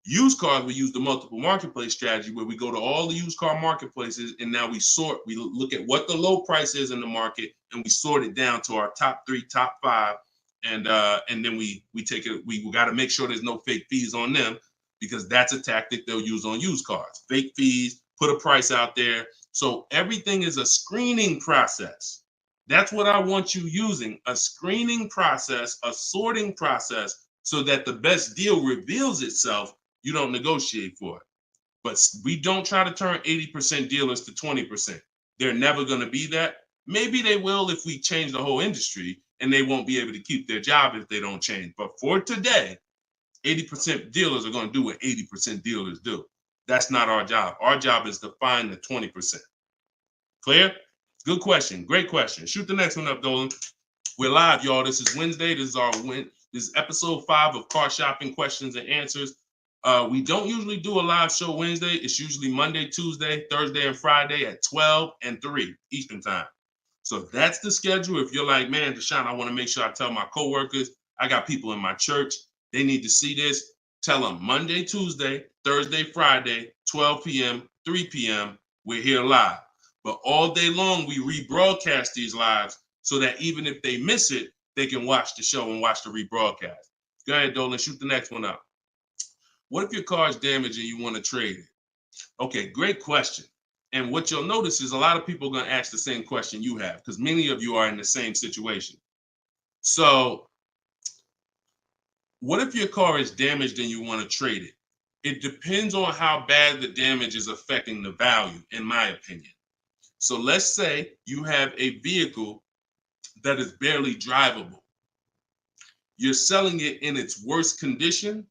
Used cars, we use the multiple marketplace strategy, where we go to all the used car marketplaces and now we look at what the low price is in the market and we sort it down to our top 3, top 5. And then we take it, we got to make sure there's no fake fees on them, because that's a tactic they'll use on used cars. Fake fees, put a price out there. So everything is a screening process. That's what I want you using, a screening process, a sorting process, so that the best deal reveals itself. You don't negotiate for it. But we don't try to turn 80% dealers to 20%. They're never going to be that. Maybe they will if we change the whole industry, and they won't be able to keep their job if they don't change. But for today, 80% dealers are going to do what 80% dealers do. That's not our job. Our job is to find the 20%. Clear? Good question. Great question. Shoot the next one up, Dolan. We're live, y'all. This is Wednesday. This is episode 5 of Car Shopping Questions and Answers. We don't usually do a live show Wednesday. It's usually Monday, Tuesday, Thursday, and Friday at 12 and 3 Eastern time. So that's the schedule. If you're like, man, Deshone, I want to make sure I tell my coworkers, I got people in my church, they need to see this. Tell them Monday, Tuesday, Thursday, Friday, 12 p.m., 3 p.m., we're here live. But all day long, we rebroadcast these lives so that even if they miss it, they can watch the show and watch the rebroadcast. Go ahead, Dolan, shoot the next one up. What if your car is damaged and you want to trade it? Okay, great question. And what you'll notice is a lot of people are going to ask the same question you have, because many of you are in the same situation. So what if your car is damaged and you want to trade it? It depends on how bad the damage is affecting the value, in my opinion. So let's say you have a vehicle that is barely drivable. You're selling it in its worst condition,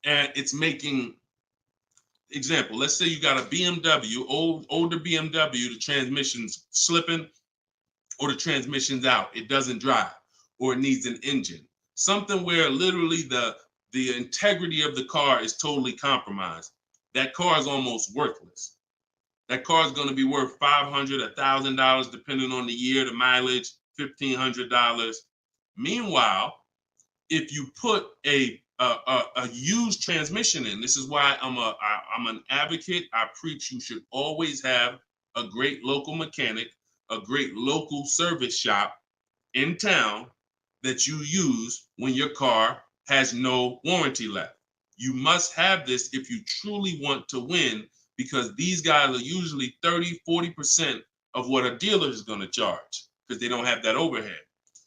and it's making, example, let's say you got a BMW, older BMW, the transmission's slipping, or the transmission's out, it doesn't drive, or it needs an engine. Something where literally the integrity of the car is totally compromised. That car is almost worthless. That car is going to be worth $500, $1,000, depending on the year, the mileage, $1,500. Meanwhile, if you put a used transmission in, this is why I'm an advocate. I preach you should always have a great local mechanic, a great local service shop in town that you use when your car has no warranty left. You must have this if you truly want to win, because these guys are usually 30, 40% of what a dealer is going to charge, because they don't have that overhead.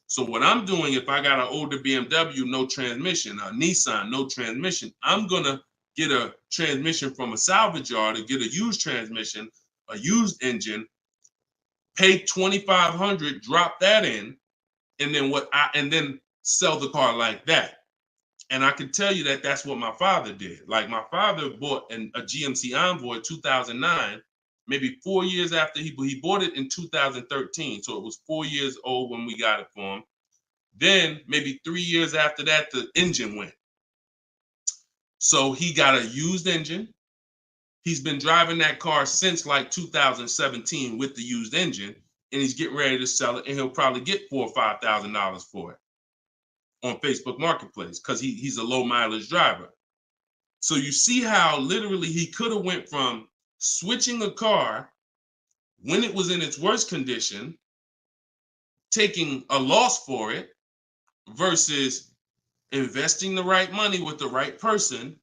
So what I'm doing, if I got an older BMW, no transmission, a Nissan, no transmission, I'm going to get a transmission from a salvage yard to get a used transmission, a used engine, pay $2,500, drop that in, and then sell the car like that. And I can tell you that that's what my father did. Like, my father bought a GMC Envoy 2009, maybe 4 years after he bought it in 2013. So it was 4 years old when we got it for him. Then maybe 3 years after that, the engine went. So he got a used engine. He's been driving that car since like 2017 with the used engine, and he's getting ready to sell it, and he'll probably get $4,000 or $5,000 for it on Facebook Marketplace, because he's a low mileage driver. So you see how literally he could have went from switching a car when it was in its worst condition taking a loss for it versus investing the right money with the right person,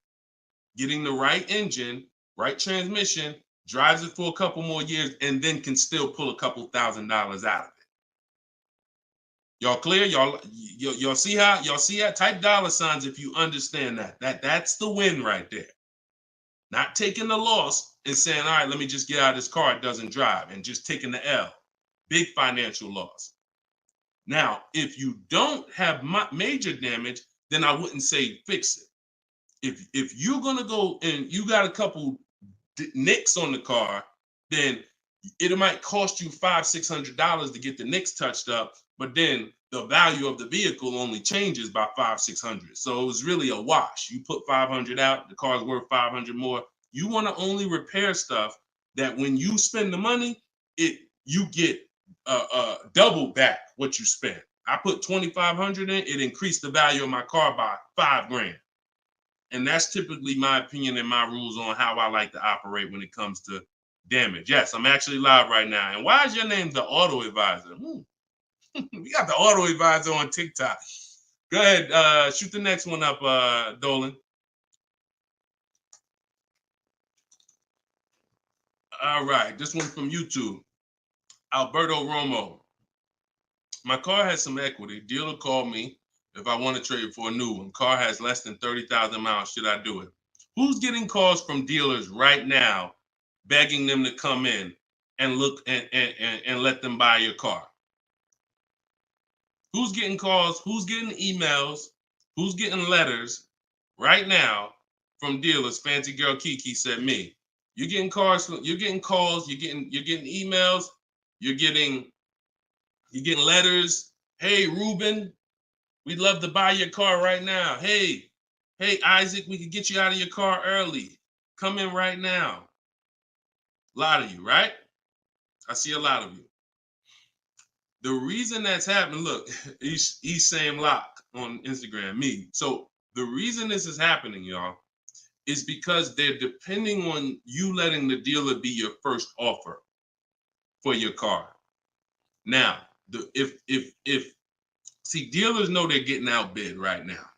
getting the right engine, right transmission, drives it for a couple more years, and then can still pull a couple $1,000s out of it. Y'all clear? Y'all see how? Y'all see how? Type dollar signs if you understand that. That's the win right there. Not taking the loss and saying, all right, let me just get out of this car, it doesn't drive, and just taking the L. Big financial loss. Now, if you don't have major damage, then I wouldn't say fix it. If you're gonna go and you got a couple nicks on the car, then it might cost you $500-600 to get the nicks touched up, but then the value of the vehicle only changes by $500-600. So it was really a wash. You put 500 out, the car's worth 500 more. You want to only repair stuff that when you spend the money, you get double back what you spent. I put 2,500 in, it increased the value of my car by $5,000. And that's typically my opinion and my rules on how I like to operate when it comes to damage. Yes, I'm actually live right now. And why is your name the Auto Advisor? We got the Auto Advisor on TikTok. Go ahead, shoot the next one up, Dolan. All right, this one from YouTube. Alberto Romo. My car has some equity. Dealer called me if I want to trade it for a new one. Car has less than 30,000 miles. Should I do it? Who's getting calls from dealers right now begging them to come in and look and let them buy your car? Who's getting calls? Who's getting emails? Who's getting letters right now from dealers? Fancy Girl Kiki said me. You're getting calls. You're getting calls. You're getting emails. You're getting letters. Hey, Ruben, we'd love to buy your car right now. Hey, Isaac, we could get you out of your car early. Come in right now. A lot of you, right? I see a lot of you. The reason that's happening, look, he's saying lock on Instagram, me. So the reason this is happening, y'all, is because they're depending on you letting the dealer be your first offer for your car. Now, see, dealers know they're getting outbid right now.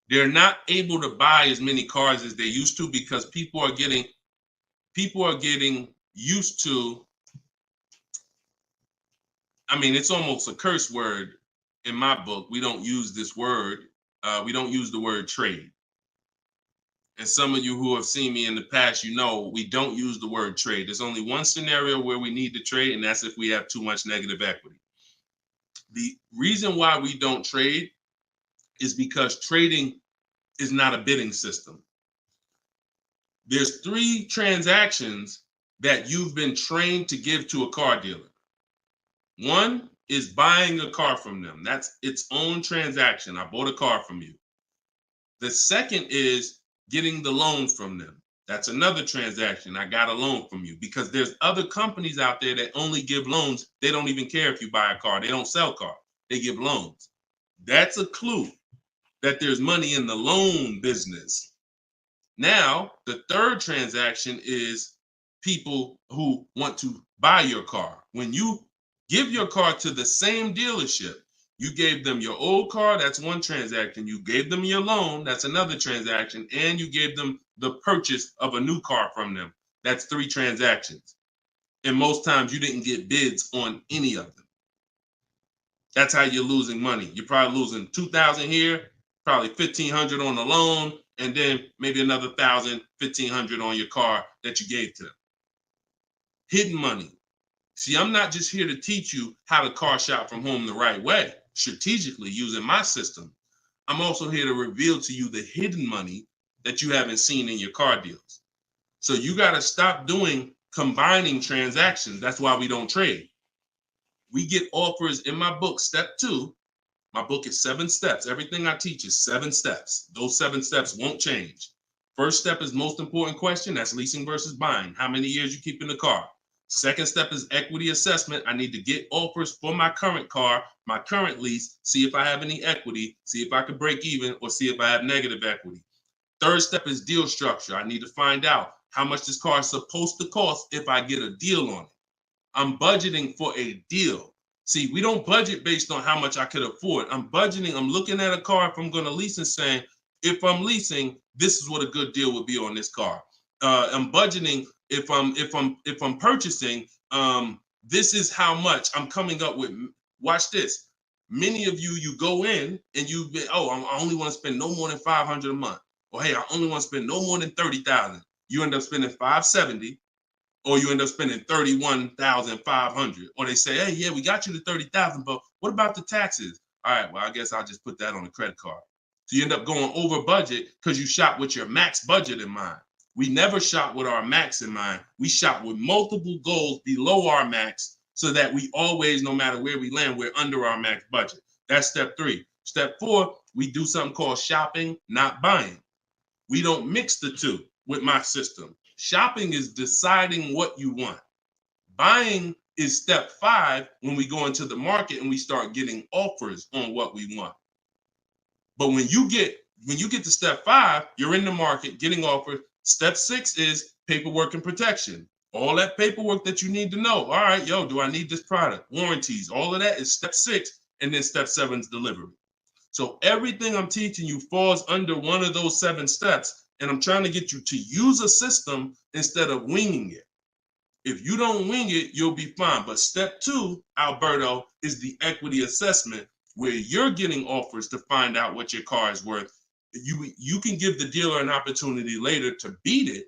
They're not able to buy as many cars as they used to because people are getting used to, I mean, it's almost a curse word in my book. We don't use this word. We don't use the word trade. And some of you who have seen me in the past, you know we don't use the word trade. There's only one scenario where we need to trade, and that's if we have too much negative equity. The reason why we don't trade is because trading is not a bidding system. There's 3 transactions that you've been trained to give to a car dealer. One is buying a car from them. That's its own transaction. I bought a car from you. The second is getting the loan from them. That's another transaction. I got a loan from you, because there's other companies out there that only give loans. They don't even care if you buy a car. They don't sell cars. They give loans. That's a clue that there's money in the loan business. Now, the third transaction is people who want to buy your car. When you give your car to the same dealership, you gave them your old car, that's one transaction. You gave them your loan, that's another transaction. And you gave them the purchase of a new car from them. That's 3 transactions. And most times you didn't get bids on any of them. That's how you're losing money. You're probably losing $2,000 here, probably $1,500 on the loan, and then maybe another $1,000, $1,500 on your car that you gave to them. Hidden money. See, I'm not just here to teach you how to car shop from home the right way, strategically using my system. I'm also here to reveal to you the hidden money that you haven't seen in your car deals. So you got to stop combining transactions. That's why we don't trade. We get offers in my book, step 2. My book is 7 steps. Everything I teach is 7 steps. Those 7 steps won't change. First step is most important question. That's leasing versus buying. How many years you keep in the car? Second step is equity assessment. I need to get offers for my current car, my current lease, see if I have any equity, see if I can break even, or see if I have negative equity. Third step is deal structure. I need to find out how much this car is supposed to cost if I get a deal on it. I'm budgeting for a deal. See, we don't budget based on how much I could afford. I'm budgeting, I'm looking at a car if I'm going to lease and saying, if I'm leasing, this is what a good deal would be on this car. I'm budgeting if I'm purchasing, this is how much I'm coming up with. Watch this. Many of you go in and I only want to spend no more than $500 a month. Or hey, I only want to spend no more than $30,000. You end up spending $570, or you end up spending $31,500. Or they say, hey, yeah, we got you to $30,000, but what about the taxes? All right, well, I guess I'll just put that on a credit card. So you end up going over budget because you shop with your max budget in mind. We never shop with our max in mind. We shop with multiple goals below our max so that we always, no matter where we land, we're under our max budget. That's step 3. Step 4, we do something called shopping, not buying. We don't mix the two with my system. Shopping is deciding what you want. Buying is step 5 when we go into the market and we start getting offers on what we want. But when you get to step 5, you're in the market getting offers. Step 6 is paperwork and protection. All that paperwork that you need to know. All right, do I need this product? Warranties, all of that is step 6. And then step 7 is delivery. So everything I'm teaching you falls under one of those 7 steps. And I'm trying to get you to use a system instead of winging it. If you don't wing it, you'll be fine. But step 2, Alberto, is the equity assessment, where you're getting offers to find out what your car is worth. You can give the dealer an opportunity later to beat it,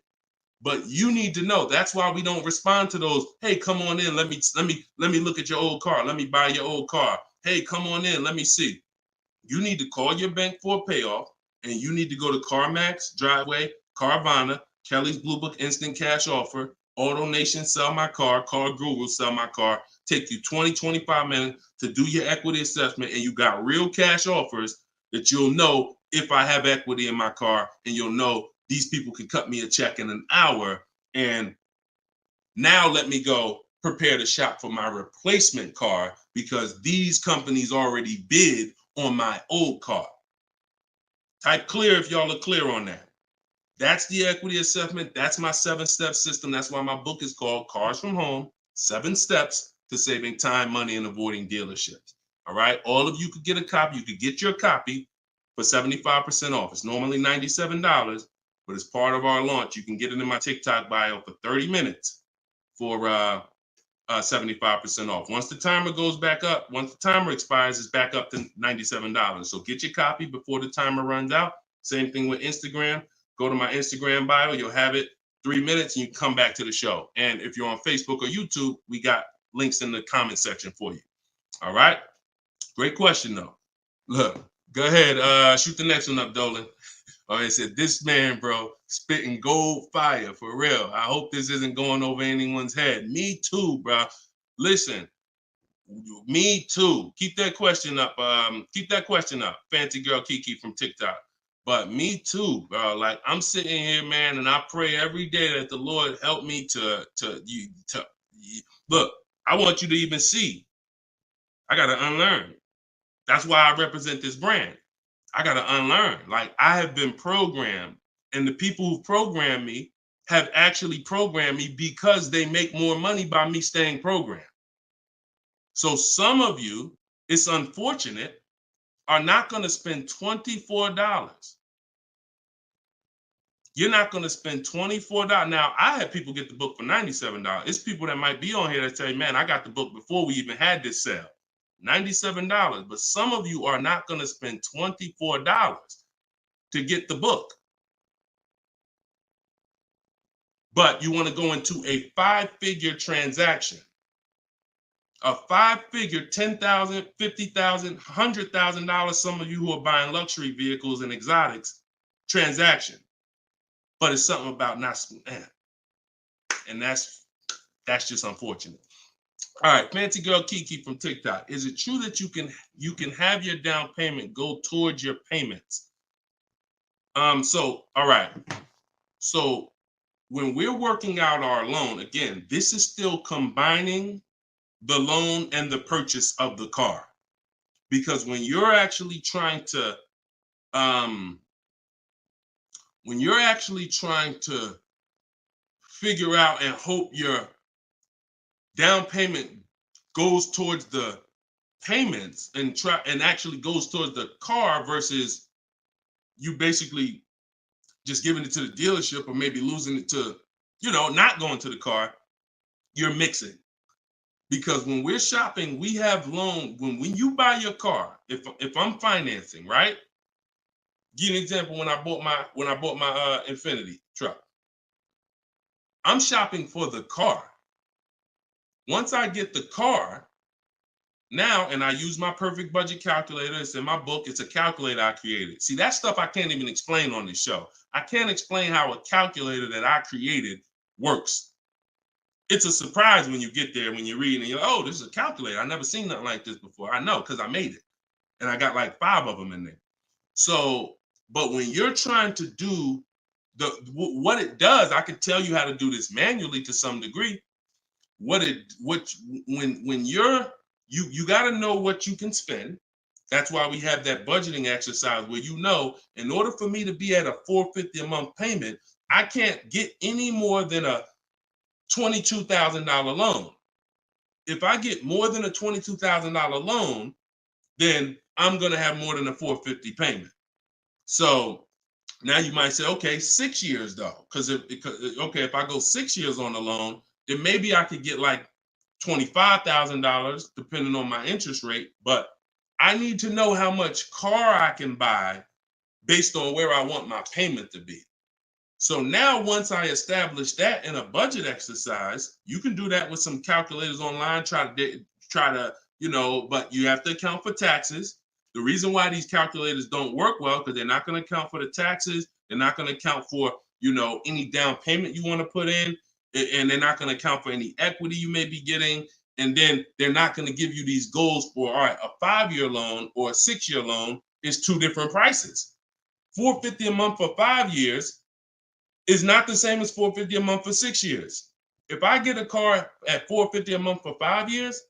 but you need to know. That's why we don't respond to those. Hey, come on in. Let me look at your old car. Let me buy your old car. Hey, come on in. Let me see. You need to call your bank for a payoff, and you need to go to CarMax, Driveway, Carvana, Kelly's Blue Book Instant Cash Offer, AutoNation, Sell My Car, Car Guru, Sell My Car. Take you 20, 25 minutes to do your equity assessment, and you got real cash offers that you'll know if I have equity in my car, and you'll know these people can cut me a check in an hour. And now let me go prepare to shop for my replacement car because these companies already bid on my old car. Type clear if y'all are clear on that. That's the equity assessment. That's my 7-step system. That's why my book is called Cars from Home, 7 Steps to Saving Time, Money, and Avoiding Dealerships. All right. All of you could get a copy. You could get your copy for 75% off. It's normally $97, but as part of our launch, you can get it in my TikTok bio for 30 minutes for 75% off. Once the timer goes back up, once the timer expires, it's back up to $97. So get your copy before the timer runs out. Same thing with Instagram. Go to my Instagram bio. You'll have it 3 minutes and you come back to the show. And if you're on Facebook or YouTube, we got links in the comment section for you. All right. Great question, though. Look, go ahead. Shoot the next one up, Dolan. It said, this man, bro, spitting gold fire for real. I hope this isn't going over anyone's head. Me too, bro. Listen, me too. Keep that question up. Fancy girl Kiki from TikTok. But me too, bro. Like, I'm sitting here, man, and I pray every day that the Lord help me to look. I want you to even see. I gotta unlearn. That's why I represent this brand. I got to unlearn. Like, I have been programmed, and the people who programmed me have actually programmed me because they make more money by me staying programmed. So some of you, it's unfortunate, are not going to spend $24. You're not going to spend $24. Now, I had people get the book for $97. It's people that might be on here that say, man, I got the book before we even had this sale. $97, but some of you are not going to spend $24 to get the book. But you want to go into a 5-figure transaction, a 5-figure, $10,000, $50,000, $100,000. Some of you who are buying luxury vehicles and exotics transaction, but it's something about not, and that's just unfortunate. All right, fancy girl Kiki from TikTok. Is it true that you can have your down payment go towards your payments? So all right. So when we're working out our loan, again, this is still combining the loan and the purchase of the car. Because when you're actually trying to figure out and hope your down payment goes towards the payments and actually goes towards the car versus you basically just giving it to the dealership or maybe losing it to, not going to the car, you're mixing. Because when we're shopping, we have loan. When you buy your car, if I'm financing, right? Give you an example. When I bought my Infiniti truck, I'm shopping for the car. Once I get the car, now, and I use my perfect budget calculator. It's in my book. It's a calculator I created. See, that stuff I can't even explain on this show. I can't explain how a calculator that I created works. It's a surprise when you get there, when you're reading and you're like, oh, this is a calculator. I've never seen nothing like this before. I know, because I made it. And I got like 5 of them in there. So, but when you're trying to do what it does, I can tell you how to do this manually to some degree. When you got to know what you can spend. That's why we have that budgeting exercise where in order for me to be at a $450 a month payment, I can't get any more than a $22,000 loan. If I get more than a $22,000 loan, then I'm going to have more than a $450 payment. So now you might say, okay, 6 years though, because if I go 6 years on the loan, then maybe I could get like $25,000 depending on my interest rate. But I need to know how much car I can buy based on where I want my payment to be. So now once I establish that in a budget exercise, you can do that with some calculators online, try to, but you have to account for taxes. The reason why these calculators don't work well, because they're not going to account for the taxes. They're not going to account for, any down payment you want to put in, and they're not going to account for any equity you may be getting. And then they're not going to give you these goals for, all right, a 5-year loan or a 6-year loan is 2 different prices. $450 a month for 5 years is not the same as $450 a month for 6 years. If I get a car at $450 a month for 5 years,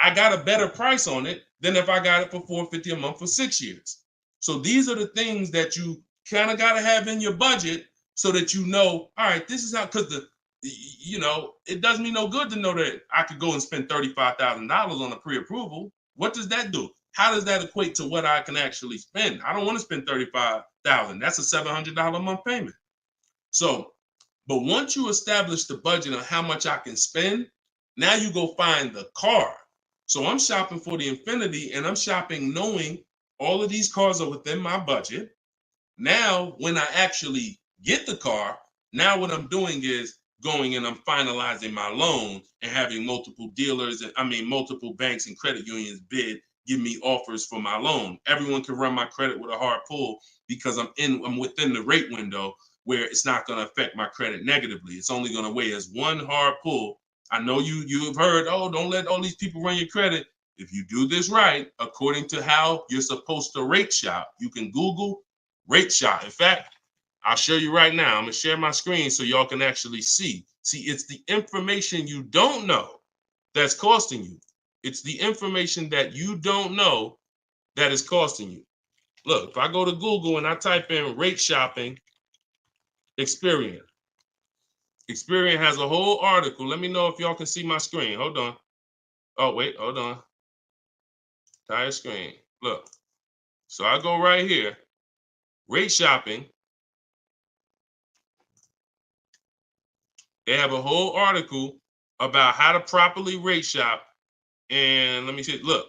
I got a better price on it than if I got it for $450 a month for 6 years. So these are the things that you kind of got to have in your budget so that all right, this is how, because it does me no good to know that I could go and spend $35,000 on a pre-approval. What does that do? How does that equate to what I can actually spend? I don't want to spend $35,000. That's a $700 a month payment. So, but once you establish the budget on how much I can spend, now you go find the car. So I'm shopping for the Infiniti, and I'm shopping knowing all of these cars are within my budget. Now, when I actually get the car, now what I'm doing is going and I'm finalizing my loan and having multiple dealers, multiple banks and credit unions give me offers for my loan. Everyone can run my credit with a hard pull because I'm within the rate window where it's not going to affect my credit negatively. It's only going to weigh as one hard pull. I know you have heard, oh, don't let all these people run your credit. If you do this right, according to how you're supposed to rate shop, you can Google rate shop. In fact, I'll show you right now. I'm going to share my screen so y'all can actually see. See, it's the information you don't know that's costing you. It's the information that you don't know that is costing you. Look, if I go to Google and I type in rate shopping, Experian. Experian has a whole article. Let me know if y'all can see my screen. Hold on. Oh, wait, hold on. Entire screen. Look. So I go right here. Rate shopping. They have a whole article about how to properly rate shop. And let me see. Look,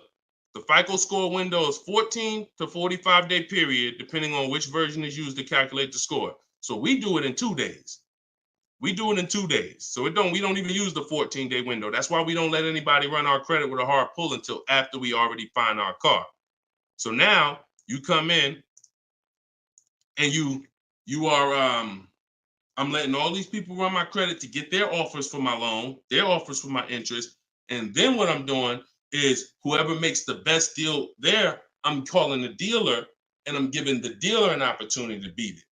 the FICO score window is 14 to 45-day period, depending on which version is used to calculate the score. So we do it in 2 days. We do it in 2 days. So we don't even use the 14-day window. That's why we don't let anybody run our credit with a hard pull until after we already find our car. So now you come in and you are I'm letting all these people run my credit to get their offers for my loan, their offers for my interest. And then what I'm doing is whoever makes the best deal there, I'm calling the dealer and I'm giving the dealer an opportunity to beat it.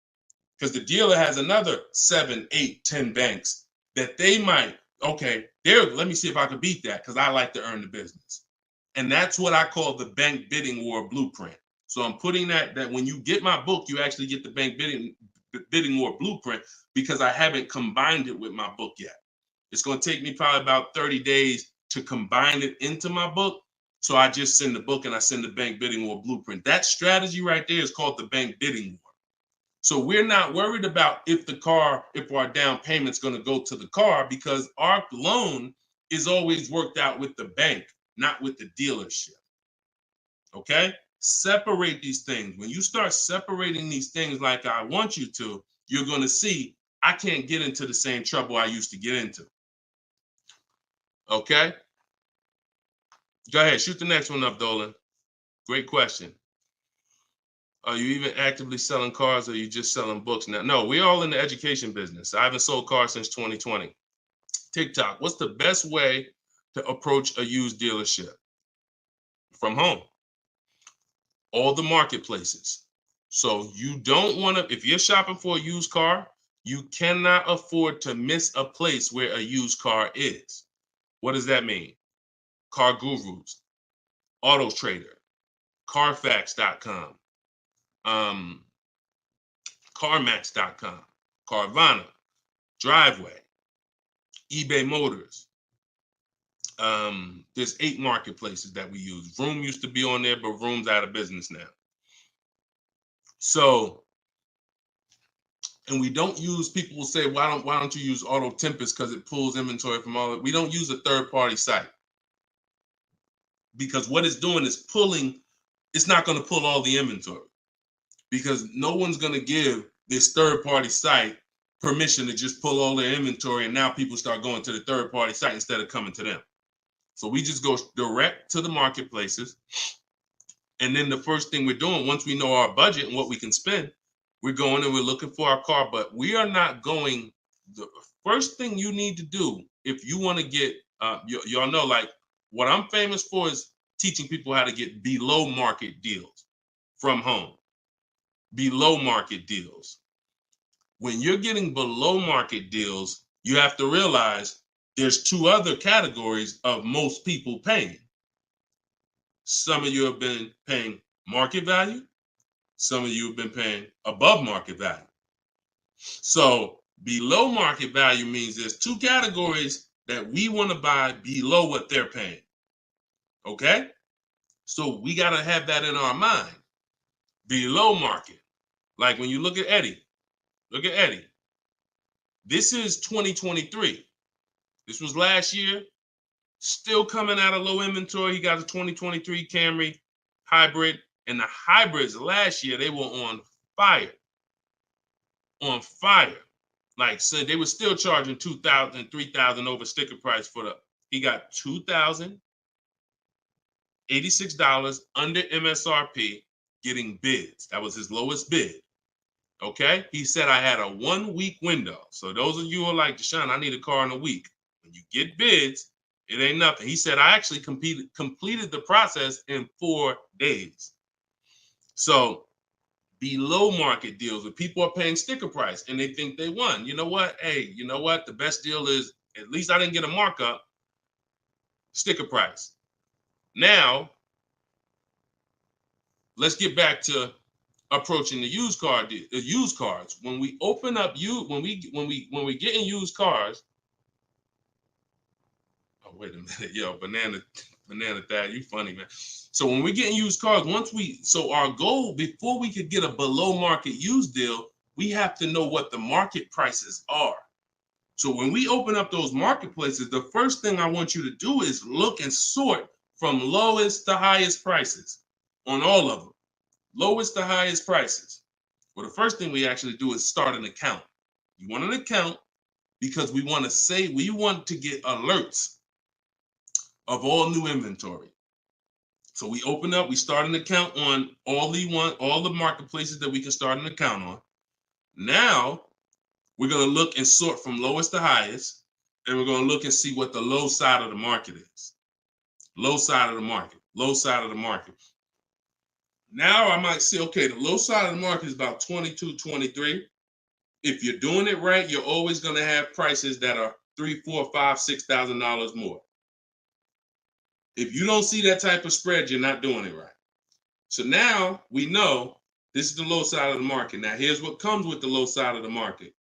Because the dealer has another 7, 8, 10 banks that they might, let me see if I can beat that because I like to earn the business. And that's what I call the bank bidding war blueprint. So I'm putting that when you get my book, you actually get the bank bidding war blueprint because I haven't combined it with my book yet. It's going to take me probably about 30 days to combine it into my book. So I just send the book and I send the bank bidding war blueprint. That strategy right there is called the bank bidding war. So we're not worried about if our down payment's going to go to the car, because our loan is always worked out with the bank, not with the dealership. Okay? Separate these things. When you start separating these things like I want you to, you're going to see I can't get into the same trouble I used to get into. Okay? Go ahead. Shoot the next one up, Dolan. Great question. Are you even actively selling cars, or are you just selling books now? No, we're all in the education business. I haven't sold cars since 2020. TikTok, what's the best way to approach a used dealership? From home. All the marketplaces. So you don't want to, if you're shopping for a used car, you cannot afford to miss a place where a used car is. What does that mean? Car Gurus, Auto Trader, Carfax.com, CarMax.com, Carvana, Driveway, eBay Motors. There's 8 marketplaces that we use. Vroom used to be on there, but Vroom's out of business now. So, and we don't use, people will say, why don't you use Auto Tempest because it pulls inventory from all of it. We don't use a third-party site, because what it's doing is pulling, it's not going to pull all the inventory, because no one's going to give this third-party site permission to just pull all their inventory, and now people start going to the third-party site instead of coming to them. So we just go direct to the marketplaces. And then the first thing we're doing, once we know our budget and what we can spend, we're going and we're looking for our car. But we are not going, the first thing you need to do if you want to get, y'all know, like, what I'm famous for is teaching people how to get below market deals from home. Below market deals. When you're getting below market deals, you have to realize there's 2 other categories of most people paying. Some of you have been paying market value. Some of you have been paying above market value. So below market value means there's 2 categories that we want to buy below what they're paying. Okay? So we got to have that in our mind. Below market. Like when you look at Eddie. Look at Eddie. This is 2023. This was last year. Still coming out of low inventory. He got a 2023 Camry hybrid. And the hybrids last year, they were on fire. On fire. Like, so they were still charging $2,000, $3,000 over sticker price for the, he got $2,086 under MSRP getting bids. That was his lowest bid. Okay? He said, I had a 1-week window. So those of you who are like, Deshone, I need a car in a week. When you get bids, it ain't nothing. He said, I actually completed the process in 4 days. So below market deals where people are paying sticker price and they think they won. You know what? Hey, you know what? The best deal is, at least I didn't get a markup, sticker price. Now, let's get back to approaching the used cars. When we open up when we get in used cars. Oh, wait a minute, yo, banana dad, you funny, man. So when we get in used cars, so our goal before we could get a below market used deal, we have to know what the market prices are. So when we open up those marketplaces, the first thing I want you to do is look and sort from lowest to highest prices on all of them. Lowest to highest prices. Well, the first thing we actually do is start an account. You want an account because we want to get alerts of all new inventory. So we start an account on all the marketplaces that we can start an account on. Now we're going to look and sort from lowest to highest, and we're going to look and see what the low side of the market is. Low side of the market, low side of the market. Now I might say, okay, the low side of the market is about 22, 23. If you're doing it right, you're always going to have prices that are $3,000, $4,000, $5,000, $6,000 more. If you don't see that type of spread, you're not doing it right. So now we know this is the low side of the market. Now here's what comes with the low side of the market.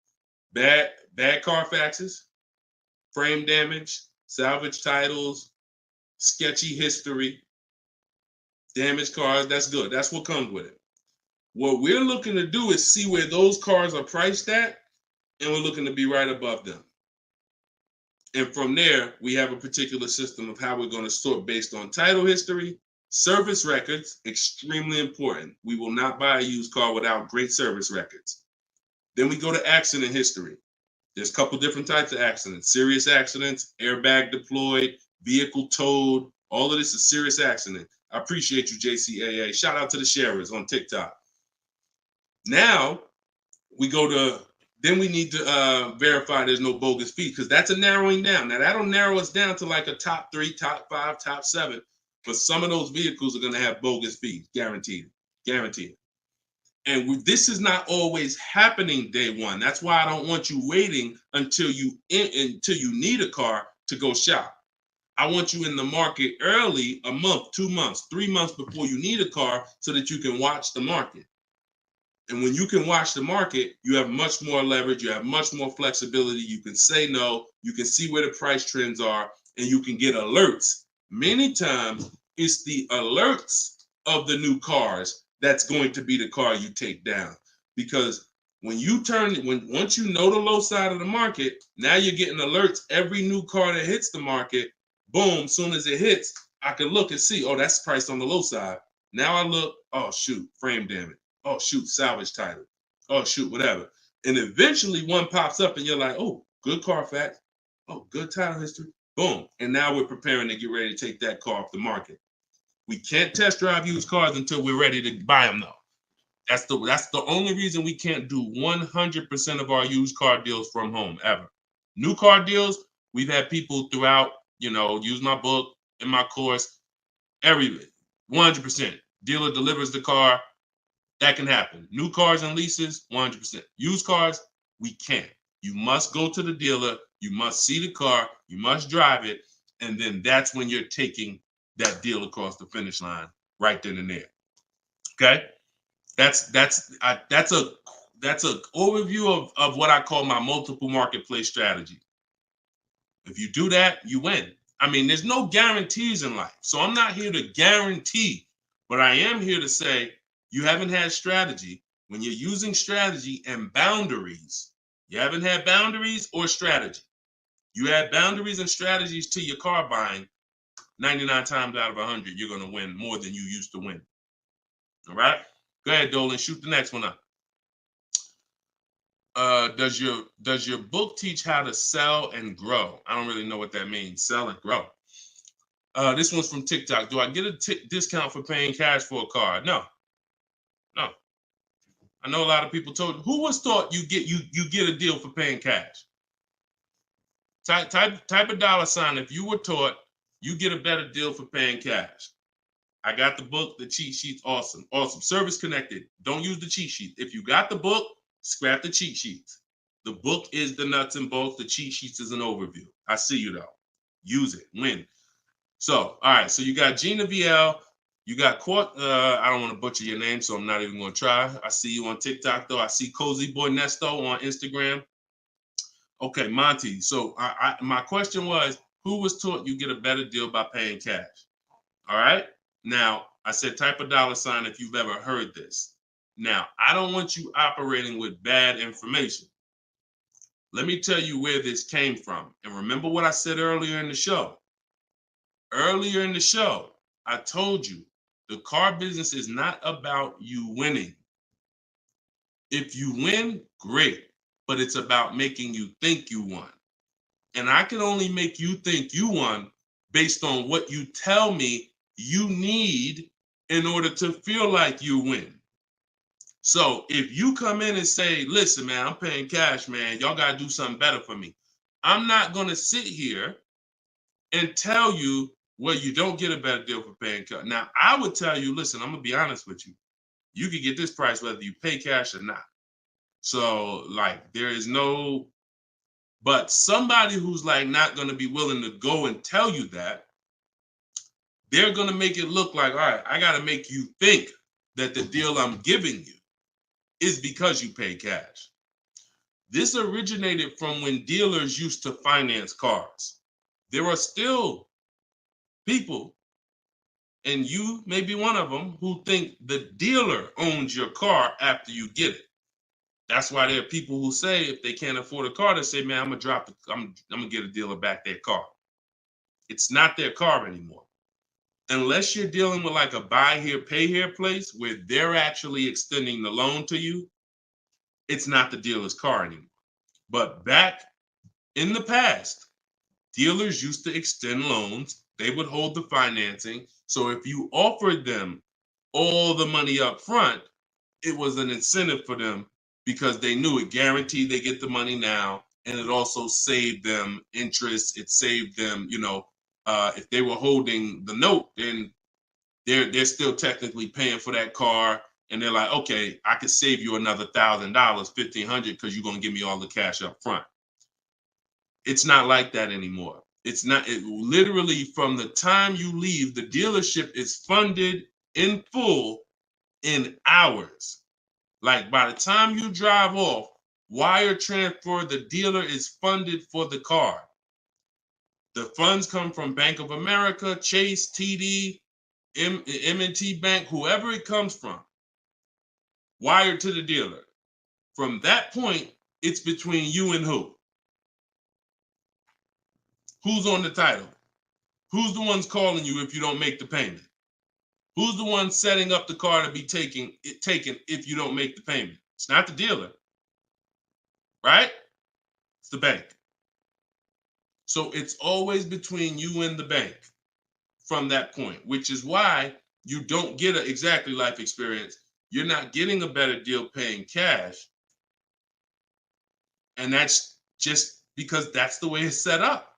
Bad Carfaxes, frame damage, salvage titles, sketchy history, Damaged cars, that's good. That's what comes with it. What we're looking to do is see where those cars are priced at, and we're looking to be right above them. And from there, we have a particular system of how we're going to sort based on title history, service records, extremely important. We will not buy a used car without great service records. Then we go to accident history. There's a couple different types of accidents: serious accidents, airbag deployed, vehicle towed. All of this is serious accident. I appreciate you, JCAA. Shout out to the sharers on TikTok. Now we go to, then we need to verify there's no bogus fees, because that's a narrowing down. Now that'll narrow us down to like a top 3, top 5, top 7. But some of those vehicles are going to have bogus fees, guaranteed, guaranteed. And this is not always happening day one. That's why I don't want you waiting until you need a car to go shop. I want you in the market early, a month, 2 months, 3 months before you need a car, so that you can watch the market. And when you can watch the market, you have much more leverage. You have much more flexibility. You can say no. You can see where the price trends are, and you can get alerts. Many times, it's the alerts of the new cars that's going to be the car you take down. Because when you once you know the low side of the market, now you're getting alerts. Every new car that hits the market, boom, soon as it hits, I can look and see, oh, that's priced on the low side. Now I look, oh, shoot, frame damage. Oh, shoot, salvage title. Oh, shoot, whatever. And eventually one pops up and you're like, oh, good Carfax. Oh, good title history. Boom. And now we're preparing to get ready to take that car off the market. We can't test drive used cars until we're ready to buy them, though. That's the only reason we can't do 100% of our used car deals from home, ever. New car deals, we've had people throughout, use my book, in my course, 100%. Dealer delivers the car. That can happen. New cars and leases, 100%. Used cars, we can't. You must go to the dealer. You must see the car. You must drive it. And then that's when you're taking that deal across the finish line right then and there. Okay? That's a overview of what I call my multiple marketplace strategy. If you do that, you win. I mean, there's no guarantees in life. So I'm not here to guarantee, but I am here to say, you haven't had strategy. When you're using strategy and boundaries, you haven't had boundaries or strategy. You add boundaries and strategies to your car buying, 99 times out of 100, you're going to win more than you used to win. All right? Go ahead, Dolan. Shoot the next one up. Does your book teach how to sell and grow? I don't really know what that means. Sell and grow. This one's from TikTok. Do I get a discount for paying cash for a car? No. I know a lot of people told. Who was taught you get a deal for paying cash? Type a $sign if you were taught you get a better deal for paying cash. I got the book, the cheat sheets, awesome. Service connected. Don't use the cheat sheet. If you got the book, scrap the cheat sheets. The book is the nuts and bolts. The cheat sheets is an overview. I see you though. Use it. Win. So, all right. So you got Gina VL. You got I don't want to butcher your name, so I'm not even going to try. I see you on TikTok, though. I see Cozy Boy Nesto on Instagram. Okay, Monty. So my question was, who was taught you get a better deal by paying cash? All right. Now, I said type a $sign if you've ever heard this. Now, I don't want you operating with bad information. Let me tell you where this came from. And remember what I said earlier in the show. Earlier in the show, I told you, the car business is not about you winning. If you win, great, but it's about making you think you won. And I can only make you think you won based on what you tell me you need in order to feel like you win. So if you come in and say, listen, man, I'm paying cash, man, y'all got to do something better for me. I'm not going to sit here and tell you, well, you don't get a better deal for paying cash. Now, I would tell you, listen, I'm going to be honest with you. You can get this price whether you pay cash or not. So, like, there is no, but somebody who's like not going to be willing to go and tell you that, they're going to make it look like, all right, I got to make you think that the deal I'm giving you is because you pay cash. This originated from when dealers used to finance cars. There are still people And you may be one of them who think the dealer owns your car after you get it. That's why there are people who say if they can't afford a car, they say, man, I'm gonna get a dealer back their car. It's not their car anymore. Unless you're dealing with like a buy here, pay here place where they're actually extending the loan to you, it's not the dealer's car anymore. But back in the past, dealers used to extend loans. They would hold the financing. So if you offered them all the money up front, it was an incentive for them because they knew it guaranteed they get the money now. And it also saved them interest. It saved them, if they were holding the note, then they're still technically paying for that car. And they're like, okay, I could save you another $1,000, $1,500 because you're going to give me all the cash up front. It's not like that anymore. It's not. It literally from the time you leave, the dealership is funded in full in hours. Like by the time you drive off, wire transfer, the dealer is funded for the car. The funds come from Bank of America, Chase, TD, M&T Bank, whoever it comes from, wired to the dealer. From that point, it's between you and who? Who's on the title? Who's the ones calling you if you don't make the payment? Who's the one setting up the car to be taken if you don't make the payment? It's not the dealer, right? It's the bank. So it's always between you and the bank from that point, which is why you don't get an exactly life experience. You're not getting a better deal paying cash. And that's just because that's the way it's set up.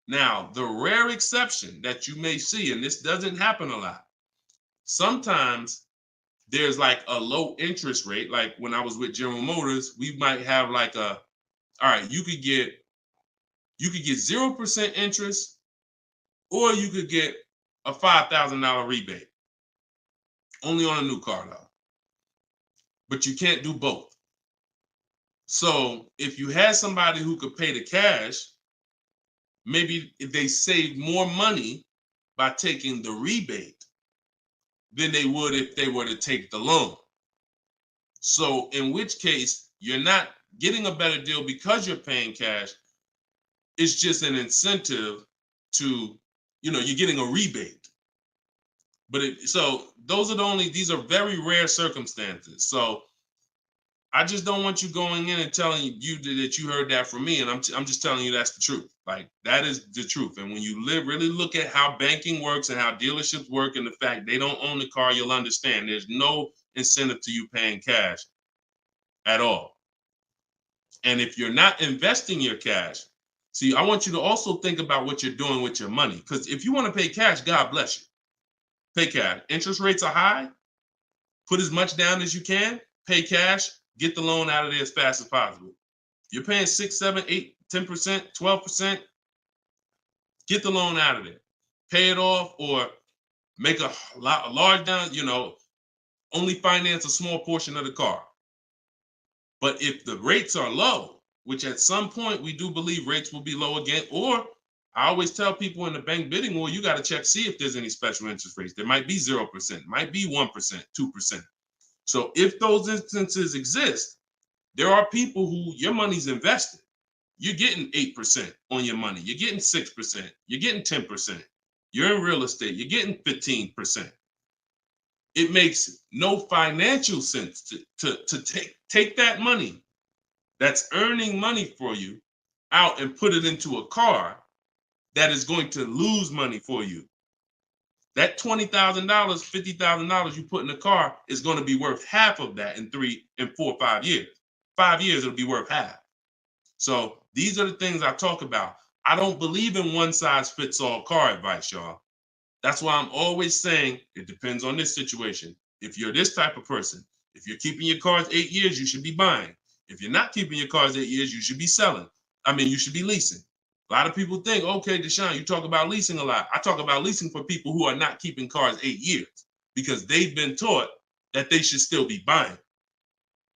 Now, the rare exception that you may see, and this doesn't happen a lot, sometimes there's like a low interest rate. Like when I was with General Motors, we might have like all right, you could get 0% interest, or you could get a $5,000 rebate. Only on a new car though. But you can't do both. So if you had somebody who could pay the cash, maybe if they save more money by taking the rebate than they would if they were to take the loan. So in which case, you're not getting a better deal because you're paying cash. It's just an incentive to, you're getting a rebate. But so those are these are very rare circumstances. So I just don't want you going in and telling you that you heard that from me. And I'm just telling you that's the truth. Like that is the truth. And when you really look at how banking works and how dealerships work and the fact they don't own the car, you'll understand there's no incentive to you paying cash at all. And if you're not investing your cash, see, I want you to also think about what you're doing with your money. Because if you want to pay cash, God bless you. Pay cash. Interest rates are high. Put as much down as you can. Pay cash. Get the loan out of there as fast as possible. You're paying 6, 7, 8, 10%, 12%. Get the loan out of there. Pay it off or make a large down, only finance a small portion of the car. But if the rates are low, which at some point we do believe rates will be low again, or I always tell people in the bank bidding war, you got to check, see if there's any special interest rates. There might be 0%, might be 1%, 2%. So if those instances exist, there are people who your money's invested. You're getting 8% on your money. You're getting 6%. You're getting 10%. You're in real estate. You're getting 15%. It makes no financial sense to take that money that's earning money for you out and put it into a car that is going to lose money for you. That $20,000, $50,000 you put in the car is going to be worth half of that in 3 and 4, 5 years. 5 years, it'll be worth half. So these are the things I talk about. I don't believe in one size fits all car advice, y'all. That's why I'm always saying it depends on this situation. If you're this type of person, if you're keeping your cars 8 years, you should be buying. If you're not keeping your cars 8 years, you should be selling. You should be leasing. A lot of people think, okay, Deshone, you talk about leasing a lot. I talk about leasing for people who are not keeping cars 8 years because they've been taught that they should still be buying.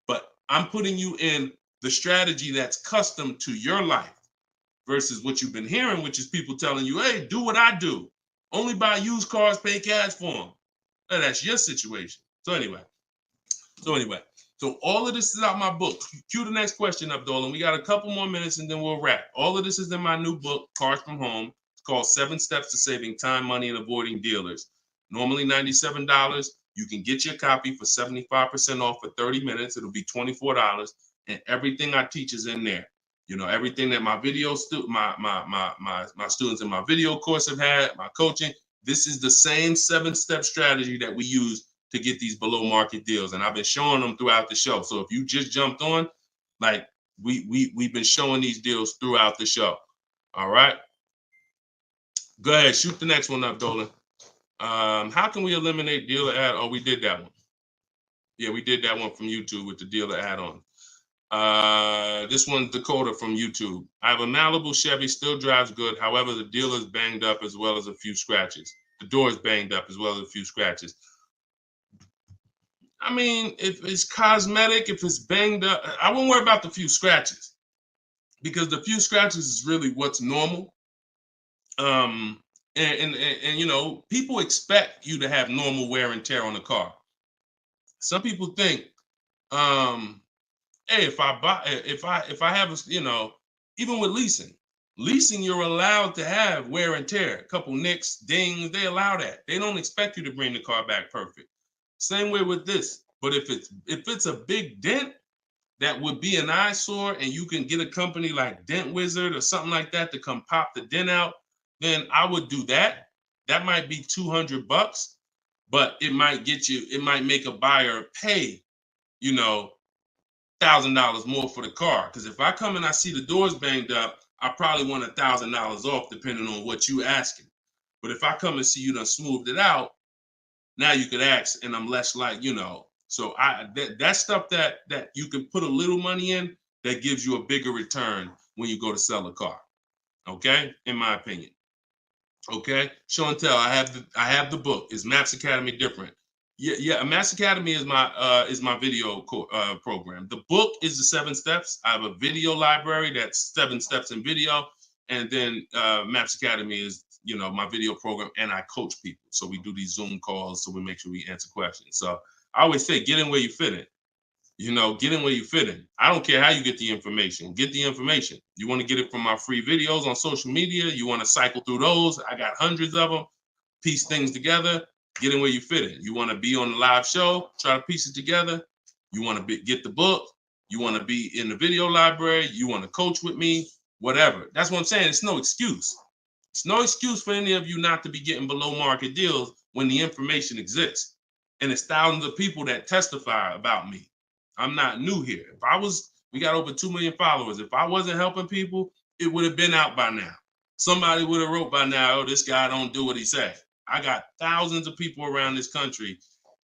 But I'm putting you in the strategy that's custom to your life versus what you've been hearing, which is people telling you, hey, do what I do. Only buy used cars, pay cash for them. Now, that's your situation. So anyway, so all of this is out my book. Cue the next question up, Dolan. We got a couple more minutes and then we'll wrap. All of this is in my new book, Cars from Home. It's called 7 Steps to Saving Time, Money, and Avoiding Dealers. Normally $97. You can get your copy for 75% off for 30 minutes. It'll be $24. And everything I teach is in there. You know, everything that my video my students in my video course have had, my coaching. This is the same 7-step strategy that we use to get these below market deals. And I've been showing them throughout the show. So if you just jumped on, like we've been showing these deals throughout the show. All right. Go ahead, shoot the next one up, Dolan. How can we eliminate dealer ad? Oh, we did that one. Yeah, we did that one from YouTube with the dealer add-on. This one's Dakota from YouTube. I have a Malibu Chevy, still drives good. However, the dealer is banged up as well as a few scratches. The door is banged up as well as a few scratches. I mean, if it's cosmetic, if it's banged up, I won't worry about the few scratches because the few scratches is really what's normal. And you know, people expect you to have normal wear and tear on the car. Some people think, hey, if I have a, you know, even with leasing, you're allowed to have wear and tear, a couple nicks, dings, they allow that. They don't expect you to bring the car back perfect. Same way with this. But if it's a big dent that would be an eyesore and you can get a company like Dent Wizard or something like that to come pop the dent out, then I would do that. That might be $200, but it might make a buyer pay, you know, $1,000 more for the car. Because if I come and I see the doors banged up, I probably want $1,000 off depending on what you asking. But if I come and see you done smoothed it out, now you could ask, and I'm less like, you know. So that stuff that you can put a little money in that gives you a bigger return when you go to sell a car. Okay, in my opinion. Okay, show and tell. I have the book. Is Maps Academy different? Yeah. Maps Academy is my video program. The book is the 7 steps. I have a video library that's 7 steps in video, and then Maps Academy is, you know, my video program, and I coach people. So we do these Zoom calls, so we make sure we answer questions. So I always say, get in where you fit in. You know, get in where you fit in. I don't care how you get the information. Get the information. You want to get it from my free videos on social media. You want to cycle through those. I got hundreds of them. Piece things together. Get in where you fit in. You want to be on the live show. Try to piece it together. You want to get the book. You want to be in the video library. You want to coach with me. Whatever. That's what I'm saying. It's no excuse. It's no excuse for any of you not to be getting below market deals when the information exists. And it's thousands of people that testify about me. I'm not new here. We got over 2 million followers. If I wasn't helping people, it would have been out by now. Somebody would have wrote by now, oh, this guy don't do what he said. I got thousands of people around this country,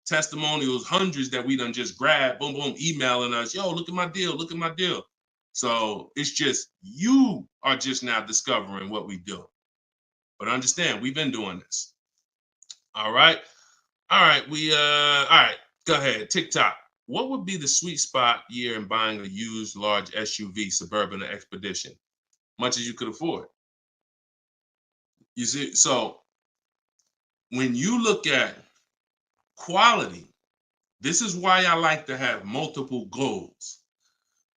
testimonials, hundreds that we done just grabbed, boom, boom, emailing us, yo, look at my deal, look at my deal. So it's just, you are just now discovering what we do. But understand, we've been doing this. All right. All right. All right. Go ahead. TikTok. What would be the sweet spot year in buying a used large SUV, Suburban or Expedition? Much as you could afford. You see, so when you look at quality, this is why I like to have multiple goals.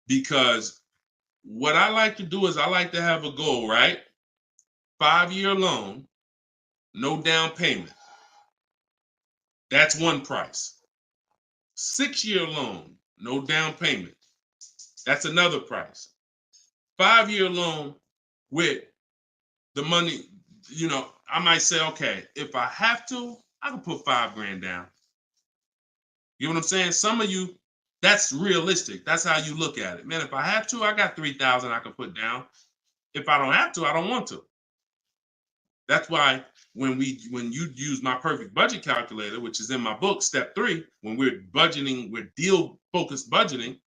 Because what I like to do is I like to have a goal, right? 5-year loan, no down payment. That's one price. 6-year loan, no down payment. That's another price. 5-year loan with the money, you know, I might say, okay, if I have to, I can put $5,000 down. You know what I'm saying? Some of you, that's realistic. That's how you look at it. Man, if I have to, I got $3,000 I can put down. If I don't have to, I don't want to. That's why when you use my perfect budget calculator, which is in my book, step 3, when we're budgeting, we're deal focused budgeting.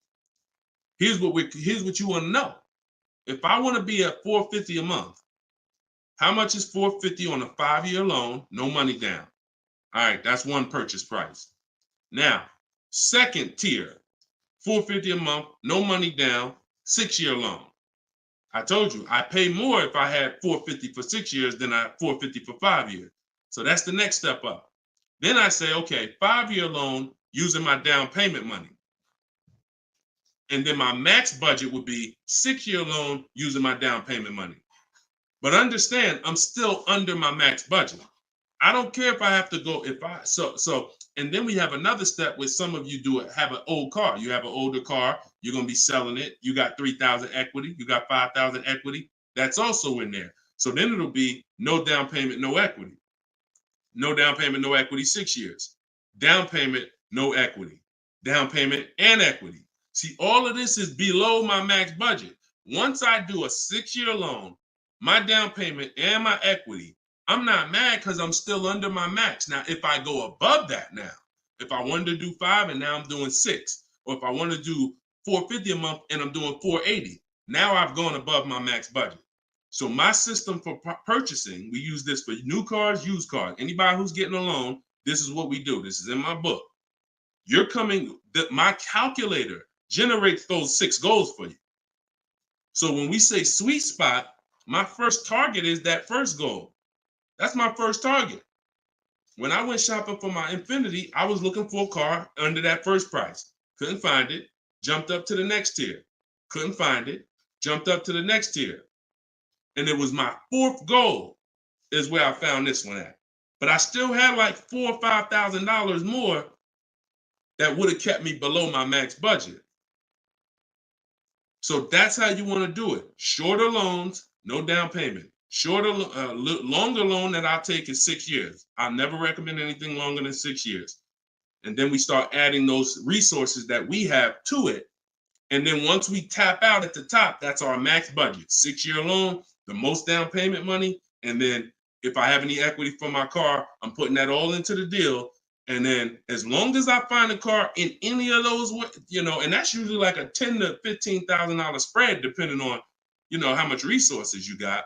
Here's what you want to know. If I want to be at $450 a month, how much is $450 on a 5-year loan, no money down? All right, that's one purchase price. Now, second tier, $450 a month, no money down, 6-year loan. I told you, I pay more if I had $450 for 6 years than I $450 for 5 years. So that's the next step up. Then I say, okay, 5-year loan using my down payment money. And then my max budget would be 6-year loan using my down payment money. But understand, I'm still under my max budget. I don't care if I have to go, and then we have another step where some of you have an old car. You have an older car, you're going to be selling it. You got 3,000 equity, you got 5,000 equity. That's also in there. So then it'll be no down payment, no equity. No down payment, no equity, 6 years. Down payment, no equity. Down payment and equity. See, all of this is below my max budget. Once I do a 6-year loan, my down payment and my equity, I'm not mad because I'm still under my max. Now, if I go above that now, if I wanted to do 5 and now I'm doing 6, or if I want to do $450 a month and I'm doing $480, now I've gone above my max budget. So my system for purchasing, we use this for new cars, used cars. Anybody who's getting a loan, this is what we do. This is in my book. My calculator generates those 6 goals for you. So when we say sweet spot, my first target is that first goal. That's my first target. When I went shopping for my Infiniti, I was looking for a car under that first price. Couldn't find it. Jumped up to the next tier. Couldn't find it. Jumped up to the next tier. And it was my 4th goal is where I found this one at. But I still had like $4,000 or $5,000 more that would have kept me below my max budget. So that's how you want to do it. Shorter loans, no down payment. Longer loan that I'll take is 6 years. I never recommend anything longer than 6 years. And then we start adding those resources that we have to it. And then once we tap out at the top, that's our max budget. 6-year loan, the most down payment money. And then if I have any equity for my car, I'm putting that all into the deal. And then as long as I find a car in any of those, and that's usually like a $10,000 to $15,000 spread, depending on, how much resources you got.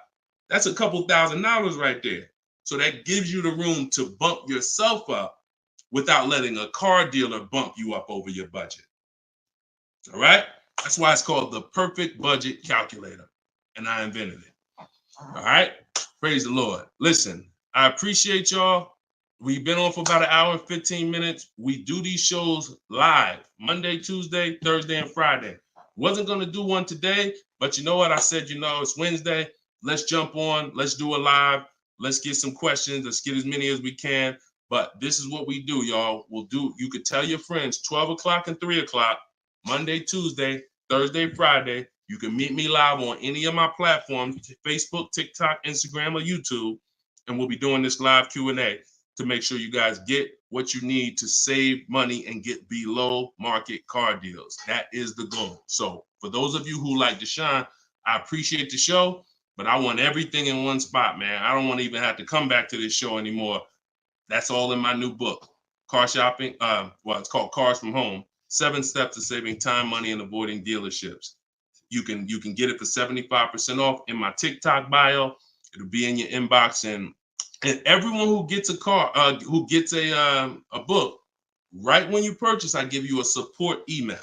That's a couple $1,000s right there. So that gives you the room to bump yourself up without letting a car dealer bump you up over your budget. All right? That's why it's called the perfect budget calculator. And I invented it. All right? Praise the Lord. Listen, I appreciate y'all. We've been on for about 1 hour and 15 minutes. We do these shows live Monday, Tuesday, Thursday, and Friday. Wasn't going to do one today, but you know what? I said, it's Wednesday. Let's jump on. Let's do a live. Let's get some questions. Let's get as many as we can. But this is what we do, y'all. You could tell your friends 12 o'clock and 3 o'clock, Monday, Tuesday, Thursday, Friday. You can meet me live on any of my platforms, Facebook, TikTok, Instagram, or YouTube. And we'll be doing this live Q&A to make sure you guys get what you need to save money and get below market car deals. That is the goal. So for those of you who like Deshone, I appreciate the show, but I want everything in one spot, man. I don't want to even have to come back to this show anymore. That's all in my new book, Car Shopping. It's called Cars from Home, 7 Steps to Saving Time, Money, and Avoiding Dealerships. You can get it for 75% off in my TikTok bio. It'll be in your inbox, and everyone who gets a car, who gets a book, right when you purchase, I give you a support email.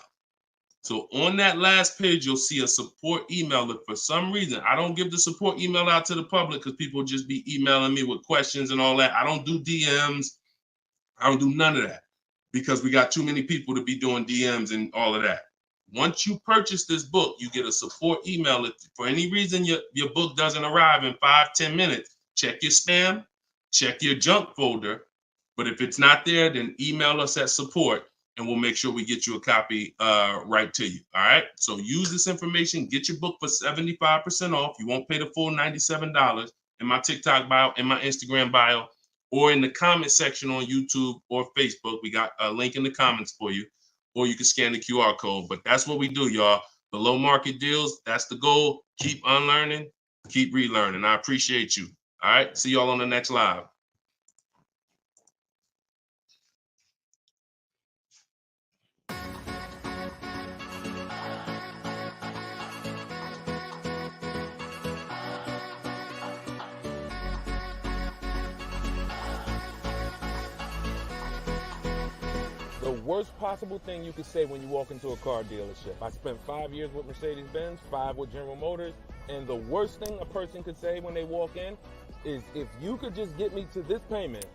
So on that last page, you'll see a support email. If for some reason I don't give the support email out to the public because people just be emailing me with questions and all that, I don't do DMs. I don't do none of that because we got too many people to be doing DMs and all of that. Once you purchase this book, you get a support email. If for any reason your book doesn't arrive in 5-10 minutes, check your spam, check your junk folder. But if it's not there, then email us at support and we'll make sure we get you a copy right to you. All right. So use this information, get your book for 75% off. You won't pay the full $97 in my TikTok bio, in my Instagram bio, or in the comment section on YouTube or Facebook. We got a link in the comments for you, or you can scan the QR code. But that's what we do, y'all. Below market deals. That's the goal. Keep unlearning, keep relearning. I appreciate you. All right. See y'all on the next live. The worst possible thing you could say when you walk into a car dealership. I spent 5 years with Mercedes-Benz, 5 with General Motors, and the worst thing a person could say when they walk in is if you could just get me to this payment,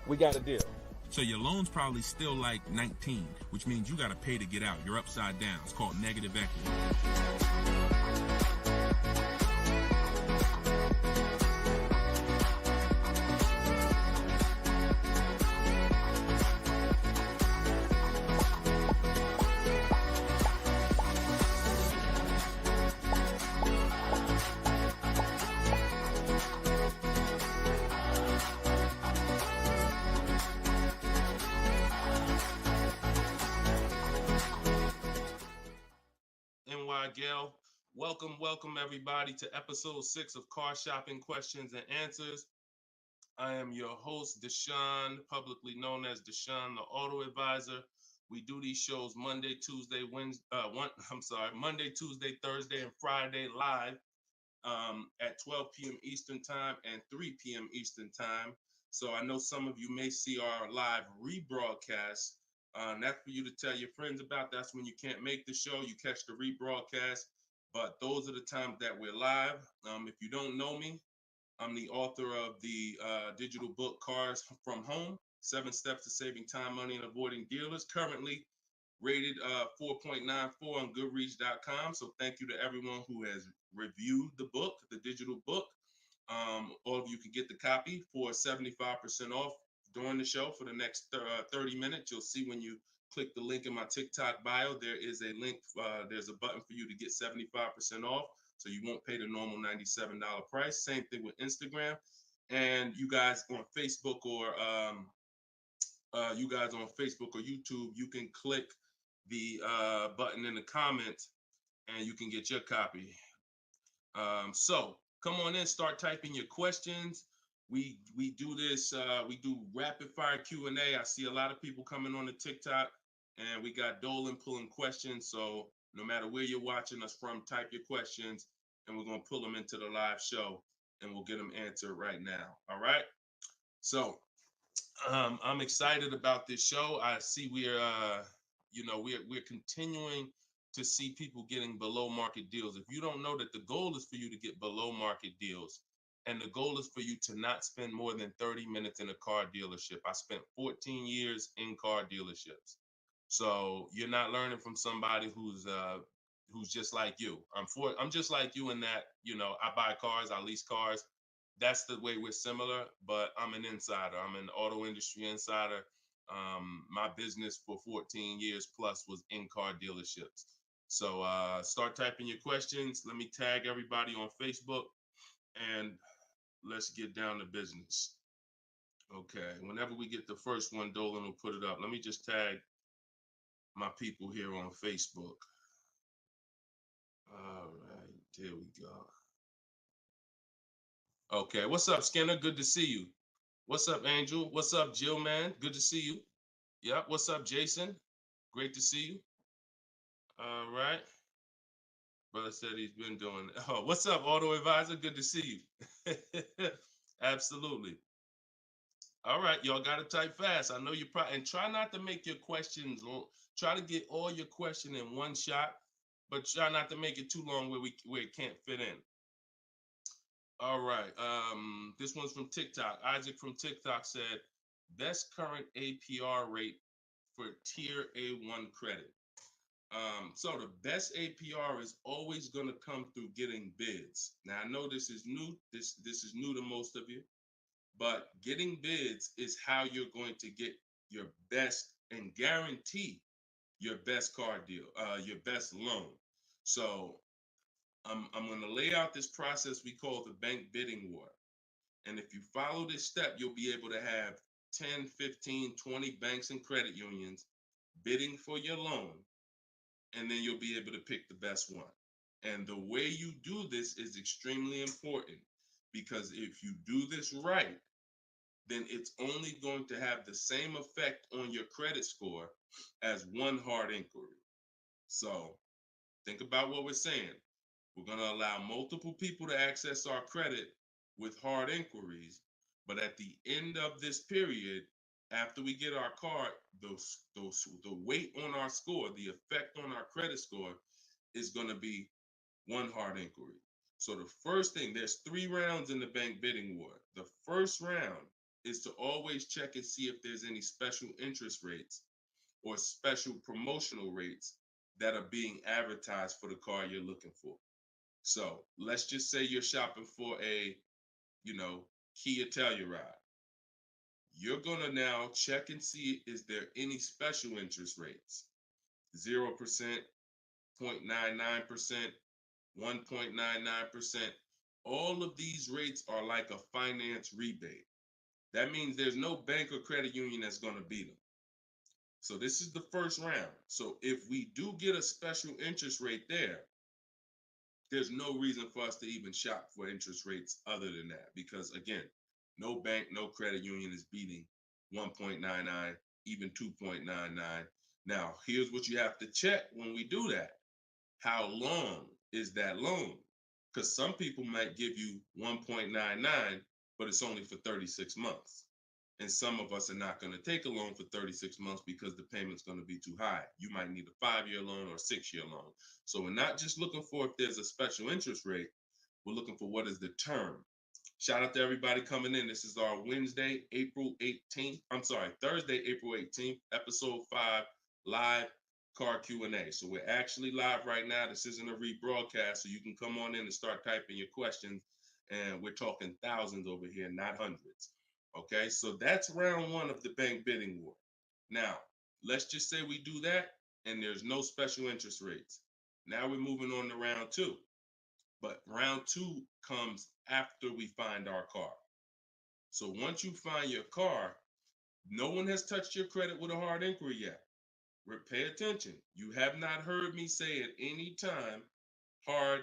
we got a deal. So your loan's probably still like 19, which means you got to pay to get out. You're upside down. It's called negative equity. NY Gail, welcome everybody to episode 6 of Car Shopping Questions and Answers. I am your host, Deshone, publicly known as Deshone the Auto Advisor. We do these shows Monday, Tuesday, Thursday, and Friday live at 12 p.m. Eastern Time and 3 p.m. Eastern Time. So I know some of you may see our live rebroadcast. That's for you to tell your friends about. That's when you can't make the show, you catch the rebroadcast. But those are the times that we're live. If you don't know me, I'm the author of the digital book Cars from Home, 7 Steps to Saving Time, Money, and Avoiding Dealers, currently rated 4.94 on Goodreads.com. So thank you to everyone who has reviewed the book, the digital book. All of you can get the copy for 75% off during the show for the next 30 minutes. You'll see when you click the link in my TikTok bio, there is a link, there's a button for you to get 75% off. So you won't pay the normal $97 price. Same thing with Instagram. And you guys on Facebook or YouTube, you can click the button in the comments and you can get your copy. So come on in, start typing your questions. We do this, we do rapid fire Q&A. I see a lot of people coming on the TikTok, and we got Dolan pulling questions. So no matter where you're watching us from, type your questions and we're going to pull them into the live show and we'll get them answered right now. All right. So I'm excited about this show. I see we're continuing to see people getting below market deals. If you don't know that the goal is for you to get below market deals, and the goal is for you to not spend more than 30 minutes in a car dealership. I spent 14 years in car dealerships. So you're not learning from somebody who's just like you. I'm just like you in that, I buy cars, I lease cars. That's the way we're similar, but I'm an insider. I'm an auto industry insider. My business for 14 years plus was in car dealerships. So start typing your questions. Let me tag everybody on Facebook and let's get down to business. Okay, whenever we get the first one, Dolan will put it up. Let me just tag my people here on Facebook. All right, there we go. Okay, what's up, Skinner? Good to see you. What's up, Angel? What's up, Jill, man? Good to see you. Yep, what's up, Jason? Great to see you. All right. Brother said he's been doing. Oh, what's up, Auto Advisor? Good to see you. Absolutely. All right, y'all got to type fast. I know you probably, and try not to make your questions long. Try to get all your question in one shot, but try not to make it too long where it can't fit in. All right. This one's from TikTok. Isaac from TikTok said, best current APR rate for tier A1 credit. So the best APR is always going to come through getting bids. Now I know this is new. This is new to most of you, but getting bids is how you're going to get your best and guarantee your best car deal, your best loan. So I'm going to lay out this process we call the bank bidding war. And if you follow this step, you'll be able to have 10, 15, 20 banks and credit unions bidding for your loan. And then you'll be able to pick the best one. And the way you do this is extremely important, because if you do this right, then it's only going to have the same effect on your credit score as one hard inquiry. So think about what we're saying. We're going to allow multiple people to access our credit with hard inquiries, but at the end of this period, after we get our car, the weight on our score, the effect on our credit score is going to be one hard inquiry. So the first thing, there's 3 rounds in the bank bidding war. The first round is to always check and see if there's any special interest rates or special promotional rates that are being advertised for the car you're looking for. So let's just say you're shopping for a, Kia Telluride. You're gonna now check and see, is there any special interest rates? 0%, 0.99%, 1.99%. All of these rates are like a finance rebate. That means there's no bank or credit union that's gonna beat them. So this is the first round. So if we do get a special interest rate there's no reason for us to even shop for interest rates other than that. Because again, no bank, no credit union is beating 1.99, even 2.99. Now, here's what you have to check when we do that. How long is that loan? Because some people might give you 1.99, but it's only for 36 months. And some of us are not going to take a loan for 36 months because the payment's going to be too high. You might need a 5-year loan or a 6-year loan. So we're not just looking for if there's a special interest rate, we're looking for what is the term. Shout out to everybody coming in. This is our Thursday, April 18th, episode 5, live car Q&A. So we're actually live right now. This isn't a rebroadcast, so you can come on in and start typing your questions. And we're talking thousands over here, not hundreds. Okay, so that's round 1 of the bank bidding war. Now, let's just say we do that and there's no special interest rates. Now we're moving on to round 2. But round 2 comes after we find our car. So once you find your car, no one has touched your credit with a hard inquiry yet. Pay attention. You have not heard me say at any time hard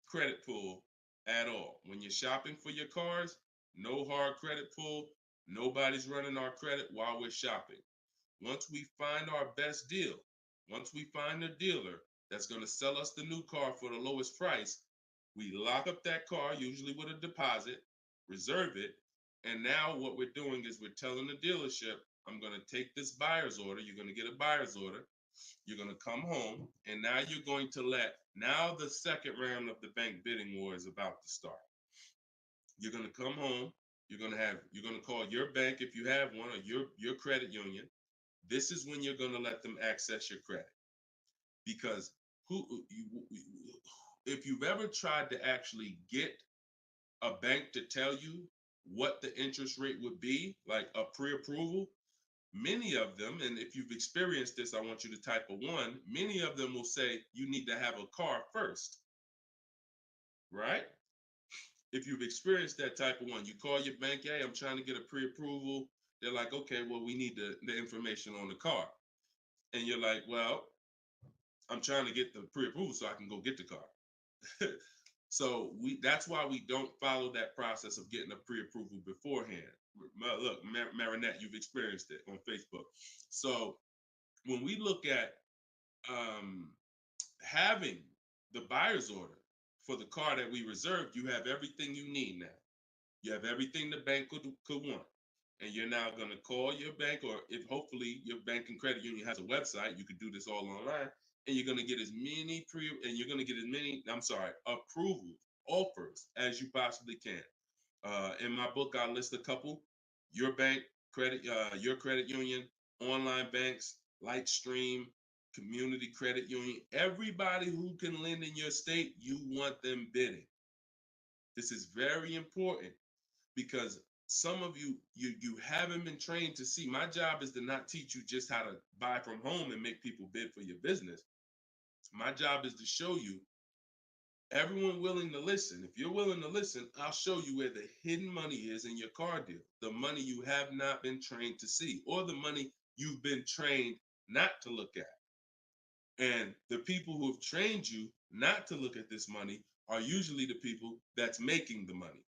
credit pull at all. When you're shopping for your cars, no hard credit pull. Nobody's running our credit while we're shopping. Once we find our best deal, once we find a dealer that's going to sell us the new car for the lowest price, we lock up that car, usually with a deposit, reserve it. And now what we're doing is we're telling the dealership, I'm going to take this buyer's order. You're going to get a buyer's order. You're going to come home. And now you're going to now the second round of the bank bidding war is about to start. You're going to come home. You're going to call your bank if you have one, or your credit union. This is when you're going to let them access your credit. Because if you've ever tried to actually get a bank to tell you what the interest rate would be, like a pre-approval, many of them, and if you've experienced this, I want you to type a 1, many of them will say you need to have a car first, right? If you've experienced that type of 1, you call your bank, hey, I'm trying to get a pre-approval. They're like, okay, well, we need the information on the car. And you're like, well, I'm trying to get the pre-approval so I can go get the car. So that's why we don't follow that process of getting a pre-approval beforehand. Look, Marinette, you've experienced it on Facebook. So when we look at having the buyer's order for the car that we reserved, you have everything you need now. You have everything the bank could want. And you're now going to call your bank, or if hopefully your bank and credit union has a website, you could do this all online, and you're going to get as many approvals, offers as you possibly can. In my book, I list a couple: your bank, your credit union, online banks, Lightstream, community credit union, everybody who can lend in your state, you want them bidding. This is very important, because some of you haven't been trained to see. My job is to not teach you just how to buy from home and make people bid for your business. My job is to show you everyone willing to listen. If you're willing to listen, I'll show you where the hidden money is in your car deal, the money you have not been trained to see, or the money you've been trained not to look at. And the people who have trained you not to look at this money are usually the people that's making the money.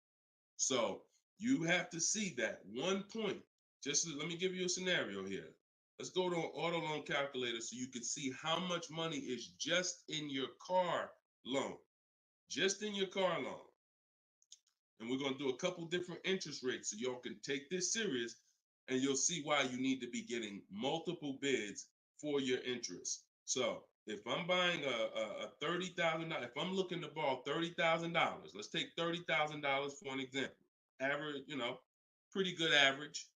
So you have to see that one point. Let me give you a scenario here. Let's go to an auto loan calculator so you can see how much money is just in your car loan. Just in your car loan. And we're going to do a couple different interest rates so y'all can take this serious, and you'll see why you need to be getting multiple bids for your interest. So if I'm buying a $30,000, if I'm looking to borrow $30,000, let's take $30,000 for an example. Average, pretty good average.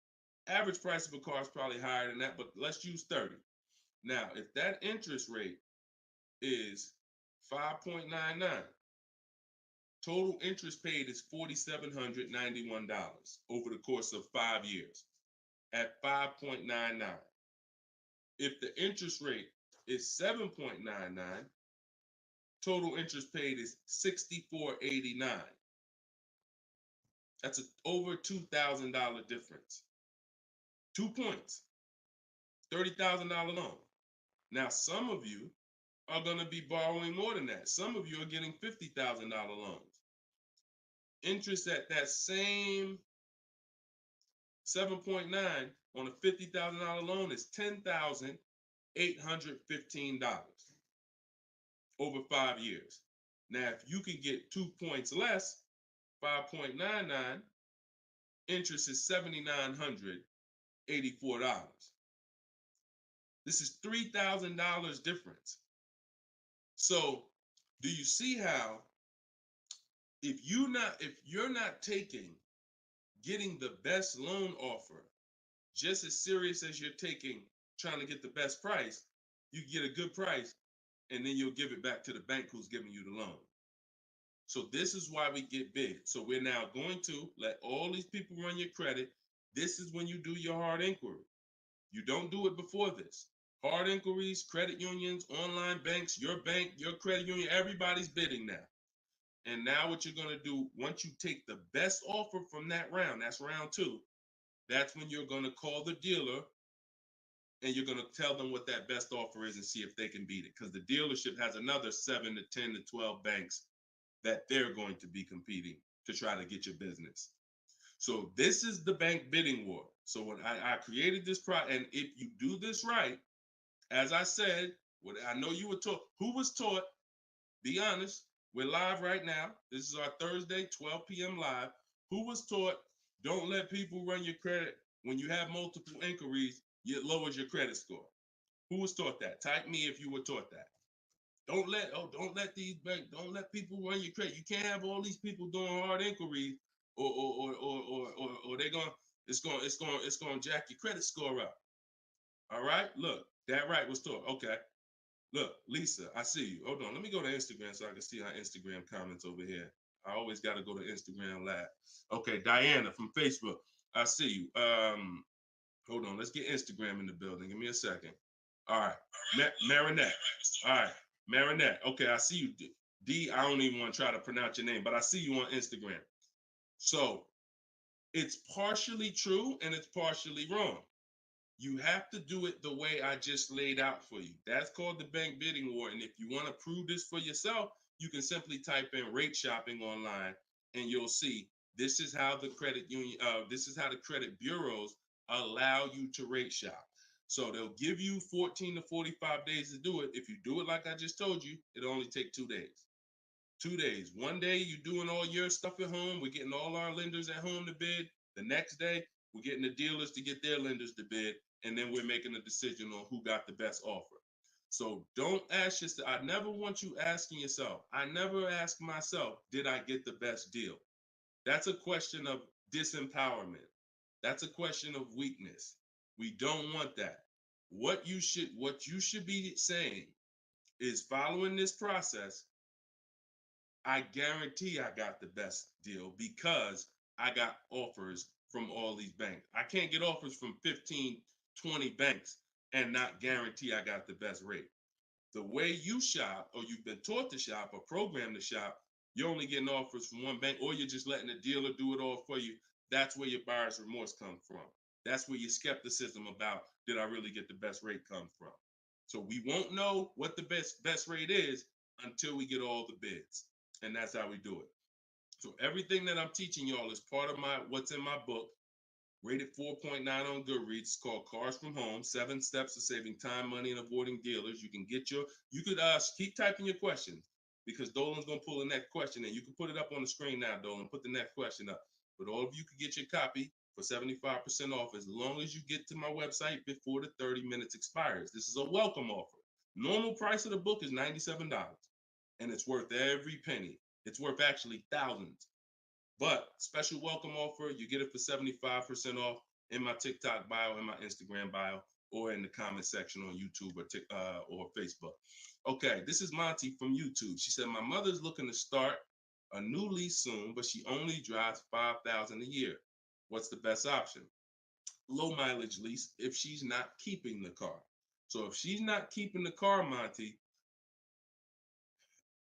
Average price of a car is probably higher than that, but let's use 30. Now, if that interest rate is 5.99, total interest paid is $4,791 over the course of 5 years at 5.99. If the interest rate is 7.99, total interest paid is $64.89. That's over $2,000 difference. 2 points, $30,000 loan. Now, some of you are going to be borrowing more than that. Some of you are getting $50,000 loans. Interest at that same 7.9 on a $50,000 loan is $10,815 over 5 years. Now, if you can get 2 points less, 5.99, interest is $7,984. This is $3,000 difference. So, do you see how if you're not getting the best loan offer just as serious as you're taking trying to get the best price, you get a good price and then you'll give it back to the bank who's giving you the loan. So this is why we get big. So we're now going to let all these people run your credit. This is when you do your hard inquiry. You don't do it before this. Hard inquiries, credit unions, online banks, your bank, your credit union, everybody's bidding now. And now what you're going to do, once you take the best offer from that round, that's round 2, that's when you're going to call the dealer and you're going to tell them what that best offer is and see if they can beat it. Because the dealership has another 7 to 10 to 12 banks that they're going to be competing to try to get your business. So this is the bank bidding war. So when I created this product, and if you do this right, as I said, what I know you were taught, who was taught, be honest, we're live right now. This is our Thursday, 12 p.m. live. Who was taught, don't let people run your credit. When you have multiple inquiries, it lowers your credit score. Who was taught that? Type me if you were taught that. Don't let these banks, don't let people run your credit. You can't have all these people doing hard inquiries or they're going, it's going to jack your credit score up. All right, look, that right was taught. Okay, look, Lisa, I see you. Hold on, let me go to Instagram so I can see our Instagram comments over here. I always got to go to Instagram Live. Okay, Diana from Facebook, I see you. Hold on, let's get Instagram in the building. Give me a second. All right, Marinette. All right, Marinette. Okay, I see you. D, I don't even want to try to pronounce your name, but I see you on Instagram. So it's partially true and it's partially wrong. You have to do it the way I just laid out for you. That's called the bank bidding war. And if you want to prove this for yourself, you can simply type in rate shopping online and you'll see this is how the credit union, this is how the credit bureaus allow you to rate shop. So they'll give you 14 to 45 days to do it. If you do it like I just told you, it'll only take 2 days. 2 days. One day you're doing all your stuff at home. We're getting all our lenders at home to bid. The next day, we're getting the dealers to get their lenders to bid. And then we're making a decision on who got the best offer. So don't ask yourself. I never want you asking yourself. I never ask myself, did I get the best deal? That's a question of disempowerment. That's a question of weakness. We don't want that. What you should be saying is, following this process, I guarantee I got the best deal because I got offers from all these banks. I can't get offers from 15, 20 banks and not guarantee I got the best rate. The way you shop, or you've been taught to shop or programmed to shop, you're only getting offers from one bank, or you're just letting the dealer do it all for you. That's where your buyer's remorse comes from. That's where your skepticism about, did I really get the best rate, comes from. So we won't know what the best rate is until we get all the bids. And that's how we do it. So everything that I'm teaching y'all is part of what's in my book, rated 4.9 on Goodreads. It's called Cars from Home, 7 Steps to Saving Time, Money, and Avoiding Dealers. You could keep typing your questions because Dolan's going to pull the next question and you can put it up on the screen now, Dolan. Put the next question up. But all of you can get your copy for 75% off as long as you get to my website before the 30 minutes expires. This is a welcome offer. Normal price of the book is $97, and it's worth every penny. It's worth actually thousands. But special welcome offer, you get it for 75% off in my TikTok bio, in my Instagram bio, or in the comment section on YouTube or Facebook. Okay, this is Monty from YouTube. She said, my mother's looking to start a new lease soon, but she only drives 5,000 a year. What's the best option? Low mileage lease if she's not keeping the car. So if she's not keeping the car, Monty,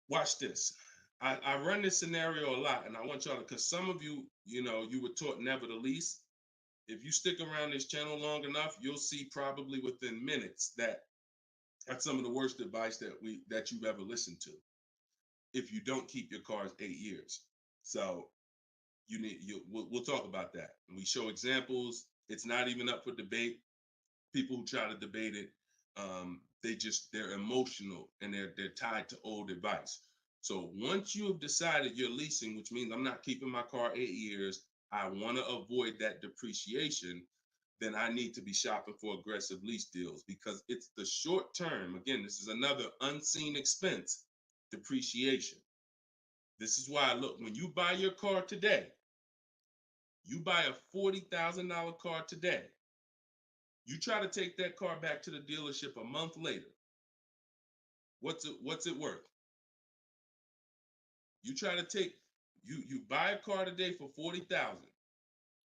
watch this. I run this scenario a lot, and I want y'all to, because some of you, you were taught never to lease. If you stick around this channel long enough, you'll see probably within minutes that that's some of the worst advice that you've ever listened to. If you don't keep your cars 8 years, so we'll talk about that. And we show examples. It's not even up for debate. People who try to debate it, they're emotional and they're tied to old advice. So once you have decided you're leasing, which means I'm not keeping my car 8 years, I want to avoid that depreciation, then I need to be shopping for aggressive lease deals, because it's the short term. Again, this is another unseen expense, depreciation. This is why, look, when you buy your car today, you buy a $40,000 car today, you try to take that car back to the dealership a month later, what's it worth? You try to take, you buy a car today for $40,000.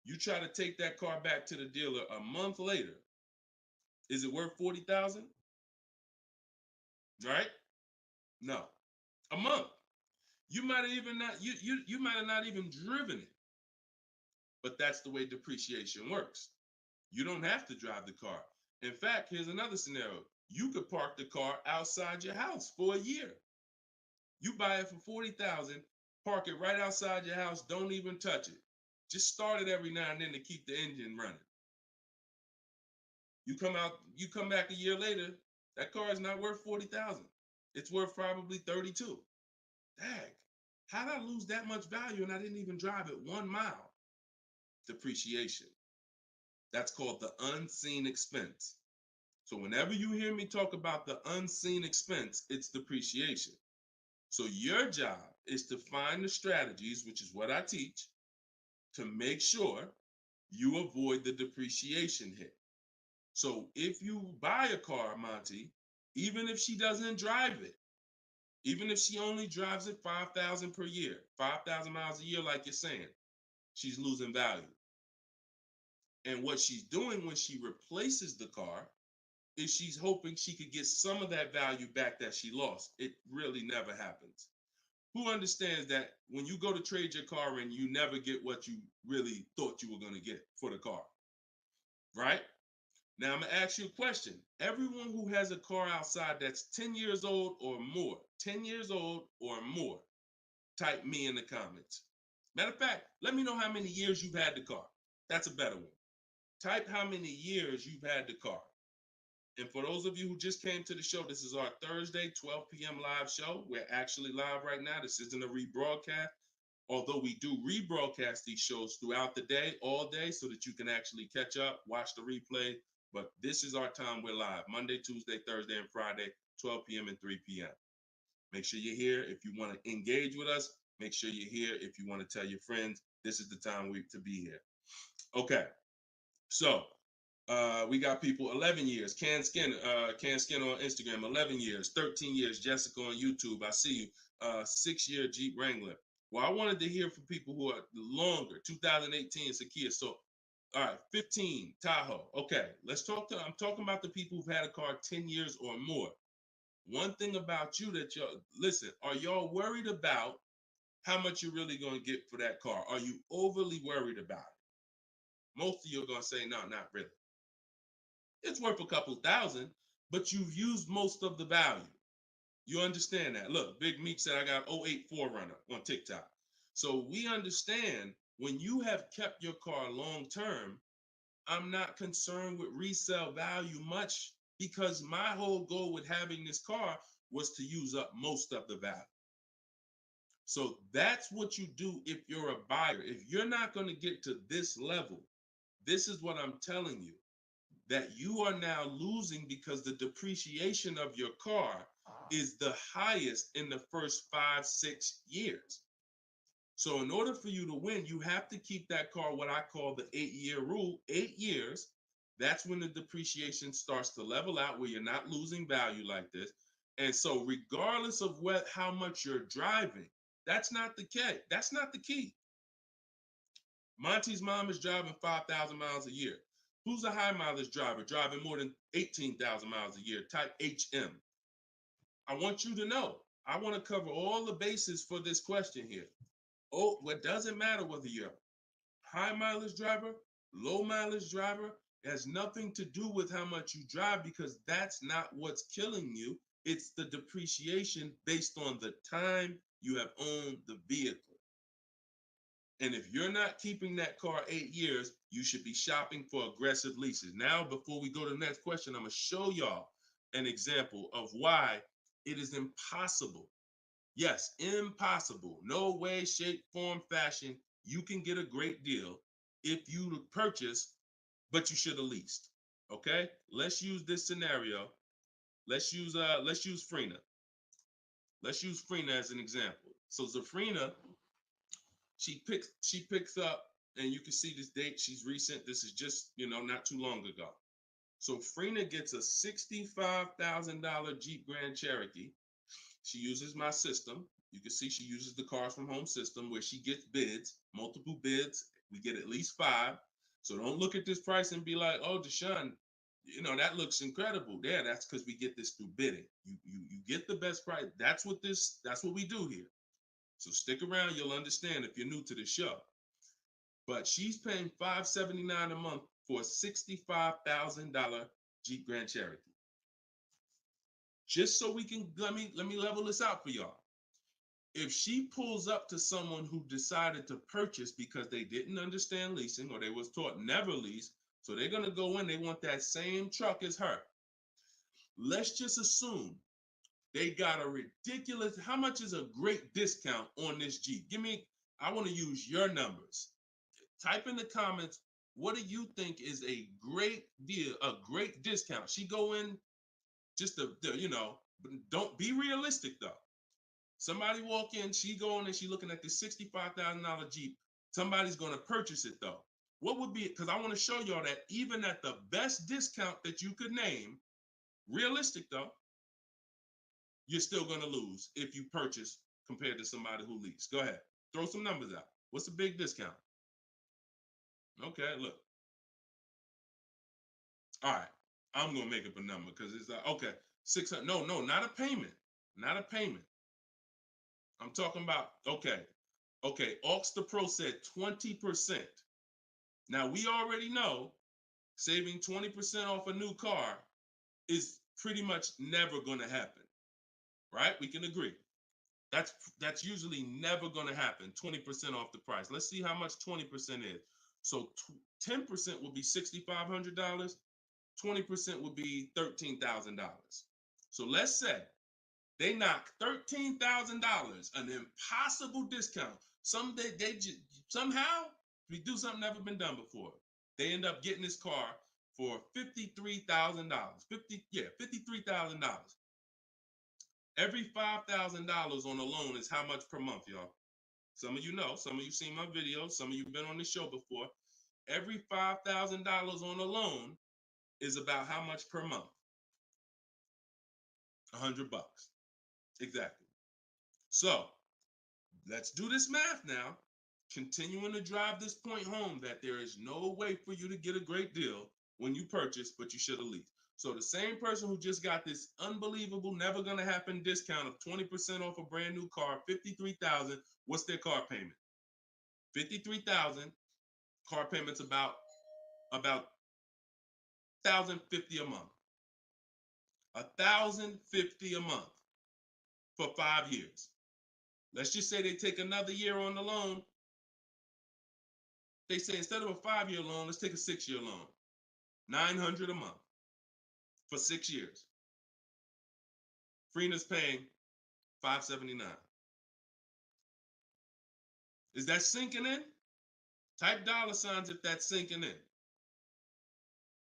You try to take that car back to the dealer a month later. Is it worth $40,000? Right? No. A month. You might have even not you might have not even driven it. But that's the way depreciation works. You don't have to drive the car. In fact, here's another scenario. You could park the car outside your house for a year. You buy it for $40,000, park it right outside your house, don't even touch it. Just start it every now and then to keep the engine running. You come back a year later, that car is not worth $40,000. It's worth probably $32,000. Dang, how did I lose that much value and I didn't even drive it 1 mile? Depreciation. That's called the unseen expense. So whenever you hear me talk about the unseen expense, it's depreciation. So your job is to find the strategies, which is what I teach, to make sure you avoid the depreciation hit. So if you buy a car, Monty, even if she doesn't drive it, even if she only drives it 5,000 per year, 5,000 miles a year, like you're saying, she's losing value. And what she's doing when she replaces the car is she's hoping she could get some of that value back that she lost. It really never happens. Who understands that when you go to trade your car in, you never get what you really thought you were going to get for the car, right? Now I'm gonna ask you a question. Everyone who has a car outside that's 10 years old or more, 10 years old or more, type me in the comments. Matter of fact, let me know how many years you've had the car. That's a better one. Type how many years you've had the car. And for those of you who just came to the show, this is our Thursday, 12 p.m. live show. We're actually live right now. This isn't a rebroadcast, although we do rebroadcast these shows throughout the day, all day, so that you can actually catch up, watch the replay. But this is our time. We're live Monday, Tuesday, Thursday, and Friday, 12 p.m. and 3 p.m. Make sure you're here. If you want to engage with us, make sure you're here. If you want to tell your friends, this is the time to be here. Okay. So we got people 11 years. Can Skin on Instagram, 11 years, 13 years. Jessica on YouTube, I see you. 6-year Jeep Wrangler. Well, I wanted to hear from people who are longer. 2018 Sakia. So, all right, 15 Tahoe. Okay, I'm talking about the people who've had a car 10 years or more. One thing about you that listen, are y'all worried about how much you're really going to get for that car? Are you overly worried about it? Most of you are going to say, no, not really. It's worth a couple thousand, but you've used most of the value. You understand that? Look, Big Meek said I got 08 4Runner on TikTok. So we understand when you have kept your car long term, I'm not concerned with resale value much, because my whole goal with having this car was to use up most of the value. So that's what you do if you're a buyer. If you're not going to get to this level, this is what I'm telling you. that you are now losing because the depreciation of your car is the highest in the first 5-6 years. So in order for you to win, you have to keep that car, what I call the 8-year rule. 8 years, that's when the depreciation starts to level out, where you're not losing value like this. And so regardless of how much you're driving, that's not the key. That's not the key. Monty's mom is driving 5,000 miles a year. Who's a high mileage driver driving more than 18,000 miles a year, type HM? I want you to know, I want to cover all the bases for this question here. Oh, what doesn't matter whether you're a high mileage driver, low mileage driver, it has nothing to do with how much you drive, because that's not what's killing you. It's the depreciation based on the time you have owned the vehicle. And if you're not keeping that car 8 years, you should be shopping for aggressive leases. Now, before we go to the next question, I'm going to show y'all an example of why it is impossible. Yes, impossible. No way, shape, form, fashion. You can get a great deal if you purchase, but you should have leased. Okay? Let's use this scenario. Let's use Frina. Let's use Frina as an example. So Zafrina, she picks up, and you can see this date. She's recent. This is just, not too long ago. So Frina gets a $65,000 Jeep Grand Cherokee. She uses my system. You can see she uses the Cars from Home system, where she gets bids, multiple bids. We get at least 5. So don't look at this price and be like, oh, Deshone, that looks incredible. Yeah, that's because we get this through bidding. You get the best price. That's what we do here. So stick around, you'll understand if you're new to the show. But she's paying $579 a month for a $65,000 Jeep Grand Cherokee. Just so we can, let me level this out for y'all. If she pulls up to someone who decided to purchase because they didn't understand leasing, or they was taught never lease, so they're gonna go in, they want that same truck as her. Let's just assume they got a ridiculous, how much is a great discount on this Jeep? I want to use your numbers. Type in the comments, what do you think is a great deal, a great discount? She go in just don't be realistic though. Somebody walk in, she go in and she looking at this $65,000 Jeep. Somebody's going to purchase it though. What would be, because I want to show y'all that even at the best discount that you could name, realistic though, you're still going to lose if you purchase compared to somebody who leased. Go ahead. Throw some numbers out. What's a big discount? Okay, look. All right. I'm going to make up a number because it's like, okay, 600. No, not a payment. Not a payment. I'm talking about, okay. Aux the Pro said 20%. Now, we already know saving 20% off a new car is pretty much never going to happen, right? We can agree. That's usually never going to happen, 20% off the price. Let's see how much 20% is. So 10% would be $6,500. 20% would be $13,000. So let's say they knock $13,000, an impossible discount. Somehow we do something never been done before. They end up getting this car for $53,000. $53,000. Every $5,000 on a loan is how much per month, y'all? Some of you know, some of you seen my videos, some of you been on the show before. Every $5,000 on a loan is about how much per month? $100. Exactly. So let's do this math now. Continuing to drive this point home that there is no way for you to get a great deal when you purchase, but you should have leased. So the same person who just got this unbelievable, never gonna happen discount of 20% off a brand new car, $53,000, what's their car payment? $53,000, car payment's about $1,050 a month. $1,050 a month for 5 years. Let's just say they take another year on the loan. They say instead of a 5-year loan, let's take a 6-year loan. $900 a month for 6 years. Freena's paying $579. Is that sinking in? Type $ if that's sinking in.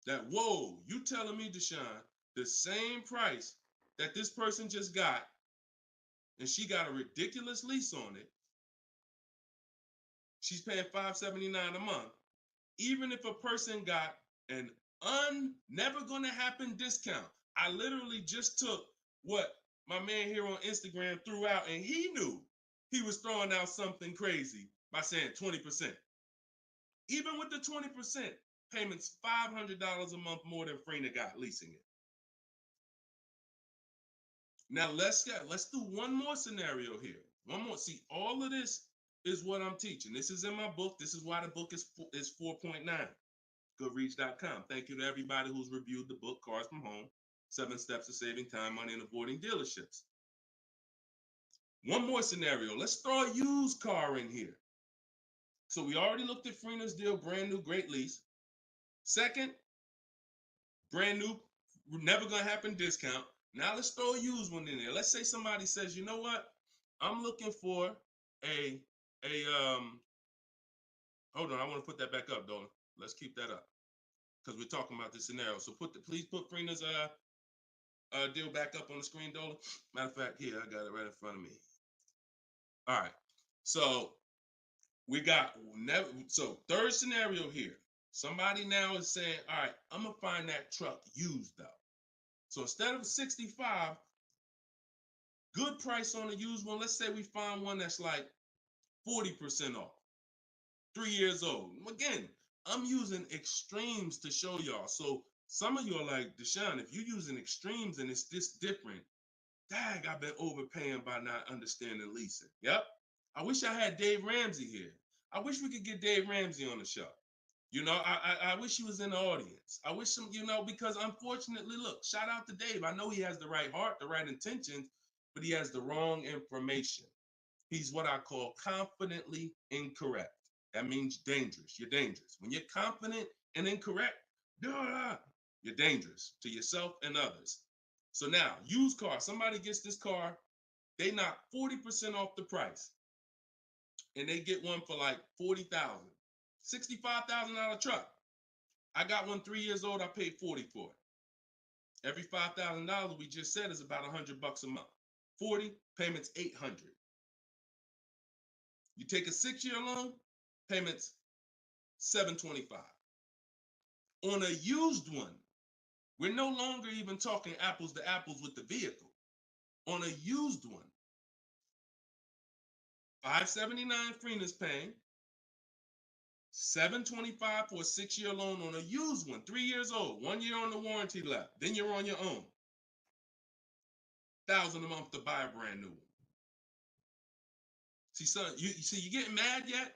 that, whoa, you telling me, Deshone, the same price that this person just got, and she got a ridiculous lease on it, she's paying $579 a month, even if a person got an never gonna happen discount. I literally just took what my man here on Instagram threw out, and he knew he was throwing out something crazy by saying 20%. Even with the 20%, payments $500 a month more than Freener got leasing it. Now let's do one more scenario here. One more. See, all of this is what I'm teaching. This is in my book. This is why the book is 4.9. Goodreads.com. Thank you to everybody who's reviewed the book, Cars from Home, 7 Steps to Saving Time, Money, and Avoiding Dealerships. One more scenario. Let's throw a used car in here. So we already looked at Freener's deal, brand new, great lease. Second, brand new, never gonna happen discount. Now let's throw a used one in there. Let's say somebody says, you know what? I'm looking for a hold on, I want to put that back up, Dolan. Let's keep that up because we're talking about this scenario. So please put Freener's deal back up on the screen, Dolan. Matter of fact, here, I got it right in front of me. All right. So we got third scenario here. Somebody now is saying, all right, I'm gonna find that truck used though. So instead of 65, good price on a used one. Let's say we find one that's like 40% off, 3 years old. Again, I'm using extremes to show y'all. So some of you are like, Deshone, if you're using extremes and it's this different, dang, I've been overpaying by not understanding leasing. Yep. I wish I had Dave Ramsey here. I wish we could get Dave Ramsey on the show. You know, I wish he was in the audience. I wish him, because unfortunately, look, shout out to Dave. I know he has the right heart, the right intentions, but he has the wrong information. He's what I call confidently incorrect. That means dangerous. You're dangerous. When you're confident and incorrect, you're dangerous to yourself and others. So now, used car, somebody gets this car, they knock 40% off the price, and they get one for like $40,000, $65,000 truck. I got one 3 years old. I paid $40 for it. Every $5,000 we just said is about $100 a month. 40 payments, $800. You take a 6-year loan, payments $725. On a used one, we're no longer even talking apples to apples with the vehicle. On a used one, $579 Freener's paying, $725 for a 6-year loan on a used one, 3 years old, 1 year on the warranty left. Then you're on your own. $1,000 a month to buy a brand new one. See, son, you getting mad yet?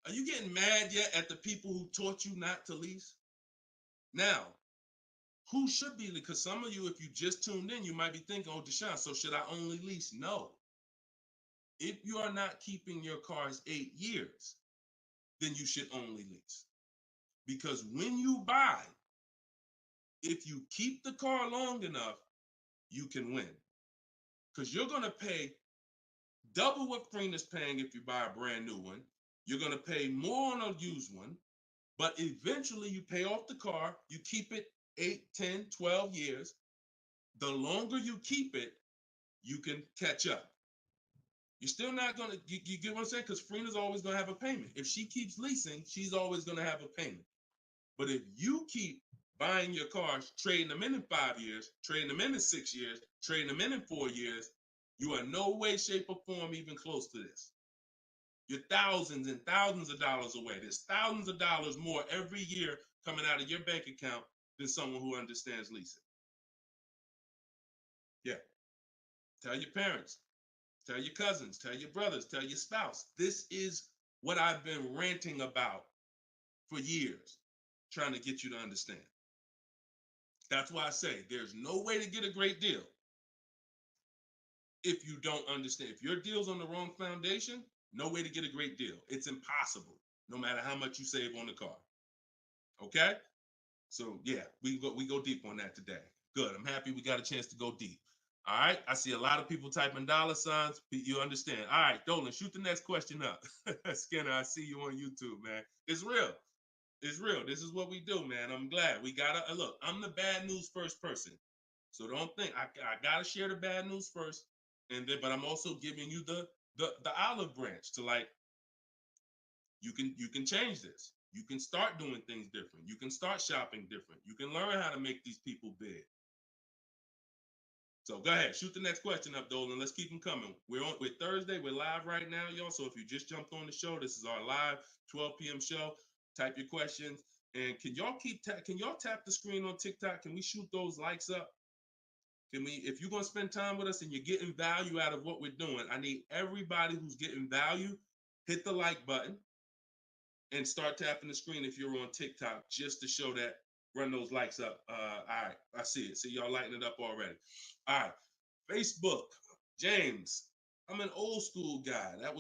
Are you getting mad yet at the people who taught you not to lease? Now, who should be? Because some of you, if you just tuned in, you might be thinking, oh, Deshone, so should I only lease? No. If you are not keeping your cars 8 years, then you should only lease. Because when you buy, if you keep the car long enough, you can win. Because you're going to pay double what Freener's paying if you buy a brand new one. You're going to pay more on a used one, but eventually you pay off the car, you keep it 8, 10, 12 years. The longer you keep it, you can catch up. You're still not going to, you get what I'm saying? Because Freener's always going to have a payment. If she keeps leasing, she's always going to have a payment. But if you keep buying your cars, trading them in 5 years, trading them in 6 years, trading them in 4 years, you are no way, shape, or form even close to this. You're thousands and thousands of dollars away. There's thousands of dollars more every year coming out of your bank account than someone who understands leasing. Yeah. Tell your parents, tell your cousins, tell your brothers, tell your spouse. This is what I've been ranting about for years, trying to get you to understand. That's why I say there's no way to get a great deal if you don't understand. If your deal's on the wrong foundation, no way to get a great deal. It's impossible, no matter how much you save on the car. Okay? So yeah, we go deep on that today. Good. I'm happy we got a chance to go deep. All right. I see a lot of people typing $signs. You understand. All right, Dolan, shoot the next question up. Skinner, I see you on YouTube, man. It's real. It's real. This is what we do, man. I'm glad we gotta look. I'm the bad news first person, so don't think I gotta share the bad news first, and then but I'm also giving you the olive branch to like you can change this. You can start doing things different. You can start shopping different. You can learn how to make these people big. So go ahead, shoot the next question up, Dolan. Let's keep them coming. We're Thursday. We're live right now, y'all. So if you just jumped on the show, this is our live 12 p.m. show. Type your questions, and can y'all tap the screen on TikTok? Can we shoot those likes up? Can we? If you're gonna spend time with us and you're getting value out of what we're doing, I need everybody who's getting value hit the like button and start tapping the screen if you're on TikTok just to show that. Run those likes up. All right, I see it. See y'all lighting it up already. All right, Facebook, James. I'm an old school guy that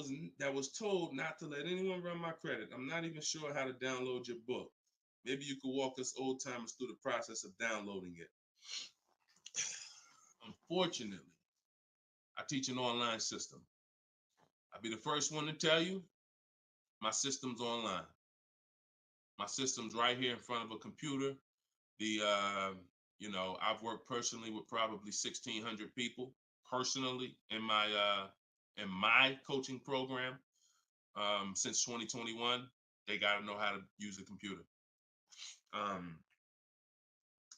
was told not to let anyone run my credit. I'm not even sure how to download your book. Maybe you could walk us old timers through the process of downloading it. Unfortunately, I teach an online system. I'll be the first one to tell you my system's online. My system's right here in front of a computer. I've worked personally with probably 1,600 people personally in my coaching program since 2021. They got to know how to use a computer.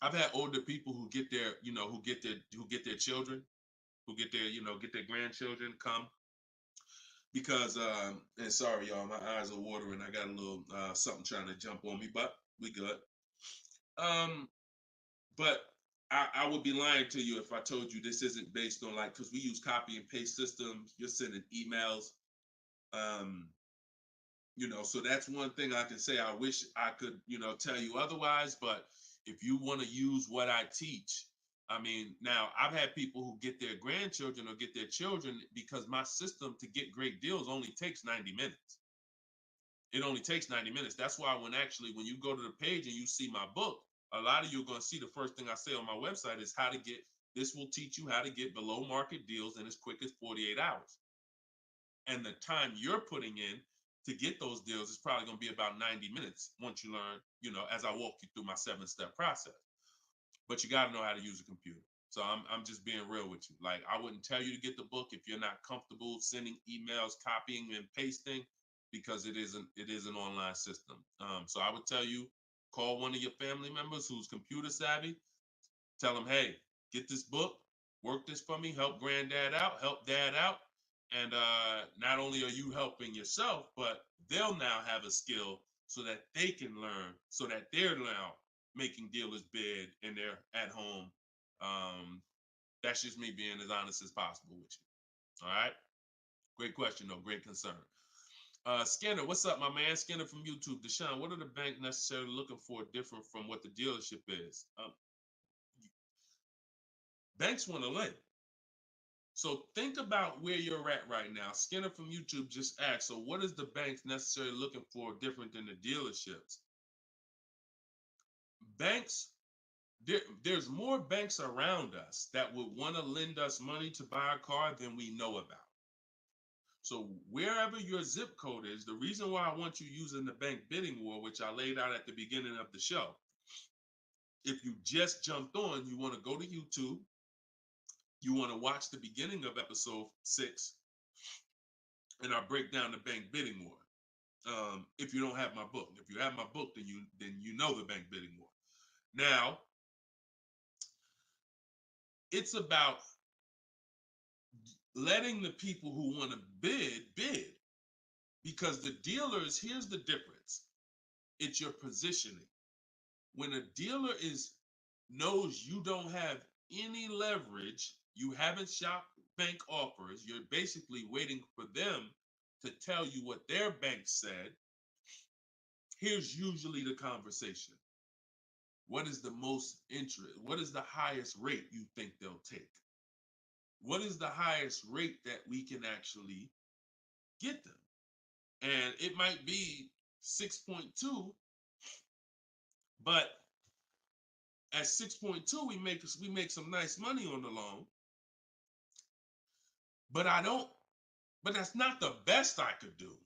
I've had older people who get their children, who get their grandchildren come because and sorry y'all, my eyes are watering. I got a little something trying to jump on me, but we good. But I would be lying to you if I told you this isn't based on because we use copy and paste systems. You're sending emails. So that's one thing I can say. I wish I could, tell you otherwise. But if you want to use what I teach, I mean, now I've had people who get their grandchildren or get their children because my system to get great deals only takes 90 minutes. It only takes 90 minutes. That's why when you go to the page and you see my book, a lot of you are going to see the first thing I say on my website is this will teach you how to get below market deals in as quick as 48 hours. And the time you're putting in to get those deals is probably going to be about 90 minutes once you learn, as I walk you through my 7-step process. But you got to know how to use a computer. So I'm just being real with you. Like, I wouldn't tell you to get the book if you're not comfortable sending emails, copying and pasting, because it is an online system. So I would tell you, call one of your family members who's computer savvy. Tell them, hey, get this book, work this for me, help granddad out, help dad out. And not only are you helping yourself, but they'll now have a skill so that they can learn, so that they're now making dealers bid and they're at home. That's just me being as honest as possible with you. All right. Great question, though. Great concern. Skinner, what's up, my man? Skinner from YouTube. Deshone, what are the bank necessarily looking for different from what the dealership is? Banks want to lend. So think about where you're at right now. Skinner from YouTube just asked, so what is the banks necessarily looking for different than the dealerships? Banks, there's more banks around us that would want to lend us money to buy a car than we know about. So wherever your zip code is, the reason why I want you using the bank bidding war, which I laid out at the beginning of the show, if you just jumped on, you want to go to YouTube, you want to watch the beginning of episode 6, and I break down the bank bidding war. If you don't have my book, if you have my book, then you know the bank bidding war. Now, it's about letting the people who want to bid, because the dealers, here's the difference. It's your positioning. When a dealer knows you don't have any leverage, you haven't shopped bank offers, you're basically waiting for them to tell you what their bank said. Here's usually the conversation. What is the most interest? What is the highest rate you think they'll take? What is the highest rate that we can actually get them? And it might be 6.2, but at 6.2, we make some nice money on the loan. But that's not the best I could do.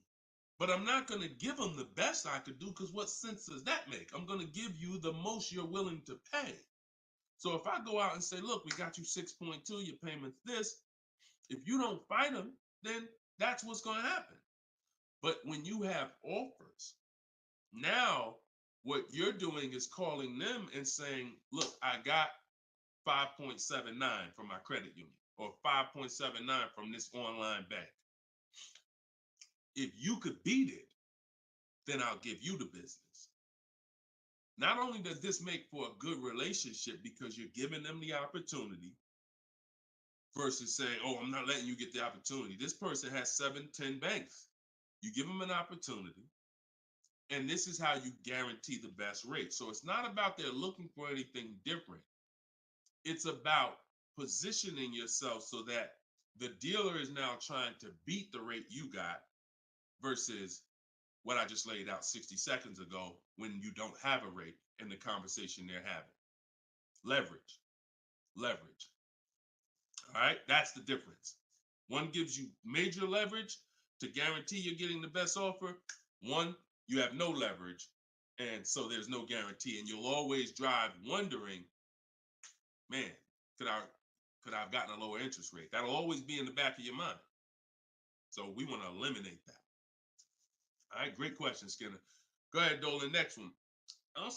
But I'm not going to give them the best I could do, because what sense does that make? I'm going to give you the most you're willing to pay. So if I go out and say, look, we got you 6.2, your payment's this. If you don't fight them, then that's what's going to happen. But when you have offers, now what you're doing is calling them and saying, look, I got 5.79 from my credit union, or 5.79 from this online bank. If you could beat it, then I'll give you the business. Not only does this make for a good relationship because you're giving them the opportunity versus saying, oh, I'm not letting you get the opportunity. This person has 7, 10 banks. You give them an opportunity, and this is how you guarantee the best rate. So it's not about they're looking for anything different. It's about positioning yourself so that the dealer is now trying to beat the rate you got versus what I just laid out 60 seconds ago when you don't have a rate in the conversation they're having. Leverage. Leverage. All right, that's the difference. One gives you major leverage to guarantee you're getting the best offer. One, you have no leverage, and so there's no guarantee. And you'll always drive wondering, man, could I have gotten a lower interest rate? That'll always be in the back of your mind. So we want to eliminate that. All right, great question, Skinner. Go ahead, Dolan. Next one. I don't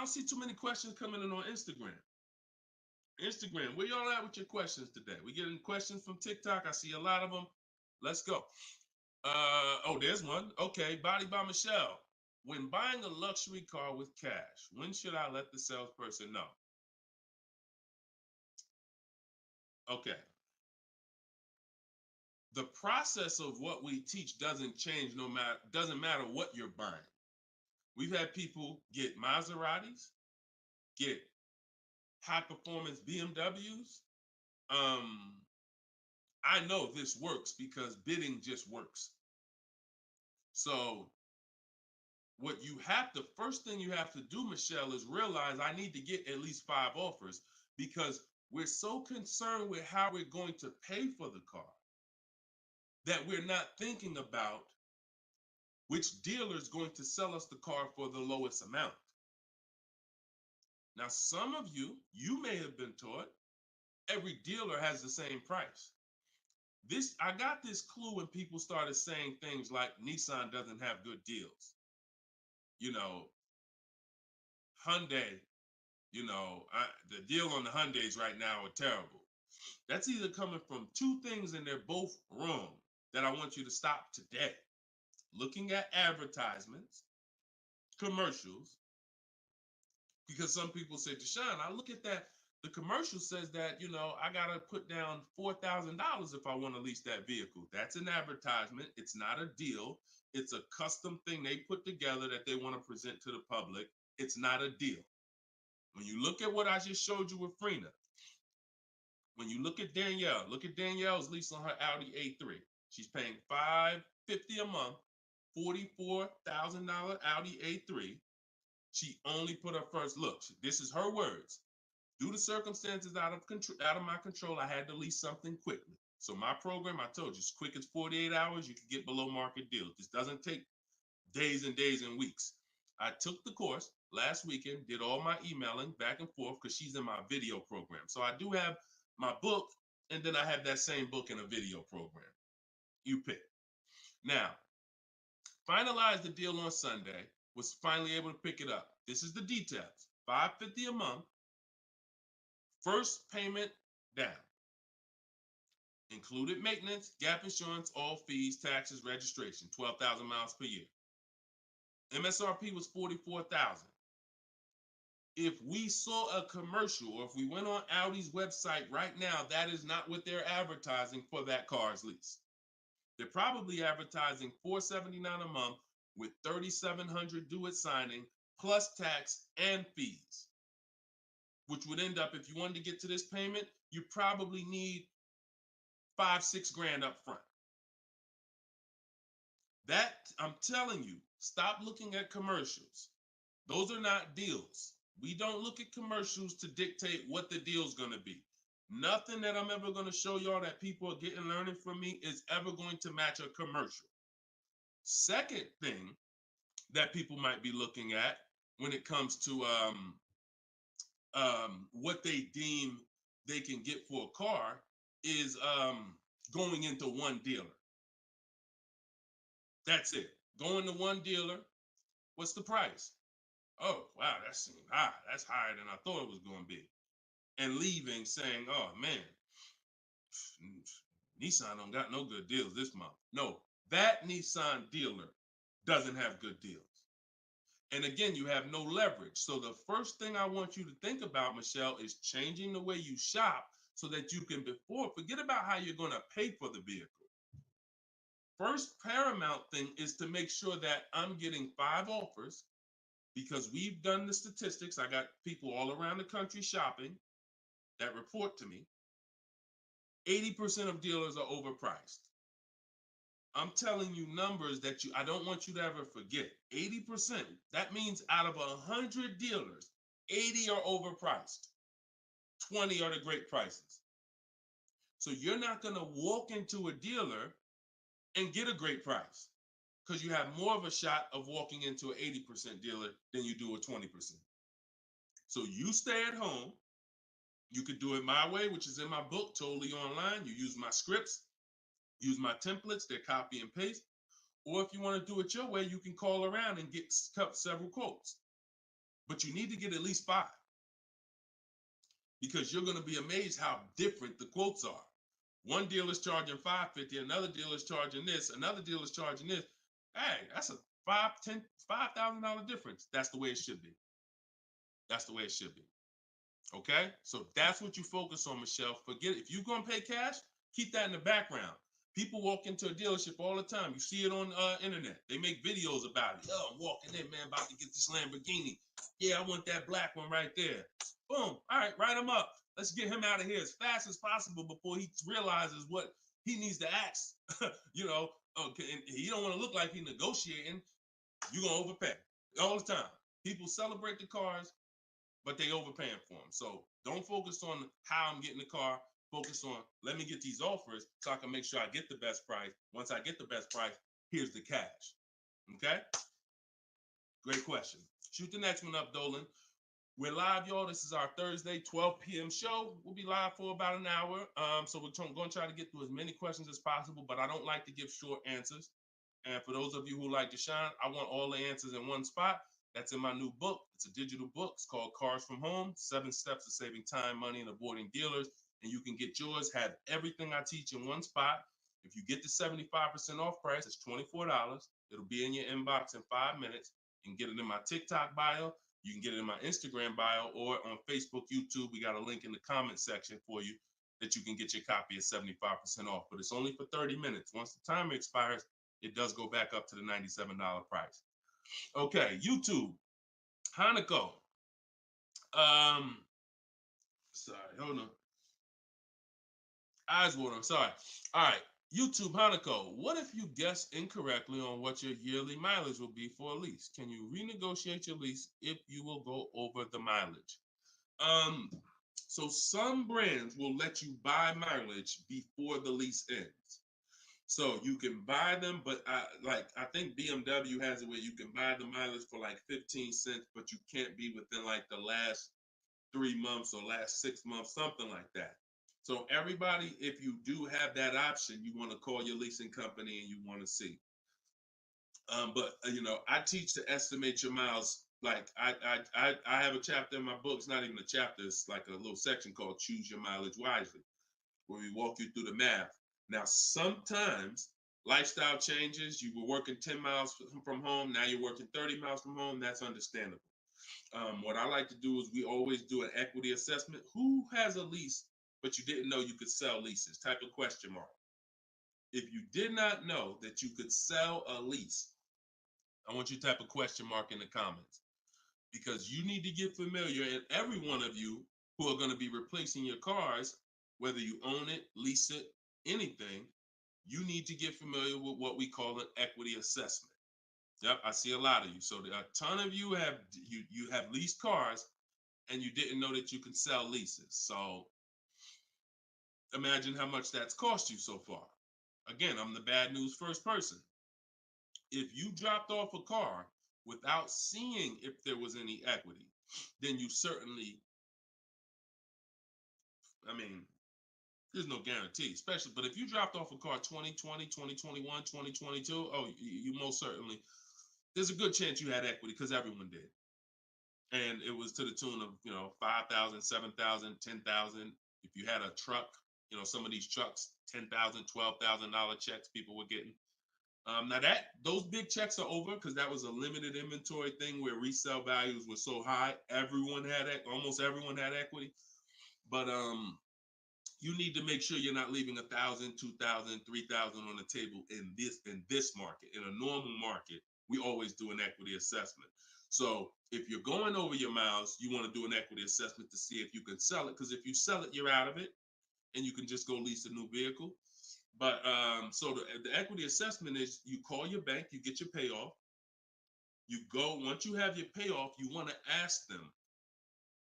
see too many questions coming in on Instagram. Instagram, where y'all at with your questions today? We getting questions from TikTok. I see a lot of them. Let's go. Oh, there's one. Okay, Body by Michelle. When buying a luxury car with cash, when should I let the salesperson know? Okay. The process of what we teach doesn't change doesn't matter what you're buying. We've had people get Maseratis, get high performance BMWs. I know this works because bidding just works. So first thing you have to do, Michelle, is realize I need to get at least 5 offers, because we're so concerned with how we're going to pay for the car that we're not thinking about which dealer is going to sell us the car for the lowest amount. Now, some of you may have been taught every dealer has the same price. I got this clue when people started saying things like Nissan doesn't have good deals. Hyundai, the deal on the Hyundais right now are terrible. That's either coming from 2 things, and they're both wrong, that I want you to stop today. Looking at advertisements, commercials, because some people say, Deshone, I look at that, the commercial says that, I got to put down $4,000 if I want to lease that vehicle. That's an advertisement. It's not a deal. It's a custom thing they put together that they want to present to the public. It's not a deal. When you look at what I just showed you with Frina, when you look at Danielle's lease on her Audi A3. She's paying $550 a month, $44,000 Audi A3. She only put her first look. This is her words. Due to circumstances out of my control, I had to lease something quickly. So my program, I told you, as quick as 48 hours, you can get below market deals. This doesn't take days and days and weeks. I took the course last weekend, did all my emailing back and forth because she's in my video program. So I do have my book, and then I have that same book in a video program. You pick. Now, finalized the deal on Sunday, was finally able to pick it up. This is the details. $550 a month, first payment down. Included maintenance, gap insurance, all fees, taxes, registration, 12,000 miles per year. MSRP was $44,000. If we saw a commercial, or if we went on Audi's website right now, that is not what they're advertising for that car's lease. They're probably advertising $479 a month with $3,700 due at signing, plus tax and fees, which would end up, if you wanted to get to this payment, you probably need $5-6 grand up front. That, I'm telling you, stop looking at commercials. Those are not deals. We don't look at commercials to dictate what the deal's going to be. Nothing that I'm ever going to show y'all that people are getting learning from me is ever going to match a commercial. Second thing that people might be looking at when it comes to what they deem they can get for a car is going into one dealer. That's it. Going to one dealer. What's the price? Oh, wow, that seems high. That's higher than I thought it was going to be. And leaving saying, oh, man, Nissan don't got no good deals this month. No, that Nissan dealer doesn't have good deals. And again, you have no leverage. So the first thing I want you to think about, Michelle, is changing the way you shop so that you can forget about how you're going to pay for the vehicle. First paramount thing is to make sure that I'm getting 5 offers, because we've done the statistics. I got people all around the country shopping that report to me. 80% of dealers are overpriced. I'm telling you numbers that I don't want you to ever forget. 80%. That means out of 100 dealers, 80 are overpriced. 20 are the great prices. So you're not going to walk into a dealer and get a great price, because you have more of a shot of walking into an 80% dealer than you do a 20%. So you stay at home. You could do it my way, which is in my book, totally online. You use my scripts, use my templates, they're copy and paste. Or if you want to do it your way, you can call around and get several quotes. But you need to get at least 5, because you're going to be amazed how different the quotes are. One dealer's charging $550, another dealer's charging this, another dealer's charging this. Hey, that's a $5,000 difference. That's the way it should be. That's the way it should be. Okay? So that's what you focus on, Michelle. Forget it. If you're going to pay cash, keep that in the background. People walk into a dealership all the time. You see it on internet. They make videos about it. Oh, I'm walking in, man, about to get this Lamborghini. Yeah, I want that black one right there. Boom. All right, write him up. Let's get him out of here as fast as possible before he realizes what he needs to ask. Okay, and he don't want to look like he's negotiating. You're going to overpay all the time. People celebrate the cars, but they overpaying for them. So don't focus on how I'm getting the car. Focus on, let me get these offers so I can make sure I get the best price. Once I get the best price, here's the cash. Okay? Great question. Shoot the next one up, Dolan. We're live, y'all. This is our Thursday, 12 p.m. show. We'll be live for about an hour. So we're going to try to get through as many questions as possible, but I don't like to give short answers. And for those of you who like to shine, I want all the answers in one spot. That's in my new book. It's a digital book. It's called Cars from Home, 7 Steps to Saving Time, Money, and Avoiding Dealers. And you can get yours, have everything I teach in one spot. If you get the 75% off price, it's $24. It'll be in your inbox in 5 minutes. You can get it in my TikTok bio. You can get it in my Instagram bio, or on Facebook, YouTube. We got a link in the comment section for you that you can get your copy at 75% off. But it's only for 30 minutes. Once the timer expires, it does go back up to the $97 price. Okay, YouTube, Hanako. Sorry, hold on. Eyes water, I'm sorry. All right, YouTube, Hanako. What if you guess incorrectly on what your yearly mileage will be for a lease? Can you renegotiate your lease if you will go over the mileage? So some brands will let you buy mileage before the lease ends. So you can buy them, but I think BMW has it where you can buy the mileage for like 15 cents, but you can't be within like the last 3 months or last 6 months, something like that. So everybody, if you do have that option, you want to call your leasing company and you want to see. But I teach to estimate your miles. Like I have a chapter in my book. It's not even a chapter. It's like a little section called Choose Your Mileage Wisely, where we walk you through the math. Now, sometimes lifestyle changes. You were working 10 miles from home. Now you're working 30 miles from home. That's understandable. What I like to do is we always do an equity assessment. Who has a lease, but you didn't know you could sell leases? Type of question mark. If you did not know that you could sell a lease, I want you to type a question mark in the comments, because you need to get familiar, and every one of you who are going to be replacing your cars, whether you own it, lease it, anything, you need to get familiar with what we call an equity assessment. Yep, I see a lot of you. So a ton of you have leased cars and you didn't know that you can sell leases. So imagine how much that's cost you so far. Again, I'm the bad news first person. If you dropped off a car without seeing if there was any equity, then you certainly, I mean, there's no guarantee, especially, but if you dropped off a car 2020, 2021, 2022, oh, you most certainly, there's a good chance you had equity because everyone did. And it was to the tune of, 5,000, 7,000, 10,000. If you had a truck, some of these trucks, $10,000, $12,000 checks people were getting. Now those big checks are over because that was a limited inventory thing where resale values were so high. Almost everyone had equity. But you need to make sure you're not leaving 1,000, 2,000, 3,000 on the table in this market. In a normal market, we always do an equity assessment. So if you're going over your miles, you want to do an equity assessment to see if you can sell it. Because if you sell it, you're out of it, and you can just go lease a new vehicle. But so the equity assessment is you call your bank, you get your payoff. You go, once you have your payoff, you want to ask them.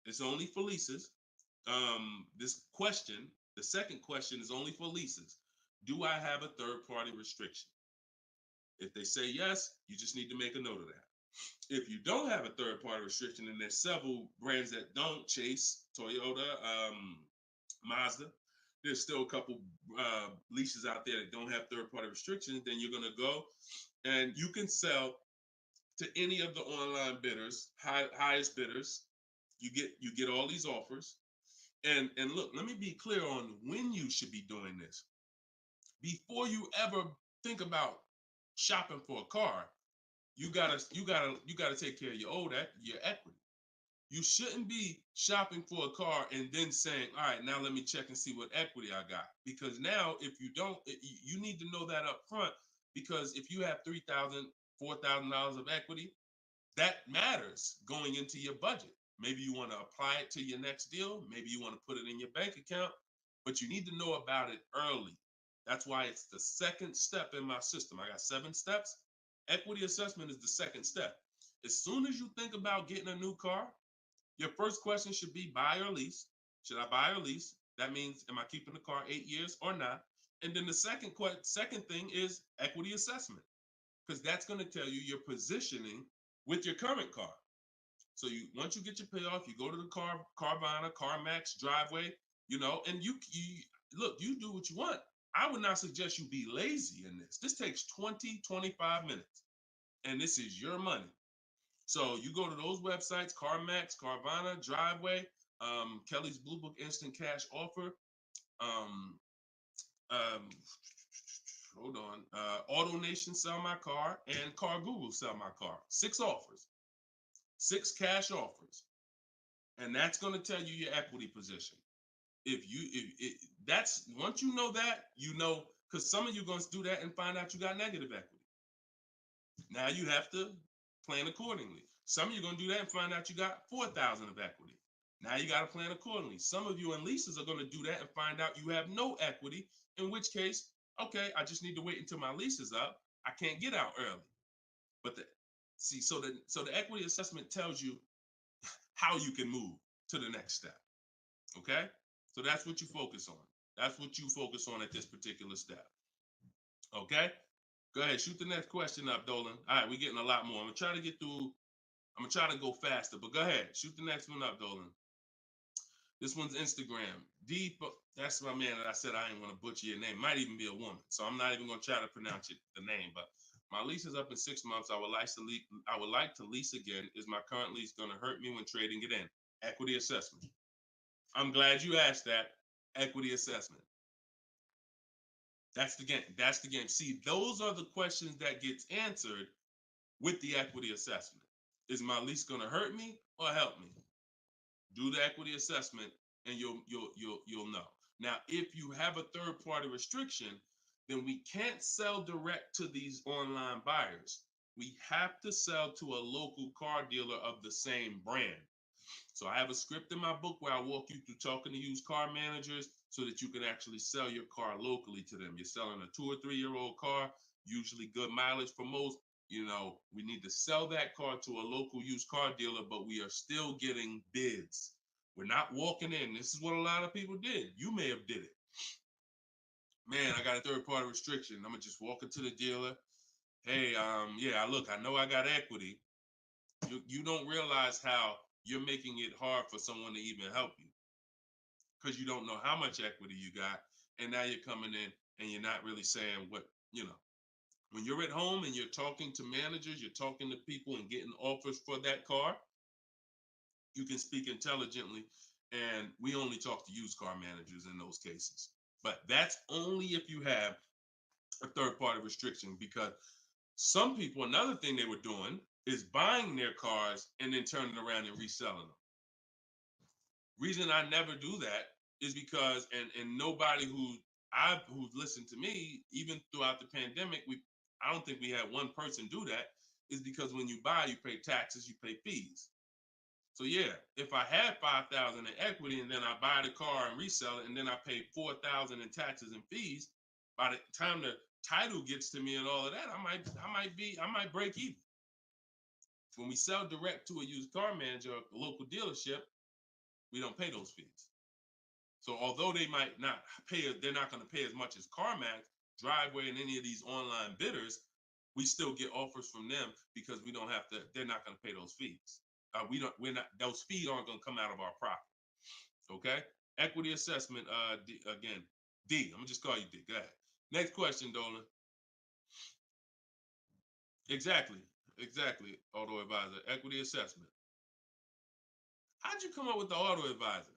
It's only for leases. The second question is only for leases. Do I have a third party restriction? If they say yes, you just need to make a note of that. If you don't have a third party restriction, and there's several brands that don't, Chase, Toyota, Mazda, there's still a couple leases out there that don't have third party restrictions, then you're going to go and you can sell to any of the online bidders, highest bidders. You get all these offers. And look, let me be clear on when you should be doing this. Before you ever think about shopping for a car, you gotta take care of your equity. You shouldn't be shopping for a car and then saying, all right, now let me check and see what equity I got. Because now if you don't, you need to know that up front, because if you have $3,000, $4,000 of equity, that matters going into your budget. Maybe you want to apply it to your next deal. Maybe you want to put it in your bank account, but you need to know about it early. That's why it's the second step in my system. I got 7 steps. Equity assessment is the second step. As soon as you think about getting a new car, your first question should be buy or lease. Should I buy or lease? That means, am I keeping the car 8 years or not? And then the second thing is equity assessment, because that's going to tell you your positioning with your current car. So once you get your payoff, you go to the Carvana, CarMax, Driveway, and you look, you do what you want. I would not suggest you be lazy in this. This takes 20, 25 minutes, and this is your money. So you go to those websites, CarMax, Carvana, Driveway, Kelly's Blue Book Instant Cash Offer, hold on, AutoNation Sell My Car, and Car Google Sell My Car. 6 offers. 6 cash offers, and that's going to tell you your equity position. That's once you know that, because some of you are going to do that and find out you got negative equity. Now you have to plan accordingly. Some of you are going to do that and find out you got 4,000 of equity. Now you got to plan accordingly. Some of you in leases are going to do that and find out you have no equity, in which case, okay, I just need to wait until my lease is up. I can't get out early. But so the equity assessment tells you how you can move to the next step. Okay? So that's what you focus on. That's what you focus on at this particular step. Okay? Go ahead, shoot the next question up, Dolan. All right, we're getting a lot more. I'm gonna try to get through. I'm gonna try to go faster, but go ahead, shoot the next one up, Dolan. This one's Instagram. That's my man that I said I didn't want to butcher your name. Might even be a woman, so I'm not even gonna try to pronounce the name. But my lease is up in 6 months. I would like to lease again. Is my current lease gonna hurt me when trading it in? Equity assessment. I'm glad you asked that. Equity assessment. That's the game. That's the game. See, those are the questions that gets answered with the equity assessment. Is my lease going to hurt me or help me? Do the equity assessment, and you'll know. Now, if you have a third-party restriction, then we can't sell direct to these online buyers. We have to sell to a local car dealer of the same brand. So I have a script in my book where I walk you through talking to used car managers so that you can actually sell your car locally to them. You're selling a 2 or 3 year old car, usually good mileage for most. We need to sell that car to a local used car dealer, but we are still getting bids. We're not walking in. This is what a lot of people did. You may have did it. Man, I got a third party restriction. I'm gonna just walk into the dealer. hey, yeah, look, I know I got equity. You don't realize how you're making it hard for someone to even help you because you don't know how much equity you got, and now you're coming in and you're not really saying what you know. When you're at home and you're talking to managers, you're talking to people and getting offers for that car, you can speak intelligently. And we only talk to used car managers in those cases. But that's only if you have a third party restriction, because some people, another thing they were doing is buying their cars and then turning around and reselling them. Reason I never do that is because, and nobody who's listened to me, even throughout the pandemic, I don't think we had one person do that, is because when you buy, you pay taxes, you pay fees. So yeah, if I had 5,000 in equity and then I buy the car and resell it and then I pay 4,000 in taxes and fees, by the time the title gets to me and all of that, I might break even. When we sell direct to a used car manager, a local dealership, we don't pay those fees. So although they might not pay, they're not going to pay as much as CarMax, Driveway, and any of these online bidders, we still get offers from them because we don't have to. They're not going to pay those fees. We're not. Those fees aren't going to come out of our profit. Okay. Equity assessment. Again, D. I'm gonna just call you D. Go ahead. Next question, Dolan. Exactly. Exactly. Auto advisor. Equity assessment. How'd you come up with the auto advisor?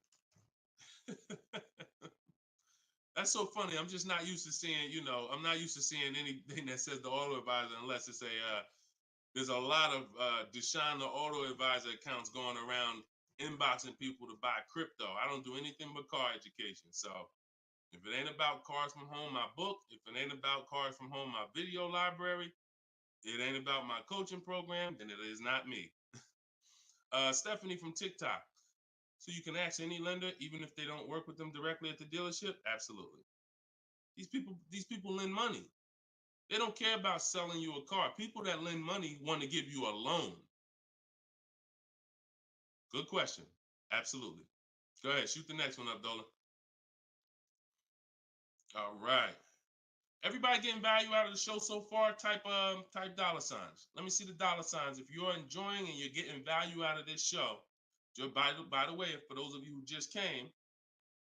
That's so funny. I'm just not used to seeing, I'm not used to seeing anything that says the auto advisor unless it's there's a lot of Deshone the Auto Advisor accounts going around inboxing people to buy crypto. I don't do anything but car education. So if it ain't about Cars from Home, my book, if it ain't about Cars from Home, my video library, it ain't about my coaching program, then it is not me. Stephanie from TikTok. So you can ask any lender, even if they don't work with them directly at the dealership? Absolutely. These people lend money. They don't care about selling you a car. People that lend money want to give you a loan. Good question. Absolutely. Go ahead. Shoot the next one up, Dolan. All right. Everybody getting value out of the show so far? Type dollar signs. Let me see the dollar signs. If you're enjoying and you're getting value out of this show, by the way, for those of you who just came,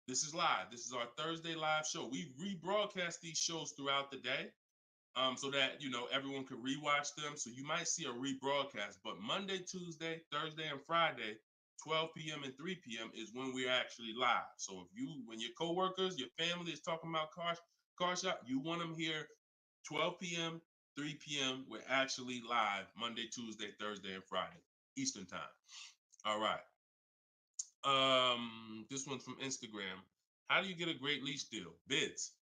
this is live. This is our Thursday live show. We rebroadcast these shows throughout the day, so that everyone can rewatch them. So you might see a rebroadcast, but Monday, Tuesday, Thursday, and Friday, 12 p.m. and 3 p.m. is when we're actually live. So when your coworkers, your family is talking about car shop, you want them here 12 p.m., 3 p.m. We're actually live Monday, Tuesday, Thursday, and Friday, Eastern time. All right. This one's from Instagram. How do you get a great lease deal? Bids.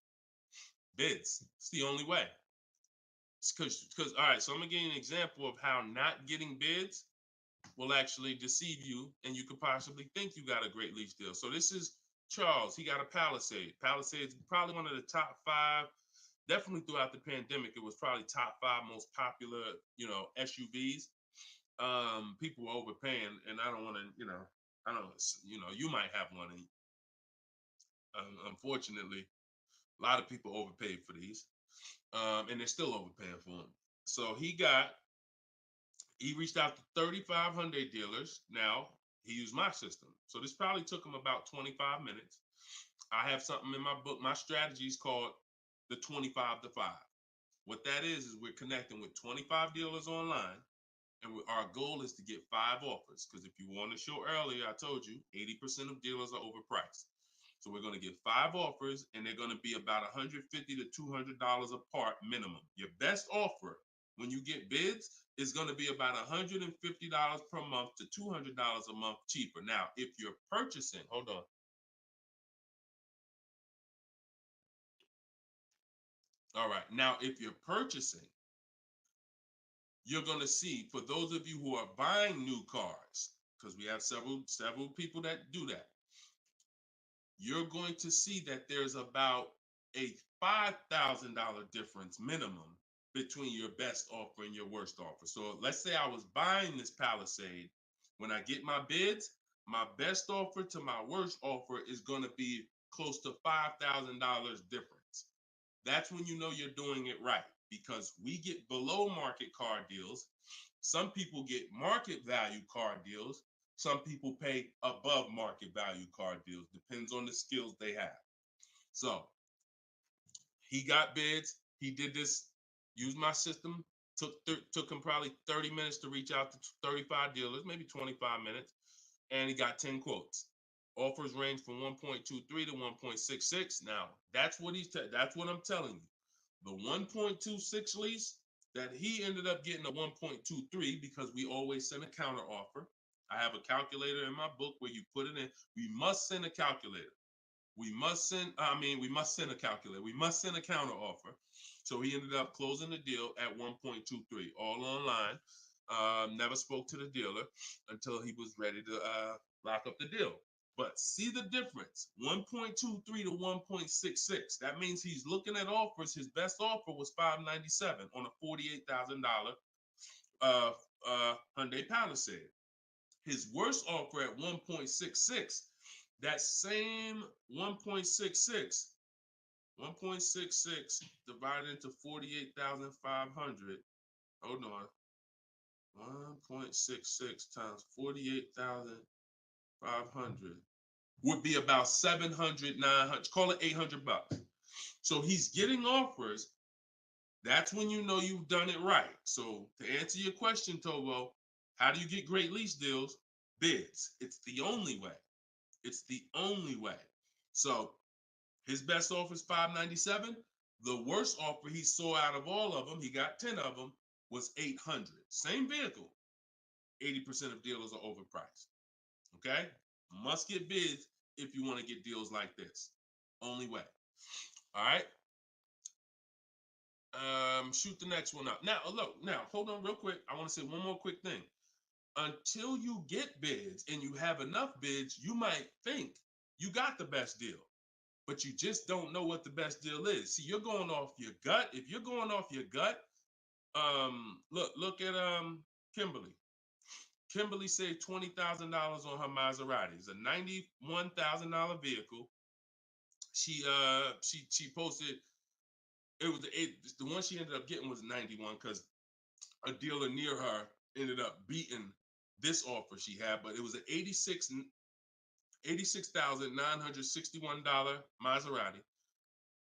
It's the only way. Because all right, so I'm gonna give you an example of how not getting bids will actually deceive you, and you could possibly think you got a great lease deal. So this is Charles. He got a Palisade. Palisade is probably one of the top 5. Definitely throughout the pandemic, it was probably top 5 most popular, SUVs. People were overpaying, and I don't want to, I don't, you might have one. And unfortunately, a lot of people overpaid for these, and they're still overpaying for them. So he reached out to 3,500 dealers. Now he used my system. So this probably took him about 25 minutes. I have something in my book. My strategy is called the 25 to 5. What that is we're connecting with 25 dealers online. And our goal is to get 5 offers. Because if you want to show earlier, I told you 80% of dealers are overpriced. So we're going to get 5 offers, and they're going to be about $150 to $200 apart minimum. Your best offer when you get bids is going to be about $150 per month to $200 a month cheaper. Now, if you're purchasing, hold on. All right. Now, if you're purchasing, you're going to see, for those of you who are buying new cars, because we have several people that do that, you're going to see that there's about a $5,000 difference minimum between your best offer and your worst offer. So let's say I was buying this Palisade. When I get my bids, my best offer to my worst offer is going to be close to $5,000 difference. That's when you know you're doing it right. because we get below market car deals. Some people get market value car deals. Some people pay above market value car deals. Depends on the skills they have. So he got bids. He did this, used my system. Took him probably 30 minutes to reach out to 35 dealers, maybe 25 minutes, and he got 10 quotes. Offers range from 1.23 to 1.66. Now, that's what that's what I'm telling you. The 1.26 lease that he ended up getting a 1.23 because we always send a counter offer. I have a calculator in my book where you put it in. We must send a calculator. We must send a calculator. We must send a counter offer. So he ended up closing the deal at 1.23, all online. Never spoke to the dealer until he was ready to lock up the deal. But see the difference, 1.23 to 1.66. That means he's looking at offers. His best offer was $597 on a $48,000 Hyundai Palisade. His worst offer at 1.66, that same 1.66 divided into 48,500. Hold on. 1.66 times 48,500 would be about 700, 900, call it $800. So he's getting offers. That's when you know you've done it right. So to answer your question, Tobo, how do you get great lease deals? Bids. It's the only way. It's the only way. So his best offer is $597. The worst offer he saw out of all of them, he got 10 of them, was $800. Same vehicle. 80% of dealers are overpriced. Okay? Must get bids if you want to get deals like this. Only way. All right? Shoot the next one up. Now, look, hold on real quick. I want to say one more quick thing. Until you get bids and you have enough bids, you might think you got the best deal, but you just don't know what the best deal is. See, you're going off your gut. If you're going off your gut, look at Kimberly. Kimberly saved $20,000 on her Maserati. It's a $91,000 vehicle. She posted, the one she ended up getting was 91 because a dealer near her ended up beating this offer she had, but it was an $86,961 Maserati.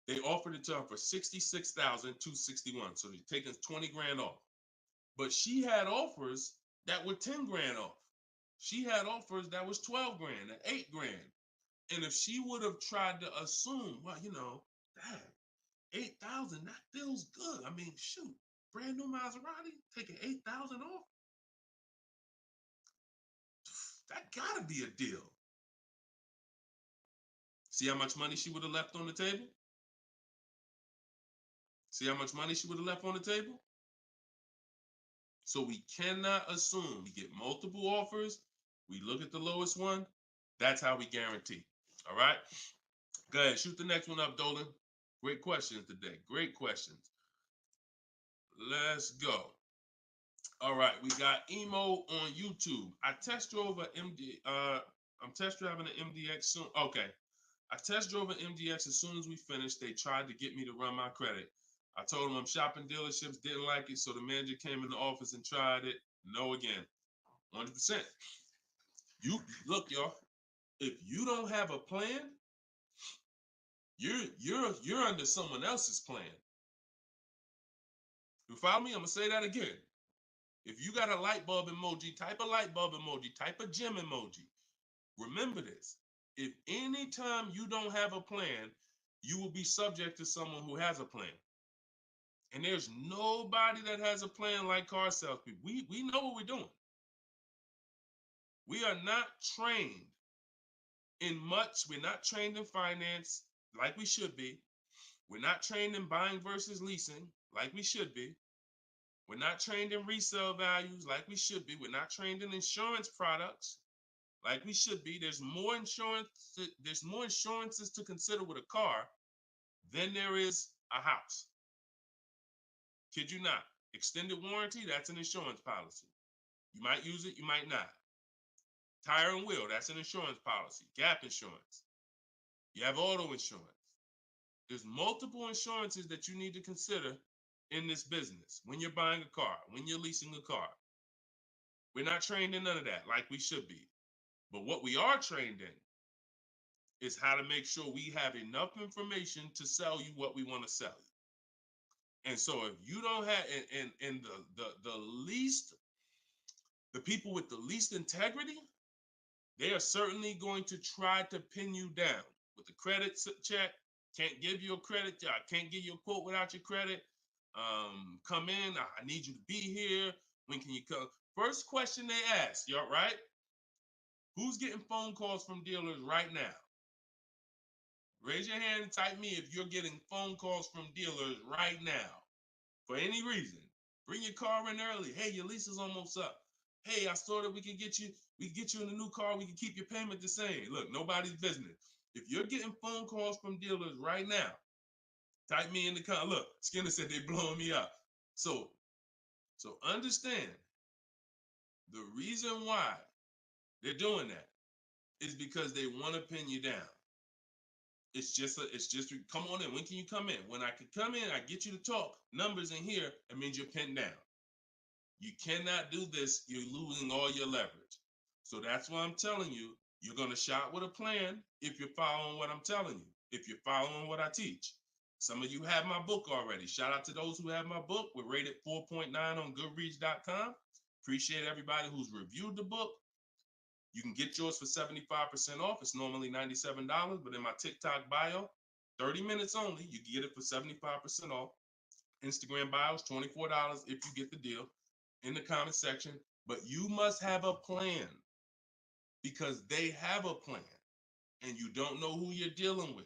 They offered it to her for $66,261. So they're taking 20 grand off. But she had offers that were 10 grand off. She had offers that was 12 grand and 8 grand. And if she would have tried to assume, well, damn, 8,000, that feels good. I mean, shoot, brand new Maserati, taking 8,000 off. That gotta be a deal. See how much money she would have left on the table? See how much money she would have left on the table? So we cannot assume. We get multiple offers. We look at the lowest one. That's how we guarantee. All right? Go ahead. Shoot the next one up, Dolan. Great questions today. Great questions. Let's go. All right. We got Emo on YouTube. I test drove an MD. I'm test driving an MDX soon. Okay. I test drove an MDX as soon as we finished. They tried to get me to run my credit. I told them I'm shopping dealerships, didn't like it, so the manager came in the office and tried it. No again. 100%. You look, y'all. If you don't have a plan, you're under someone else's plan. You follow me? I'm gonna say that again. If you got a light bulb emoji, type a light bulb emoji, type a gem emoji. Remember this. If anytime you don't have a plan, you will be subject to someone who has a plan. And there's nobody that has a plan like car salespeople. We know what we're doing. We are not trained in much. We're not trained in finance like we should be. We're not trained in buying versus leasing like we should be. We're not trained in resale values like we should be. We're not trained in insurance products like we should be. There's more insurances to consider with a car than there is a house. Kid you not. Extended warranty, that's an insurance policy. You might use it, you might not. Tire and wheel, that's an insurance policy. Gap insurance. You have auto insurance. There's multiple insurances that you need to consider in this business, when you're buying a car, when you're leasing a car. We're not trained in none of that like we should be. But what we are trained in is how to make sure we have enough information to sell you what we want to sell you. And so if you don't have, and the least, the people with the least integrity, they are certainly going to try to pin you down with the credit check. Can't give you a credit. I can't give you a quote without your credit. Come in. I need you to be here. When can you come? First question they ask, y'all, right? Who's getting phone calls from dealers right now? Raise your hand and type me if you're getting phone calls from dealers right now for any reason. Bring your car in early. Hey, your lease is almost up. Hey, I saw that we can get you in a new car. We can keep your payment the same. Look, nobody's business. If you're getting phone calls from dealers right now, type me in the comment. Look, Skinner said they blowing me up. So understand the reason why they're doing that is because they want to pin you down. It's just come on in. When can you come in? When I can come in, I get you to talk. Numbers in here, it means you're pinned down. You cannot do this. You're losing all your leverage. So that's why I'm telling you, you're going to shop with a plan if you're following what I'm telling you, if you're following what I teach. Some of you have my book already. Shout out to those who have my book. We're rated 4.9 on Goodreads.com. Appreciate everybody who's reviewed the book. You can get yours for 75% off. It's normally $97, but in my TikTok bio, 30 minutes only, you can get it for 75% off. Instagram bio is $24 if you get the deal in the comment section. But you must have a plan because they have a plan and you don't know who you're dealing with.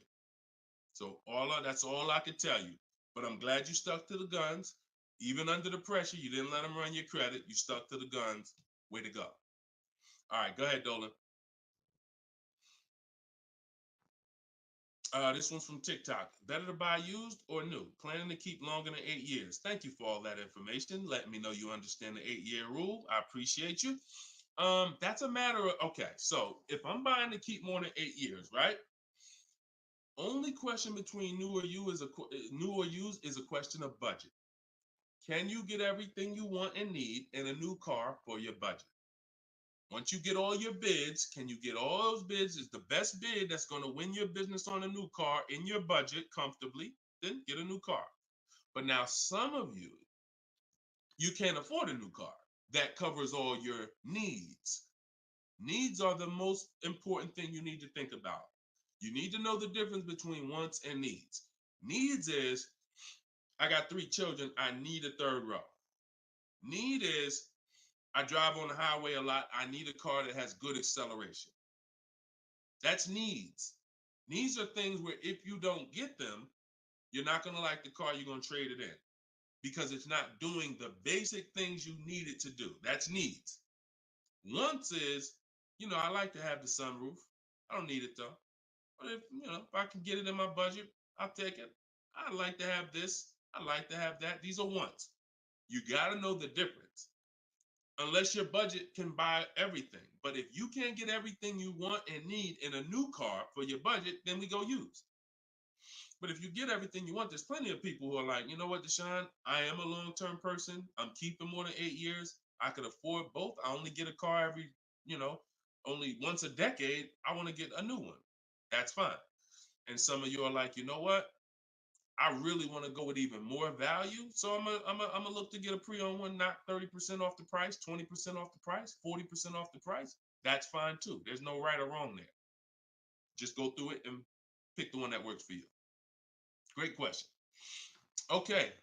So that's all I can tell you. But I'm glad you stuck to the guns. Even under the pressure, you didn't let them run your credit. You stuck to the guns. Way to go. All right, go ahead, Dolan. This one's from TikTok. Better to buy used or new? Planning to keep longer than 8 years. Thank you for all that information. Letting me know you understand the 8-year rule. I appreciate you. That's a matter of, okay, so if I'm buying to keep more than 8 years, right? Only question between new or used is a question of budget. Can you get everything you want and need in a new car for your budget? Once you get all your bids, can you get all those bids? Is the best bid that's going to win your business on a new car in your budget comfortably, then get a new car. But now some of you can't afford a new car that covers all your needs. Needs are the most important thing you need to think about. You need to know the difference between wants and needs. Needs is, I got 3 children, I need a third row. Need is, I drive on the highway a lot. I need a car that has good acceleration. That's needs. Needs are things where if you don't get them, you're not going to like the car, you're going to trade it in because it's not doing the basic things you need it to do. That's needs. Wants is, I like to have the sunroof. I don't need it though. But if I can get it in my budget, I'll take it. I like to have this. I like to have that. These are wants. You got to know the difference. Unless your budget can buy everything. But if you can't get everything you want and need in a new car for your budget, then we go used. But if you get everything you want, there's plenty of people who are like, you know what, Deshone, I am a long-term person. I'm keeping more than 8 years. I could afford both. I only get a car every, only once a decade. I want to get a new one. That's fine. And some of you are like, you know what? I really want to go with even more value. So I'm gonna look to get a pre-owned one, not 30% off the price, 20% off the price, 40% off the price. That's fine too. There's no right or wrong there. Just go through it and pick the one that works for you. Great question. Okay.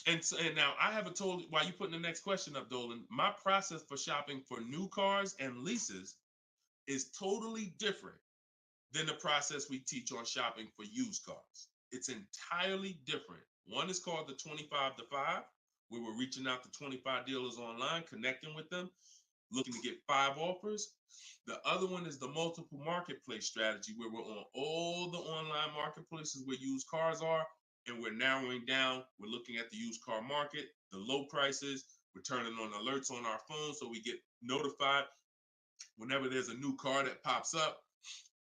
And now I have while you putting the next question up, Dolan, my process for shopping for new cars and leases is totally different than the process we teach on shopping for used cars. It's entirely different. One is called the 25 to 5, where we're reaching out to 25 dealers online, connecting with them, looking to get 5 offers. The other one is the multiple marketplace strategy, where we're on all the online marketplaces where used cars are, and we're narrowing down. We're looking at the used car market, the low prices. We're turning on alerts on our phone so we get notified whenever there's a new car that pops up.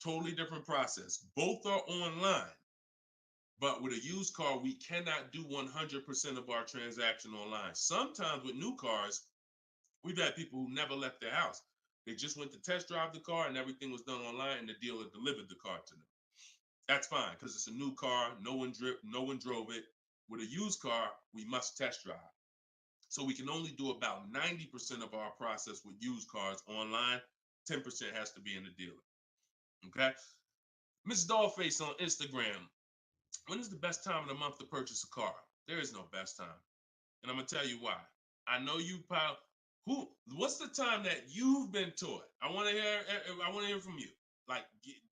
Totally different process. Both are online, But with a used car, we cannot do 100% of our transaction online. Sometimes with new cars, we've had people who never left their house. They just went to test drive the car and everything was done online and the dealer delivered the car to them. That's fine because it's a new car. No one drove it. With a used car, we must test drive. So we can only do about 90% of our process with used cars online. 10% has to be in the dealer. Okay. Miss Dollface on Instagram. When is the best time of the month to purchase a car? There is no best time. And I'm gonna tell you why. I know you pal. What's the time that you've been taught? I want to hear from you. Like,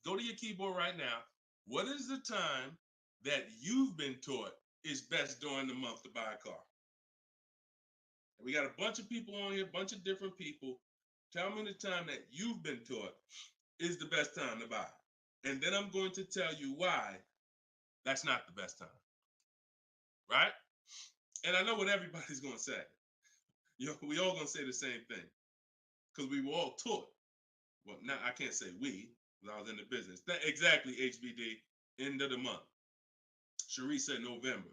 go to your keyboard right now. What is the time that you've been taught is best during the month to buy a car? And we got a bunch of people on here, a bunch of different people. Tell me the time that you've been taught is the best time to buy. And then I'm going to tell you why that's not the best time. Right? And I know what everybody's going to say. We all going to say the same thing because we were all taught. Well, now I can't say we because I was in the business. Exactly, HBD, end of the month. Cherie said November.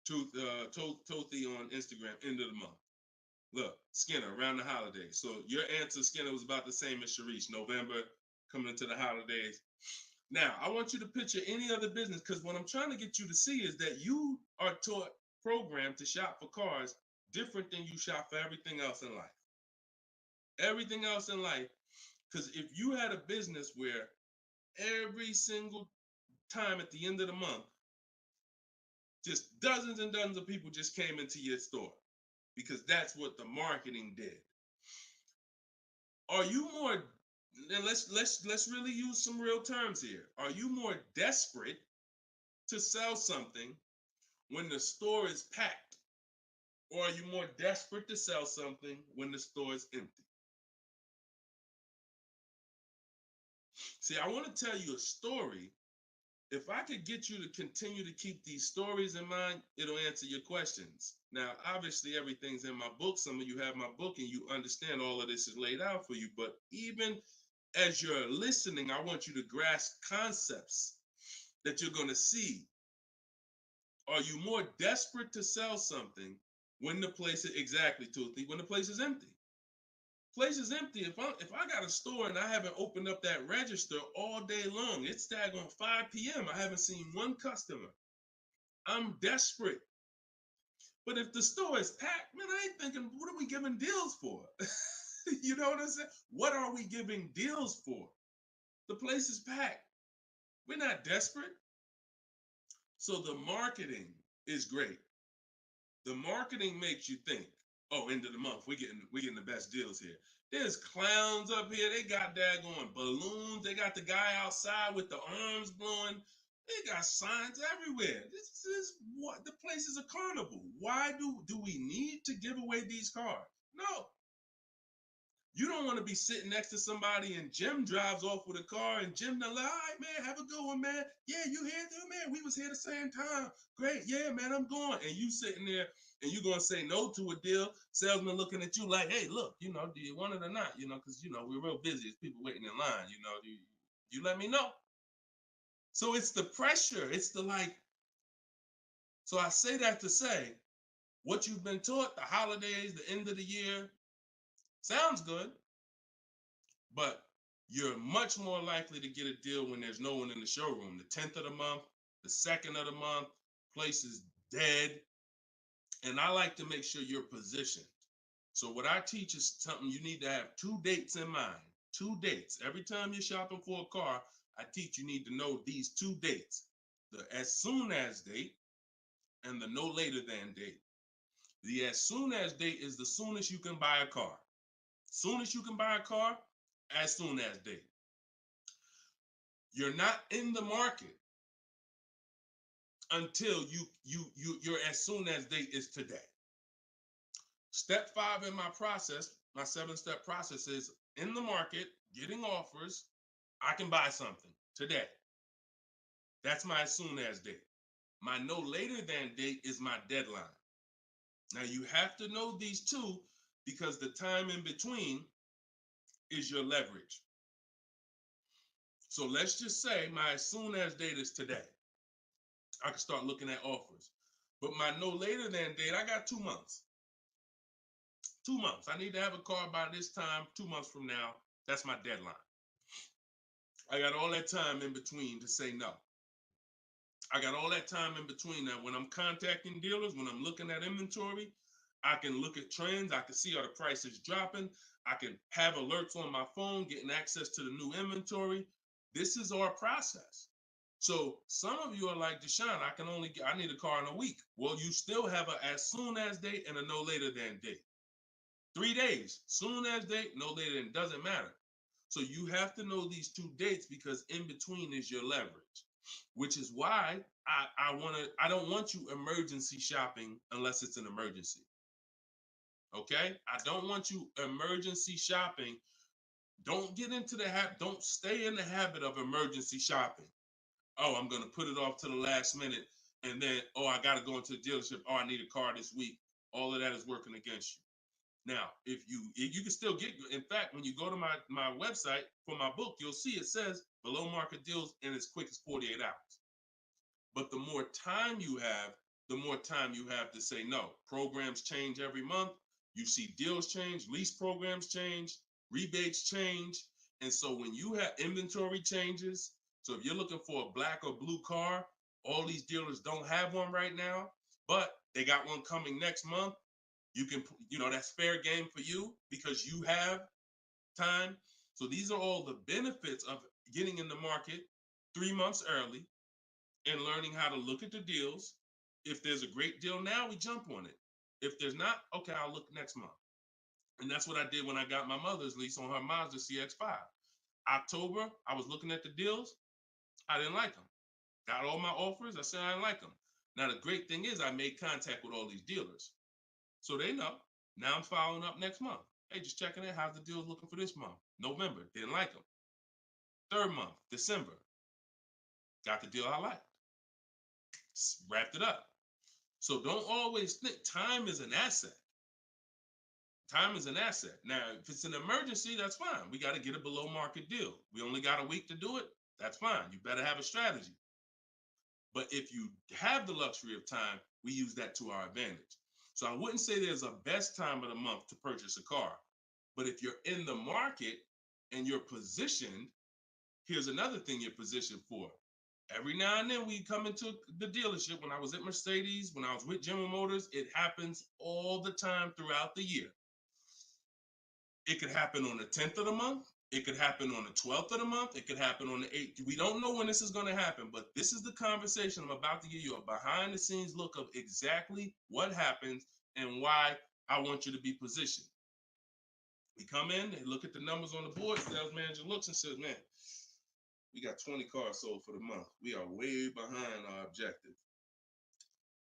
Tothy on Instagram, end of the month. Look, Skinner, around the holidays. So your answer, Skinner, was about the same as Sharice. November, coming into the holidays. Now, I want you to picture any other business because what I'm trying to get you to see is that you are taught, programmed to shop for cars different than you shop for everything else in life. Everything else in life, because if you had a business where every single time at the end of the month, just dozens and dozens of people just came into your store because that's what the marketing did. Are you more, and let's really use some real terms here. Are you more desperate to sell something when the store is packed? Or are you more desperate to sell something when the store is empty? See, I want to tell you a story. If I could get you to continue to keep these stories in mind, it'll answer your questions. Now, obviously, everything's in my book. Some of you have my book and you understand all of this is laid out for you. But even as you're listening, I want you to grasp concepts that you're going to see. Are you more desperate to sell something when the place is exactly, Toothy, when the place is empty? Place is empty. If I got a store and I haven't opened up that register all day long, it's daggone 5 p.m. I haven't seen one customer. I'm desperate. But if the store is packed, man, I ain't thinking, what are we giving deals for? You know what I'm saying? What are we giving deals for? The place is packed. We're not desperate. So the marketing is great. The marketing makes you think, oh, end of the month, we're getting the best deals here. There's clowns up here. They got daggone balloons. They got the guy outside with the arms blowing. They got signs everywhere. This is what the place is a carnival. Why do we need to give away these cars? No. You don't want to be sitting next to somebody and Jim drives off with a car and Jim like, all right, man, have a good one, man. Yeah, you here too, man. We was here the same time. Great. Yeah, man, I'm going. And you sitting there and you going to say no to a deal. Salesman looking at you like, hey, look, do you want it or not? Because, we're real busy. It's people waiting in line. Do you let me know? So it's the pressure. It's the like. So I say that to say what you've been taught, the holidays, the end of the year, sounds good. But you're much more likely to get a deal when there's no one in the showroom. The 10th of the month, the 2nd of the month, place is dead. And I like to make sure you're positioned. So what I teach is something you need to have 2 dates in mind. 2 dates. Every time you're shopping for a car, I teach you need to know these 2 dates. The as soon as date and the no later than date. The as soon as date is the soonest you can buy a car. Soon as you can buy a car, as soon as date. You're not in the market until your as soon as date is today. Step 5 in my process, my 7-step process is in the market, getting offers. I can buy something today. That's my as soon as date. My no later than date is my deadline. Now you have to know these 2 because the time in between is your leverage. So let's just say my as soon as date is today. I can start looking at offers. But my no later than date, I got 2 months. 2 months. I need to have a car by this time, 2 months from now. That's my deadline. I got all that time in between to say no. I got all that time in between. Now, when I'm contacting dealers, when I'm looking at inventory, I can look at trends. I can see are the prices dropping. I can have alerts on my phone, getting access to the new inventory. This is our process. So some of you are like, Deshone, I need a car in a week. Well, you still have a as soon as date and a no later than date. 3 days, soon as date, no later than, doesn't matter. So you have to know these 2 dates because in between is your leverage, which is why I don't want you emergency shopping unless it's an emergency. Okay? I don't want you emergency shopping. Don't get into the habit, don't stay in the habit of emergency shopping. Oh, I'm going to put it off to the last minute. And then, oh, I got to go into the dealership. Oh, I need a car this week. All of that is working against you. Now, if you can still get, in fact, when you go to my website for my book, you'll see it says below market deals in as quick as 48 hours. But the more time you have, the more time you have to say no. Programs change every month. You see deals change, lease programs change, rebates change. And so when you have inventory changes, so if you're looking for a black or blue car, all these dealers don't have one right now, but they got one coming next month. You can, that's fair game for you because you have time. So these are all the benefits of getting in the market 3 months early and learning how to look at the deals. If there's a great deal now, we jump on it. If there's not, okay, I'll look next month. And that's what I did when I got my mother's lease on her Mazda CX-5. October, I was looking at the deals. I didn't like them. Got all my offers. I said I didn't like them. Now, the great thing is I made contact with all these dealers. So they know. Now I'm following up next month. Hey, just checking in. How's the deals looking for this month? November, didn't like them. 3rd month, December, got the deal I liked. Wrapped it up. So don't always think time is an asset. Time is an asset. Now, if it's an emergency, that's fine. We got to get a below market deal. We only got a week to do it. That's fine. You better have a strategy. But if you have the luxury of time, we use that to our advantage. So I wouldn't say there's a best time of the month to purchase a car. But if you're in the market and you're positioned, here's another thing you're positioned for. Every now and then we come into the dealership. When I was at Mercedes, when I was with General Motors, it happens all the time throughout the year. It could happen on the 10th of the month. It could happen on the 12th of the month. It could happen on the 8th. We don't know when this is going to happen, but this is the conversation I'm about to give you a behind the scenes look of exactly what happens and why I want you to be positioned. We come in, they look at the numbers on the board. Sales manager looks and says, man, we got 20 cars sold for the month. We are way behind our objective.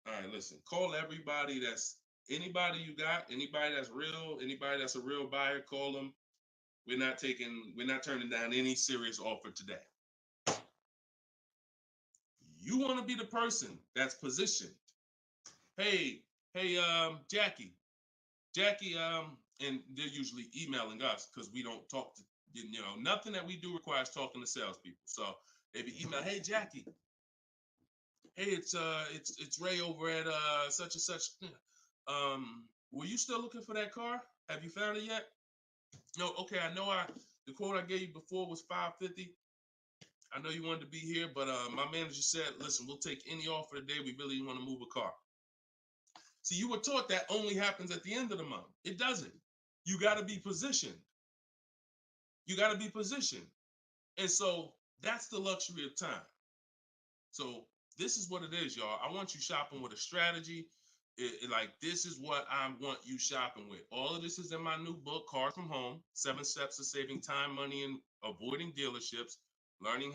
All right, listen, call everybody anybody you got, anybody that's real, anybody that's a real buyer, call them. We're not turning down any serious offer today. You want to be the person that's positioned. Hey, Jackie, and they're usually emailing us because we don't talk to, nothing that we do requires talking to salespeople. So they be email, hey Jackie, hey, it's Ray over at such and such. Were you still looking for that car? Have you found it yet? No, okay, I know the quote I gave you before was $550. I know you wanted to be here, but my manager said, listen, we'll take any offer today. We really want to move a car. See, you were taught that only happens at the end of the month. It doesn't. You got to be positioned. You got to be positioned. And so that's the luxury of time. So this is what it is, y'all. I want you shopping with a strategy. Like, this is what I want you shopping with. All of this is in my new book, Cars from Home, 7 Steps to Saving Time, Money, and Avoiding Dealerships. Learning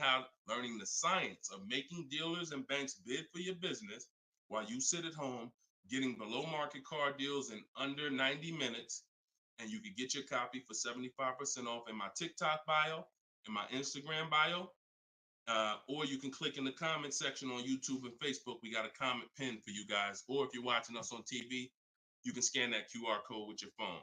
the science of making dealers and banks bid for your business while you sit at home, getting below market car deals in under 90 minutes. And you can get your copy for 75% off in my TikTok bio, in my Instagram bio, or you can click in the comment section on YouTube and Facebook. We got a comment pinned for you guys. Or if you're watching us on TV, you can scan that QR code with your phone.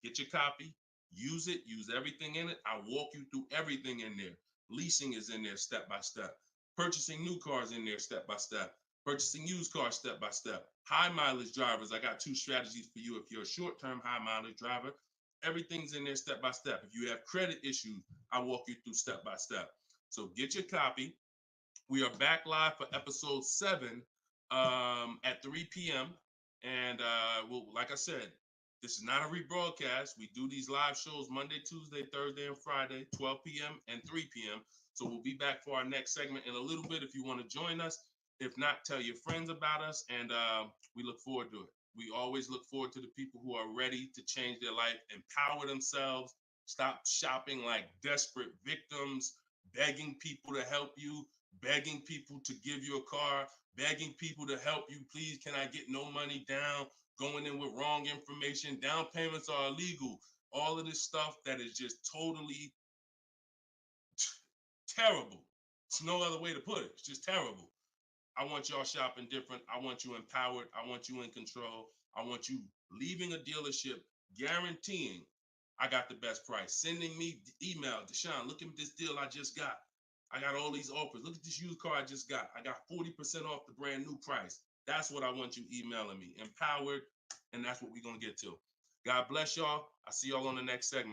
Get your copy, use it, use everything in it. I'll walk you through everything in there. Leasing is in there step by step. Purchasing new cars in there step by step. Purchasing used cars step by step. High mileage drivers, I got 2 strategies for you. If you're a short-term high mileage driver, everything's in there step by step. If you have credit issues, I walk you through step by step. So get your copy. We are back live for episode 7 at 3 p.m. And well, like I said, this is not a rebroadcast. We do these live shows Monday, Tuesday, Thursday, and Friday, 12 p.m. and 3 p.m. So we'll be back for our next segment in a little bit if you want to join us. If not, tell your friends about us, and we look forward to it. We always look forward to the people who are ready to change their life, empower themselves, stop shopping like desperate victims, begging people to help you, begging people to give you a car, begging people to help you. Please, can I get no money down? Going in with wrong information. Down payments are illegal. All of this stuff that is just totally terrible. It's no other way to put it. It's just terrible. I want y'all shopping different. I want you empowered. I want you in control. I want you leaving a dealership guaranteeing I got the best price. Sending me email, Deshone, look at this deal I just got. I got all these offers. Look at this used car I just got. I got 40% off the brand new price. That's what I want you emailing me. Empowered, and that's what we're going to get to. God bless y'all. I'll see y'all on the next segment.